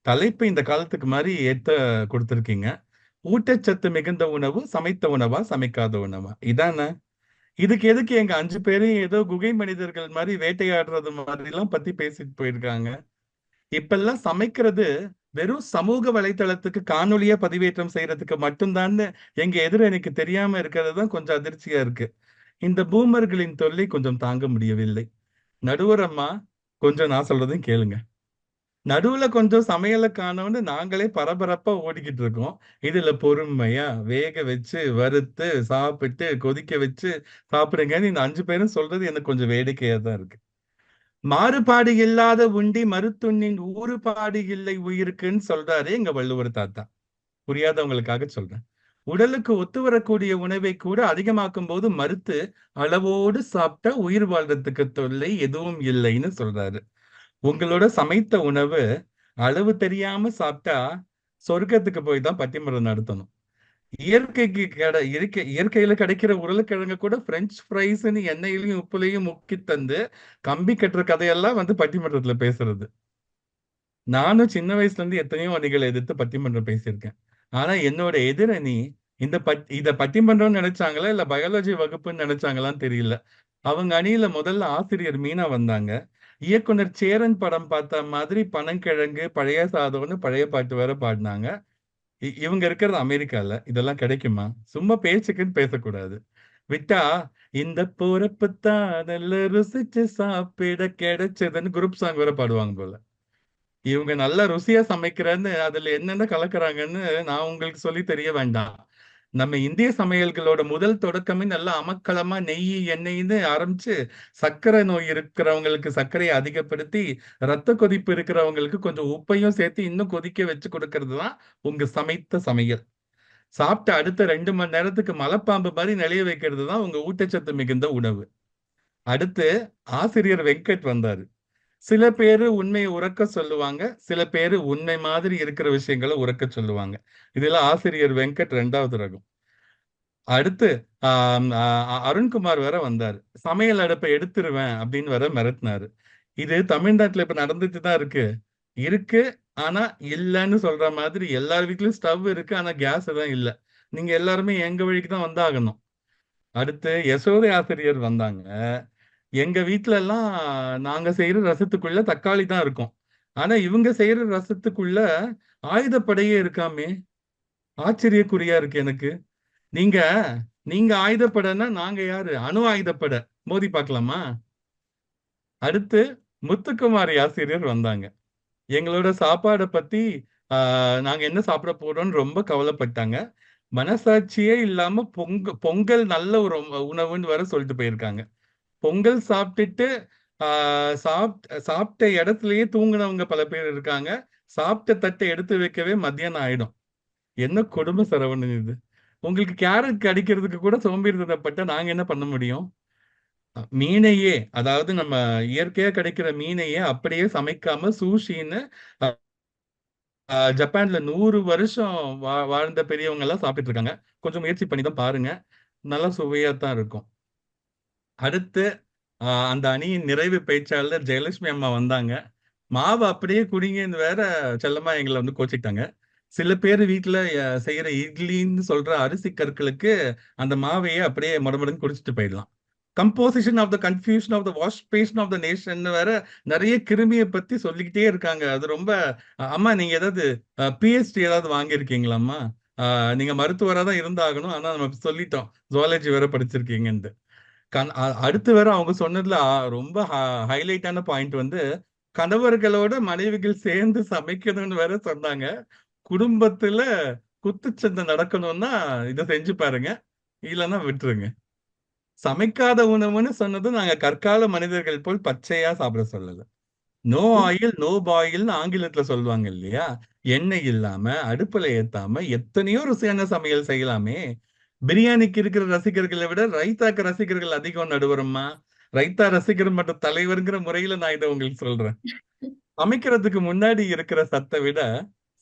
தலைப்பு இந்த காலத்துக்கு மாதிரி ஏத்த கொடுத்திருக்கீங்க. ஊட்டச்சத்து மிகுந்த உணவு சமைத்த உணவா சமைக்காத உணவா? இதானே? இதுக்கு எதுக்கு எங்க 5 பேரையும் ஏதோ குகை மனிதர்கள் மாதிரி வேட்டையாடுறது மாதிரி எல்லாம் பத்தி பேசிட்டு போயிருக்காங்க. இப்பெல்லாம் சமைக்கிறது வெறும் சமூக வலைத்தளத்துக்கு காணொலியா பதிவேற்றம் செய்யறதுக்கு மட்டும்தான் எங்க எதிரணிக்கு தெரியாம இருக்கிறது தான் கொஞ்சம் அதிர்ச்சியா இருக்கு. இந்த பூமர்களின் தொல்லை கொஞ்சம் தாங்க முடியவில்லை. நடுவரம்மா கொஞ்சம் நான் சொல்றதையும் கேளுங்க. நடுவுல கொஞ்சம் சமையலை காணோம்னு நாங்களே பரபரப்பா ஓடிக்கிட்டு இருக்கோம். இதுல பொறுமையா வேக வச்சு வறுத்து சாப்பிட்டு கொதிக்க வச்சு சாப்பிடுங்கன்னு இந்த 5 பேரும் சொல்றது எனக்கு கொஞ்சம் வேடிக்கையா தான் இருக்கு. மாறுபாடு இல்லாத உண்டி மருத்துண்ணின் ஊறுபாடு இல்லை உயிருக்குன்னு சொல்றாரு எங்க வள்ளுவர் தாத்தா. புரியாதவங்களுக்காக சொல்றேன். உடலுக்கு ஒத்து வரக்கூடிய உணவை கூட அதிகமாக்கும் போது மறுத்து அளவோடு சாப்பிட்டா உயிர் வாழ்றதுக்கு தொல்லை எதுவும் இல்லைன்னு சொல்றாரு. உங்களோட சமைத்த உணவு அளவு தெரியாம சாப்பிட்டா சொர்க்கத்துக்கு போய் தான் பட்டிமன்றம் நடத்தணும். இயற்கையில கிடைக்கிற உருளைக்கிழங்கு கூட பிரெஞ்சு ஃப்ரைஸ்ன்னு எண்ணெயிலையும் உப்புலையும் முக்கி தந்து கம்பி கட்டுற கதையெல்லாம் பட்டிமன்றத்துல பேசுறது. நானும் சின்ன வயசுல இருந்து எத்தனையோ அணிகளை எதிர்த்து பட்டிமன்றம் பேசியிருக்கேன். ஆனா என்னோட எதிரணி இத பட்டிமன்றம் நினைச்சாங்களா இல்ல பயாலஜி வகுப்புன்னு நினைச்சாங்களான்னு தெரியல. அவங்க அணியில முதல்ல ஆசிரியர் மீனா வந்தாங்க. இயக்குனர் சேரன் படம் பார்த்த மாதிரி பனங்கிழங்கு பழைய சாதம்னு பழைய பாட்டு வேற பாடினாங்க. இவங்க இருக்கிறது அமெரிக்கால. இதெல்லாம் கிடைக்குமா? சும்மா பேச்சுக்குன்னு பேசக்கூடாது. விட்டா இந்த போறப்பு தான் நல்ல ருசிச்சு சாப்பிட கிடைச்சதுன்னு குரூப் சாங் வேற பாடுவாங்க போல. இவங்க நல்லா ருசியா சமைக்கிறேன்னு அதுல என்னென்ன கலக்குறாங்கன்னு நான் உங்களுக்கு சொல்லி தெரிய வேண்டாம். நம்ம இந்திய சமையல்களோட முதல் தொடக்கமே நல்லா அமக்களமா நெய் எண்ணெய்ன்னு ஆரம்பிச்சு சர்க்கரை நோய் இருக்கிறவங்களுக்கு சர்க்கரையை அதிகப்படுத்தி ரத்த கொதிப்பு இருக்கிறவங்களுக்கு கொஞ்சம் உப்பையும் சேர்த்து இன்னும் கொதிக்க வச்சு கொடுக்கறது தான் உங்க சமைத்த சமையல். சாப்பிட்ட அடுத்த 2 மணி நேரத்துக்கு மலைப்பாம்பு மாதிரி நிலைய வைக்கிறது தான் உங்க ஊட்டச்சத்து மிகுந்த உணவு. அடுத்து ஆசிரியர் வெங்கட் வந்தாரு. சில பேரு உண்மையை உறக்க சொல்லுவாங்க, சில பேரு உண்மை மாதிரி இருக்கிற விஷயங்களை உறக்க சொல்லுவாங்க. இதுல ஆசிரியர் வெங்கட் 2வது ரகம். அடுத்து அருண்குமார் வேற வந்தாரு. சமையல் அடுப்பை எடுத்துருவேன் அப்படின்னு வேற மிரட்டினாரு. இது தமிழ்நாட்டுல இப்ப நடந்துட்டு தான் இருக்கு. ஆனா இல்லைன்னு சொல்ற மாதிரி எல்லார் வீட்லயும் ஸ்டவ் இருக்கு, ஆனா கேஸ் தான் இல்ல. நீங்க எல்லாருமே எங்க வழிக்கு தான் வந்தாகணும். அடுத்து யசோதை ஆசிரியர் வந்தாங்க. எங்க வீட்டுல எல்லாம் நாங்க செய்யற ரசத்துக்குள்ள தக்காளி தான் இருக்கும். ஆனா இவங்க செய்யற ரசத்துக்குள்ள ஆயுதப்படையே இருக்காமே, ஆச்சரியக்குறியா இருக்கு எனக்கு. நீங்க ஆயுதப்படைன்னா நாங்க யாரு? அணு ஆயுதப்படை. மோதி பார்க்கலாமா? அடுத்து முத்துக்குமாரி ஆசிரியர் வந்தாங்க. எங்களோட சாப்பாடை பத்தி நாங்க என்ன சாப்பிட போறோம்னு ரொம்ப கவலைப்பட்டாங்க. மனசாட்சியே இல்லாம பொங்கல் நல்ல ஒரு உணவுன்னு வேற சொல்லிட்டு போயிருக்காங்க. பொங்கல் சாப்பிட்டுட்டு சாப்பிட்ட இடத்துலயே தூங்குனவங்க பல பேர் இருக்காங்க. சாப்பிட்ட தட்டை எடுத்து வைக்கவே மத்தியானம் ஆயிடும். என்ன கொடுமை சரவணன் இது! உங்களுக்கு கேரட் கடிக்கிறதுக்கு கூட சோம்பேறித்தனப்பட்ட நாங்க என்ன பண்ண முடியும்? மீனையே, அதாவது நம்ம இயற்கையா கிடைக்கிற மீனையே அப்படியே சமைக்காம சூஷின்னு ஜப்பான்ல 100 வருஷம் வாழ்ந்த பெரியவங்க எல்லாம் சாப்பிட்டு இருக்காங்க. கொஞ்சம் முயற்சி பண்ணி தான் பாருங்க, நல்லா சுவையா தான் இருக்கும். அடுத்து அந்த அணியின் நிறைவு பேச்சாளர் ஜெயலட்சுமி அம்மா வந்தாங்க. மாவு அப்படியே குடிங்கன்னு வேற செல்லமா எங்களை கோச்சிட்டாங்க. சில பேர் வீட்டுல செய்யற இட்லின்னு சொல்ற அரிசி கற்களுக்கு அந்த மாவையே அப்படியே மடமடன்னு குடிச்சிட்டு போயிடலாம். Composition of the confusion of the wash fashion of the nation வேற நிறைய கிருமியை பத்தி சொல்லிக்கிட்டே இருக்காங்க. அது ரொம்ப அம்மா நீங்க ஏதாவது பிஹெச்டி ஏதாவது வாங்கியிருக்கீங்களாம்மா? நீங்க மருத்துவராக தான் இருந்தாகணும், ஆனா நம்ம சொல்லிட்டோம் ஜுவாலஜி வேற படிச்சிருக்கீங்கன்ட்டு. அடுத்து வேற அவங்க சொன்னதுல ரொம்ப ஹைலைட்டான பாயிண்ட் கணவர்களோட மனைவிகள் சேர்ந்து சமைக்கணும்னு வேற சொன்னாங்க. குடும்பத்துல குத்துச்சண்டை நடக்கணும்னா இதை செஞ்சு பாருங்க, இல்லைன்னா விட்டுருங்க. சமைக்காத உணவுன்னு சொன்னது நாங்க கற்கால மனிதர்கள் போல் பச்சையா சாப்பிட சொல்லல. நோ ஆயில் நோ பாயில்னு ஆங்கிலத்துல சொல்லுவாங்க இல்லையா? எண்ணெய் இல்லாம அடுப்புல ஏத்தாம எத்தனையோ ருசியான சமையல் செய்யலாமே. பிரியாணிக்கு இருக்கிற ரசிகர்களை விட ரைத்தாக்கு ரசிகர்கள் அதிகம் நடுவரம்மா. ரைத்தா ரசிகர் மற்றும் தலைவர்ங்கிற முறையில நான் இதை உங்களுக்கு சொல்றேன். சமைக்கிறதுக்கு முன்னாடி இருக்கிற சத்தை விட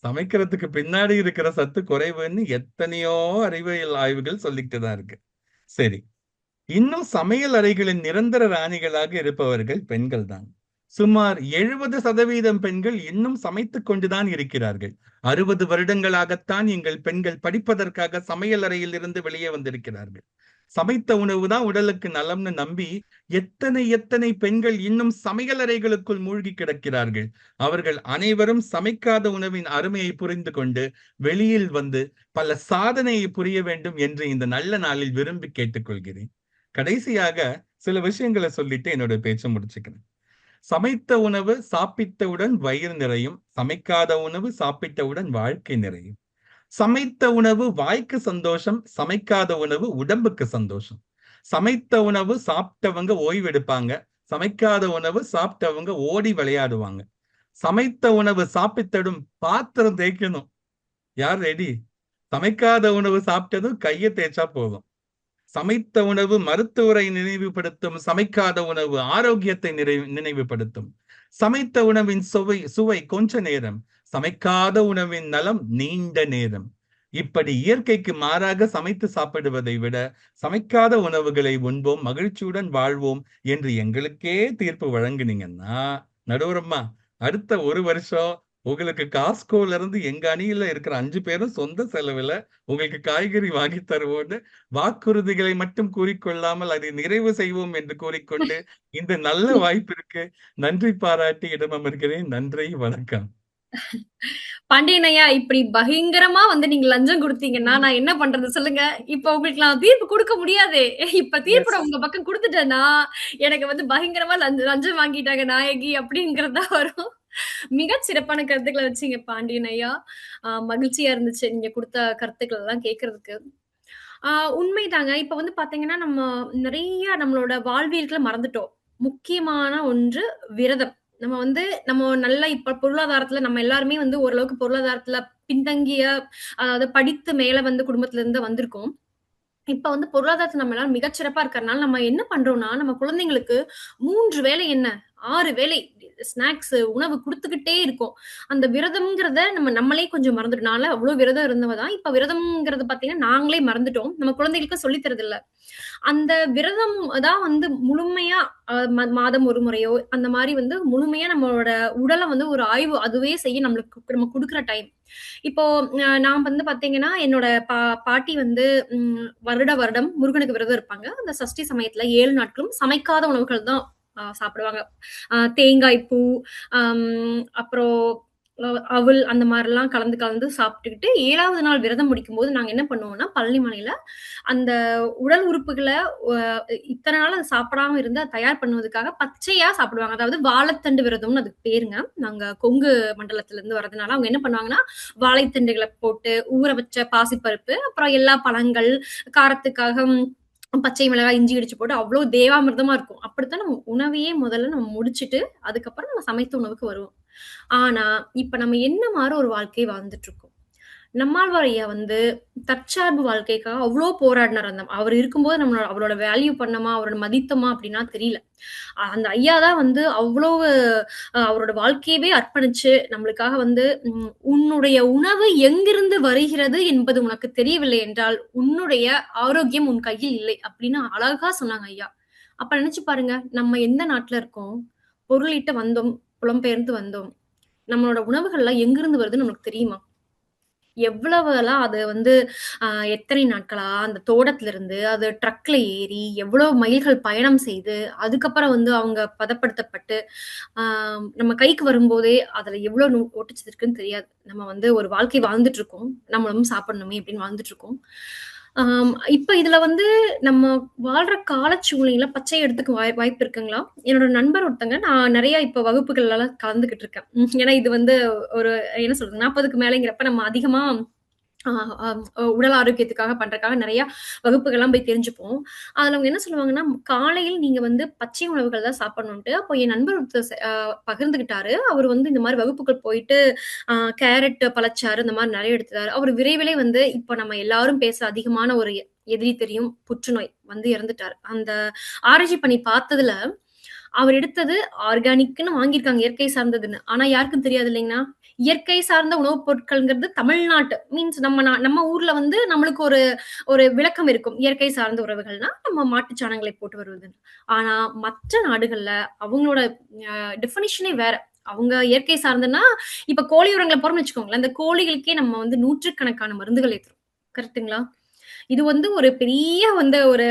சமைக்கிறதுக்கு பின்னாடி இருக்கிற சத்து குறைவுன்னு எத்தனையோ அறிவியல் ஆய்வுகள் சொல்லிக்கிட்டு தான் இருக்கு. சரி, இன்னும் சமையல் அறைகளின் நிரந்தர ராணிகளாக இருப்பவர்கள் பெண்கள் தான். சுமார் 70% பெண்கள் இன்னும் சமைத்துக் கொண்டுதான் இருக்கிறார்கள். 60 வருடங்களாகத்தான் எங்கள் பெண்கள் படிப்பதற்காக சமையல் அறையில் இருந்து வெளியே வந்திருக்கிறார்கள். சமைத்த உணவுதான் உடலுக்கு நலம்னு நம்பி எத்தனை பெண்கள் இன்னும் சமையல் அறைகளுக்குள் மூழ்கி கிடக்கிறார்கள். அவர்கள் அனைவரும் சமைக்காத உணவின் அருமையை புரிந்து கொண்டு வெளியில் வந்து பல சாதனையை புரிய வேண்டும் என்று இந்த நல்ல நாளில் விரும்பி கேட்டுக்கொள்கிறேன். கடைசியாக சில விஷயங்களை சொல்லிட்டு என்னோட பேச்சை முடிச்சுக்கிறேன். சமைத்த உணவு சாப்பிட்டவுடன் வயிறு நிறையும், சமைக்காத உணவு சாப்பிட்டவுடன் வாழ்க்கை நிறையும். சமைத்த உணவு வாய்க்கு சந்தோஷம், சமைக்காத உணவு உடம்புக்கு சந்தோஷம். சமைத்த உணவு சாப்பிட்டவங்க ஓய்வெடுப்பாங்க, சமைக்காத உணவு சாப்பிட்டவங்க ஓடி விளையாடுவாங்க. சமைத்த உணவு சாப்பிட்டதும் பாத்திரம் தேய்க்கணும். யார் ரெடி? சமைக்காத உணவு சாப்பிட்டதும் கையை தேய்ச்சா போதும். சமைத்த உணவு மருத்துவரை நினைவுபடுத்தும், சமைக்காத உணவு ஆரோக்கியத்தை நினைவுபடுத்தும். சமைத்த உணவின் சுவை கொஞ்ச நேரம், சமைக்காத உணவின் நலம் நீண்ட நேரம். இப்படி இயற்கைக்கு மாறாக சமைத்து சாப்பிடுவதை விட சமைக்காத உணவுகளை உண்போம், மகிழ்ச்சியுடன் வாழ்வோம் என்று எங்களுக்கே தீர்ப்பு வழங்குனீங்கன்னா நடுவரம்மா, அடுத்த 1 வருஷம் உங்களுக்கு காஸ்கோல இருந்து எங்க அணியில இருக்கிற 5 பேரும் சொந்த செலவுல உங்களுக்கு காய்கறி வாங்கி தருவோம்னு வாக்குறுதிகளை மட்டும் கூறிக்கொள்ளாமல் அதை நிறைவு செய்வோம் என்று கூறிக்கொண்டு இந்த நல்ல வாய்ப்பிற்கு நன்றி பாராட்டி இடமமர்கிறேன். நன்றி, வணக்கம். பாண்டியன் ஐயா, இப்படி பயங்கரமா வந்து நீங்க லஞ்சம் கொடுத்தீங்கன்னா நான் என்ன பண்றது சொல்லுங்க? இப்ப உங்களுக்கு நான் தீர்ப்பு கொடுக்க முடியாதே. இப்ப தீர்ப்பு உங்க பக்கம் கொடுத்துட்டேன்னா எனக்கு வந்து பயங்கரமா லஞ்சம் வாங்கிட்டாங்க நாயகி அப்படிங்கறதா வரும். மிகச் சிறப்பான கருத்துக்களை வச்சீங்க பாண்டியன் ஐயா. மகிழ்ச்சியா இருந்துச்சு நீங்க கொடுத்த கருத்துக்கள் எல்லாம் கேட்கறதுக்கு. உண்மைதாங்க. இப்ப வந்து பாத்தீங்கன்னா நம்ம நிறைய நம்மளோட வாழ்வியல்களை மறந்துட்டோம். முக்கியமான ஒன்று விரதம். நம்ம நல்லா இப்ப பொருளாதாரத்துல நம்ம எல்லாருமே வந்து ஓரளவுக்கு பொருளாதாரத்துல பின்தங்கிய, அதாவது படித்து மேல வந்து குடும்பத்துல இருந்து வந்திருக்கோம். இப்ப வந்து பொருளாதாரத்துல நம்ம எல்லாரும் மிகச்சிறப்பா இருக்கறனால நம்ம என்ன பண்றோம்னா, நம்ம குழந்தைங்களுக்கு 3 வேளை என்ன 6 வேளை ஸ்நாக்ஸ் உணவு குடுத்துக்கிட்டே இருக்கோம். அந்த விரதம்ங்கிறத நம்மளே கொஞ்சம் மறந்துட்டோம். நான்லாம் அவ்வளவு விரதம் இருந்தவ தான். இப்ப விரதம்ங்கிறது பாத்தீங்கன்னா நாங்களே மறந்துட்டோம். நம்ம குழந்தைகளுக்கு சொல்லித் தரது இல்ல. அந்த விரதம் தான் வந்து முழுமையா மாதம் ஒரு முறையோ அந்த மாதிரி வந்து முழுமையா நம்மளோட உடலை வந்து ஒரு ஆய்வு அதுவே செய்ய நம்ம கொடுக்குற டைம். இப்போ நான் வந்து பாத்தீங்கன்னா என்னோட பாட்டி வந்து வருடம் முருகனுக்கு விரதம் இருப்பாங்க. அந்த சஷ்டி சமயத்துல 7 நாட்களும் சமைக்காத உணவுகள் தான் சாப்பிடுவாங்க. தேங்காய் பூ, அப்புறம் அவல் அந்த மாதிரி எல்லாம் கலந்து சாப்பிட்டுக்கிட்டு 7வது நாள் விரதம் முடிக்கும் போது நாங்க என்ன பண்ணுவோம்னா, பழனி மலையில அந்த உடல் உறுப்புகளை இத்தனை நாள் அது சாப்பிடாம இருந்து தயார் பண்ணுவதற்காக பச்சையா சாப்பிடுவாங்க. அதாவது வாழைத்தண்டு விரதம்னு அதுக்கு பேருங்க. நாங்க கொங்கு மண்டலத்துல இருந்து வர்றதுனால அவங்க என்ன பண்ணுவாங்கன்னா, வாழைத்தண்டுகளை போட்டு ஊற வச்ச பாசிப்பருப்பு, அப்புறம் எல்லா பழங்கள், காரத்துக்காக பச்சை மிளகாய், இஞ்சி இடிச்சு போட்டு அவ்வளவு தேவாமிர்தமா இருக்கும். அப்படித்தான் நம்ம உணவையே முதல்ல நம்ம முடிச்சுட்டு அதுக்கப்புறம் நம்ம சமைத்த உணவுக்கு வருவோம். ஆனா இப்ப நம்ம என்ன மாதிரி ஒரு வாழ்க்கை வாழ்ந்துட்டு இருக்கோம். நம்மாழ்வார் ஐயா வந்து தற்சார்பு வாழ்க்கைக்காக அவ்வளோ போராடினார். அவர் இருக்கும்போது அவரோட வேல்யூ பண்ணமா, அவரோட மதித்தமா அப்படின்னா தெரியல. அந்த ஐயா தான் வந்து அவ்வளவு அவரோட வாழ்க்கையவே அர்ப்பணிச்சு நம்மளுக்காக வந்து உன்னுடைய உணவு எங்கிருந்து வருகிறது என்பது உனக்கு தெரியவில்லை என்றால் உன்னுடைய ஆரோக்கியம் உன் கையில் இல்லை அப்படின்னு அழகா சொன்னாங்க ஐயா. அப்ப நினைச்சு பாருங்க, நம்ம எந்த நாட்டுல இருக்கோம், பொருளிட்டு வந்தோம், புலம்பெயர்ந்து வந்தோம், நம்மளோட உணவுகள்லாம் எங்கிருந்து வருதுன்னு நமக்கு தெரியுமா? எவ்வளவுலாம் அது வந்து எத்தனை நாட்களா அந்த தோட்டத்துல இருந்து அது ட்ரக்ல ஏறி எவ்வளவு மைல்கள் பயணம் செய்து அதுக்கப்புறம் வந்து அவங்க பதப்படுத்தப்பட்டு நம்ம கைக்கு வரும்போதே அதுல எவ்வளவு ஓட்டுச்சு இருக்குன்னு தெரியாது. நம்ம வந்து ஒரு வாழ்க்கை வாழ்ந்துட்டு இருக்கோம், நம்மளும் சாப்பிடணுமே அப்படின்னு வாழ்ந்துட்டு இருக்கோம். இப்ப இதுல வந்து நம்ம வாழ்ற கால சூழ்நிலையில பச்சை எடுத்துக்க வாய்ப்பு இருக்குங்களா? என்னோட நண்பர் ஒருத்தங்க, நான் நிறைய இப்ப வகுப்புகள் எல்லாம் கலந்துகிட்டு இருக்கேன். ஏன்னா இது வந்து ஒரு என்ன சொல்றது 40க்கு மேலேங்கிறப்ப நம்ம அதிகமா உடல் ஆரோக்கியத்துக்காக பண்றதுக்காக நிறைய வகுப்புகள்லாம் போய் தெரிஞ்சுப்போம். அதுல அவங்க என்ன சொல்லுவாங்கன்னா, காலையில் நீங்க வந்து பச்சை உணவுகள் தான் சாப்பிடணும்ட்டு. அப்போ என் நண்பர் ஒருத்தர் பகிர்ந்துகிட்டாரு. அவர் வந்து இந்த மாதிரி வகுப்புகள் போயிட்டு கேரட் பழச்சாறு இந்த மாதிரி நிறைய எடுத்தாரு. அவர் விரைவிலே வந்து இப்ப நம்ம எல்லாரும் பேச அதிகமான ஒரு எதிரி தெரியும், புற்றுநோய் வந்து இறந்துட்டாரு. அந்த ஆராய்ச்சி பண்ணி பார்த்ததுல அவர் எடுத்தது ஆர்கானிக்னு வாங்கியிருக்காங்க, இயற்கை சார்ந்ததுன்னு. ஆனா யாருக்கும் தெரியாது இல்லைங்கன்னா, இயற்கை சார்ந்த உணவுப் பொருட்கள்ங்கிறது தமிழ்நாட்டு மீன்ஸ் நம்ம ஊர்ல வந்து நம்மளுக்கு ஒரு ஒரு விளக்கம் இருக்கும். இயற்கை சார்ந்த உறவுகள்னா நம்ம மாட்டுச் சாணங்களை போட்டு வருவதுன்னு. ஆனா மற்ற நாடுகள்ல அவங்களோட டெஃபினிஷனே வேற. அவங்க இயற்கை சார்ந்தன்னா இப்ப கோழி உரங்களை போறோம்னு வச்சுக்கோங்களேன், அந்த கோழிகளுக்கே நம்ம வந்து நூற்றுக்கணக்கான மருந்துகள் ஏற்றுறோம். கரெக்ட்டுங்களா? இது வந்து ஒரு பெரிய வந்து ஒரு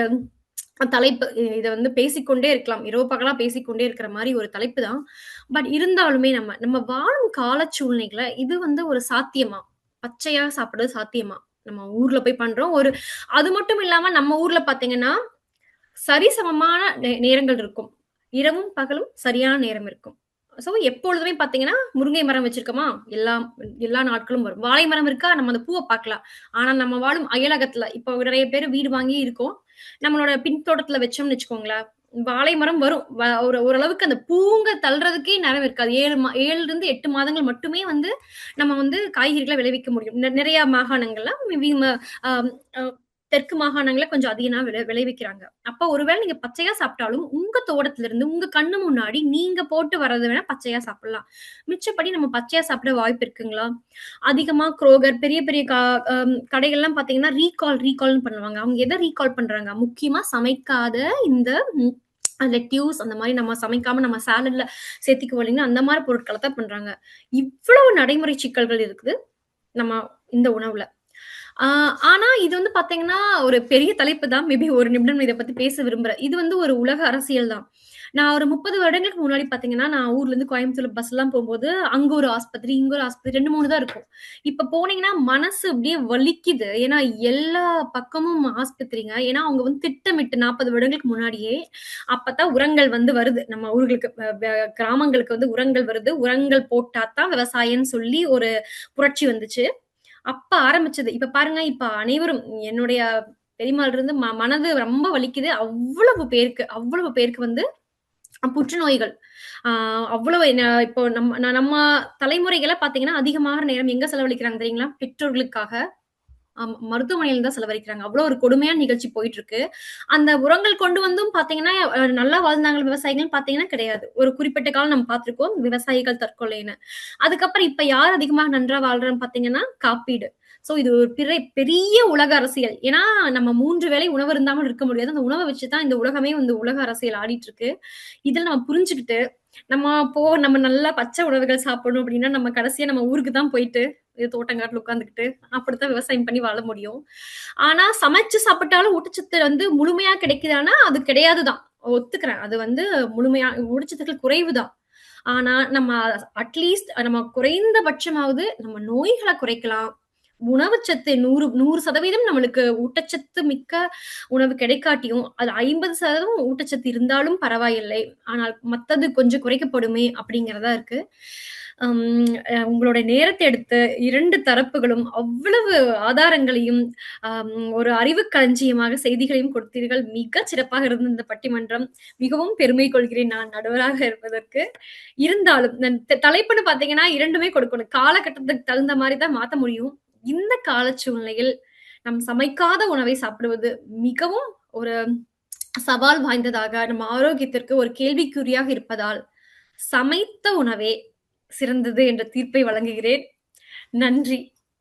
தலைப்பு. இத வந்து பேசிக்கொண்டே இருக்கலாம். இரவு பகலா பேசிக்கொண்டே இருக்கிற மாரி ஒரு தலைப்பு தான். பட் இருந்தாலுமே நம்ம வாழும் கால சூழ்நிலைகள்ல இது வந்து ஒரு சாத்தியமா? பச்சையா சாப்பிடுறது சாத்தியமா? நம்ம ஊர்ல போய் பண்றோம். அது மட்டும் இல்லாம நம்ம ஊர்ல பார்த்தீங்கன்னா, சரிசமமான நேரங்கள் இருக்கும். இரவும் பகலும் சரியான நேரம் இருக்கும். சோ எப்பொழுதுமே பார்த்தீங்கன்னா, முருங்கை மரம் வச்சிருக்கோமா? எல்லா நாட்களும் வரும். வாழை மரம் இருக்கா? நம்ம அந்த பூவ பார்க்கலாம். ஆனா நம்ம வாழும் அயலகத்துல இப்போ நிறைய பேர் வீடு வாங்கி இருக்கோம். நம்மளோட பின்தோட்டத்துல வச்சோம்னு வச்சுக்கோங்களேன், வாழை மரம் வரும். ஓரளவுக்கு அந்த பூங்க தள்ளுறதுக்கே நேரம் இருக்காது. 7லிருந்து 8 மாதங்கள் மட்டுமே வந்து நம்ம வந்து காய்கறிகளை விளைவிக்க முடியும். நிறைய மாகாணங்கள்ல தெற்கு மாகாணங்கள்ல கொஞ்சம் அதிகமா விளைவிக்கிறாங்க. அப்ப ஒருவேளை நீங்க பச்சையா சாப்பிட்டாலும் உங்க தோட்டத்துல இருந்து உங்க கண்ணு முன்னாடி நீங்க போட்டு வர்றது வேணா பச்சையா சாப்பிடலாம். மிச்சப்படி நம்ம பச்சையா சாப்பிட வாய்ப்பு இருக்குங்களா? அதிகமா குரோகர் பெரிய பெரிய கடைகள்லாம் பாத்தீங்கன்னா ரீகால்னு பண்ணுவாங்க. அவங்க எதை ரீகால் பண்றாங்க? முக்கியமா சமைக்காத இந்த லெட்யூஸ் அந்த மாதிரி நம்ம சமைக்காம நம்ம சாலட்ல சேர்த்துக்குவோம் இல்லைங்களா, அந்த மாதிரி பொருட்களை தான் பண்றாங்க. இவ்வளவு நடைமுறை சிக்கல்கள் இருக்குது நம்ம இந்த உணவுல. ஆனா இது வந்து பாத்தீங்கன்னா ஒரு பெரிய தலைப்பு தான். மேபி ஒரு நிமிடம் இதை பத்தி பேச விரும்புறேன். இது வந்து ஒரு உலக அரசியல் தான். நான் ஒரு 30 வருடங்களுக்கு முன்னாடி பாத்தீங்கன்னா, நான் ஊர்ல இருந்து கோயம்புத்தூர் பஸ் எல்லாம் போகும்போது அங்க ஒரு ஆஸ்பத்திரி, இங்க ஒரு ஆஸ்பத்திரி 2, 3 தான் இருக்கும். இப்ப போனீங்கன்னா மனசு அப்படியே வலிக்குது. ஏன்னா எல்லா பக்கமும் ஆஸ்பத்திரிங்க. ஏன்னா அவங்க வந்து திட்டமிட்டு 40 வருடங்களுக்கு முன்னாடியே அப்பதான் உரங்கள் வந்து வருது. நம்ம ஊர்களுக்கு கிராமங்களுக்கு வந்து உரங்கள் வருது. உரங்கள் போட்டாதான் விவசாயம்னு சொல்லி ஒரு புரட்சி வந்துச்சு. அப்ப ஆரம்பிச்சது. இப்ப பாருங்க, இப்ப அனைவரும் என்னுடைய பெரியம்மாள் இருந்து மனது ரொம்ப வலிக்குது. அவ்வளவு பேருக்கு வந்து புற்றுநோய்கள். அவ்வளவு இப்போ நம்ம தலைமுறைகளை பாத்தீங்கன்னா அதிகமான நேரம் எங்க செலவழிக்கிறாங்க தெரியுங்களா? பெற்றோர்களுக்காக மருத்துவமனையில தான் செலவழிக்கிறாங்க. அவ்வளவு ஒரு கொடுமையான நிகழ்ச்சி போயிட்டு இருக்கு. அந்த உரங்கள் கொண்டு வந்தும் பாத்தீங்கன்னா நல்லா வாழ்ந்தாங்க விவசாயிகள் பாத்தீங்கன்னா கிடையாது. ஒரு குறிப்பிட்ட காலம் நம்ம பார்த்திருக்கோம் விவசாயிகள் தற்கொலைன்னு. அதுக்கப்புறம் இப்ப யார் அதிகமாக நன்றா வாழ்றோம்னு பாத்தீங்கன்னா காப்பீடு. சோ இது ஒரு பெரிய உலக அரசியல். ஏன்னா நம்ம 3 வேளை உணவு இருந்தாமல் இருக்க முடியாது. அந்த உணவை வச்சுதான் இந்த உலகமே வந்து உலக அரசியல் ஆடிட்டு இருக்கு. இதில் நம்ம புரிஞ்சுக்கிட்டு நம்ம நல்லா பச்சை உணவுகள் சாப்பிடணும் அப்படின்னா நம்ம கடைசியா நம்ம ஊருக்கு தான் போயிட்டு தோட்டங்காட்டுல உட்காந்துக்கிட்டு அப்படித்தான் விவசாயம் பண்ணி வாழ முடியும். ஆனா சமைச்சு சாப்பிட்டாலும் ஊட்டச்சத்து வந்து முழுமையா கிடைக்குதானா அது கிடையாதுதான். ஒத்துக்கிறேன். அது வந்து முழுமையா ஊட்டச்சத்துக்கள் குறைவுதான். ஆனா நம்ம அட்லீஸ்ட் நம்ம குறைந்தபட்சமாவது நம்ம நோய்களை குறைக்கலாம். உணவுச்சத்து 100% நம்மளுக்கு ஊட்டச்சத்து மிக்க உணவு கிடைக்காட்டியும் அது 50% ஊட்டச்சத்து இருந்தாலும் பரவாயில்லை. ஆனால் மத்தது கொஞ்சம் குறைக்கப்படுமே அப்படிங்கிறதா இருக்கு. உங்களோட நேரத்தை எடுத்து 2 தரப்புகளும் அவ்வளவு ஆதாரங்களையும் ஒரு அறிவு களஞ்சியமாக செய்திகளையும் கொடுத்தீர்கள். மிக சிறப்பாக இருந்த இந்த பட்டிமன்றம். மிகவும் பெருமை கொள்கிறேன் நான் நடுவராக இருப்பதற்கு. இருந்தாலும் தலைப்புன்னு பாத்தீங்கன்னா 2மே கொடுக்கணும். காலகட்டத்துக்கு தகுந்த மாதிரி தான் மாத்த முடியும். இந்த கால சூழ்நிலையில் நம் சமைக்காத உணவை சாப்பிடுவது மிகவும் ஒரு சவால் வாய்ந்ததாக நம்ம ஆரோக்கியத்திற்கு ஒரு கேள்விக்குறியாக இருப்பதால் சமைத்த உணவே சிறந்தது என்ற தீர்ப்பை வழங்குகிறேன். நன்றி.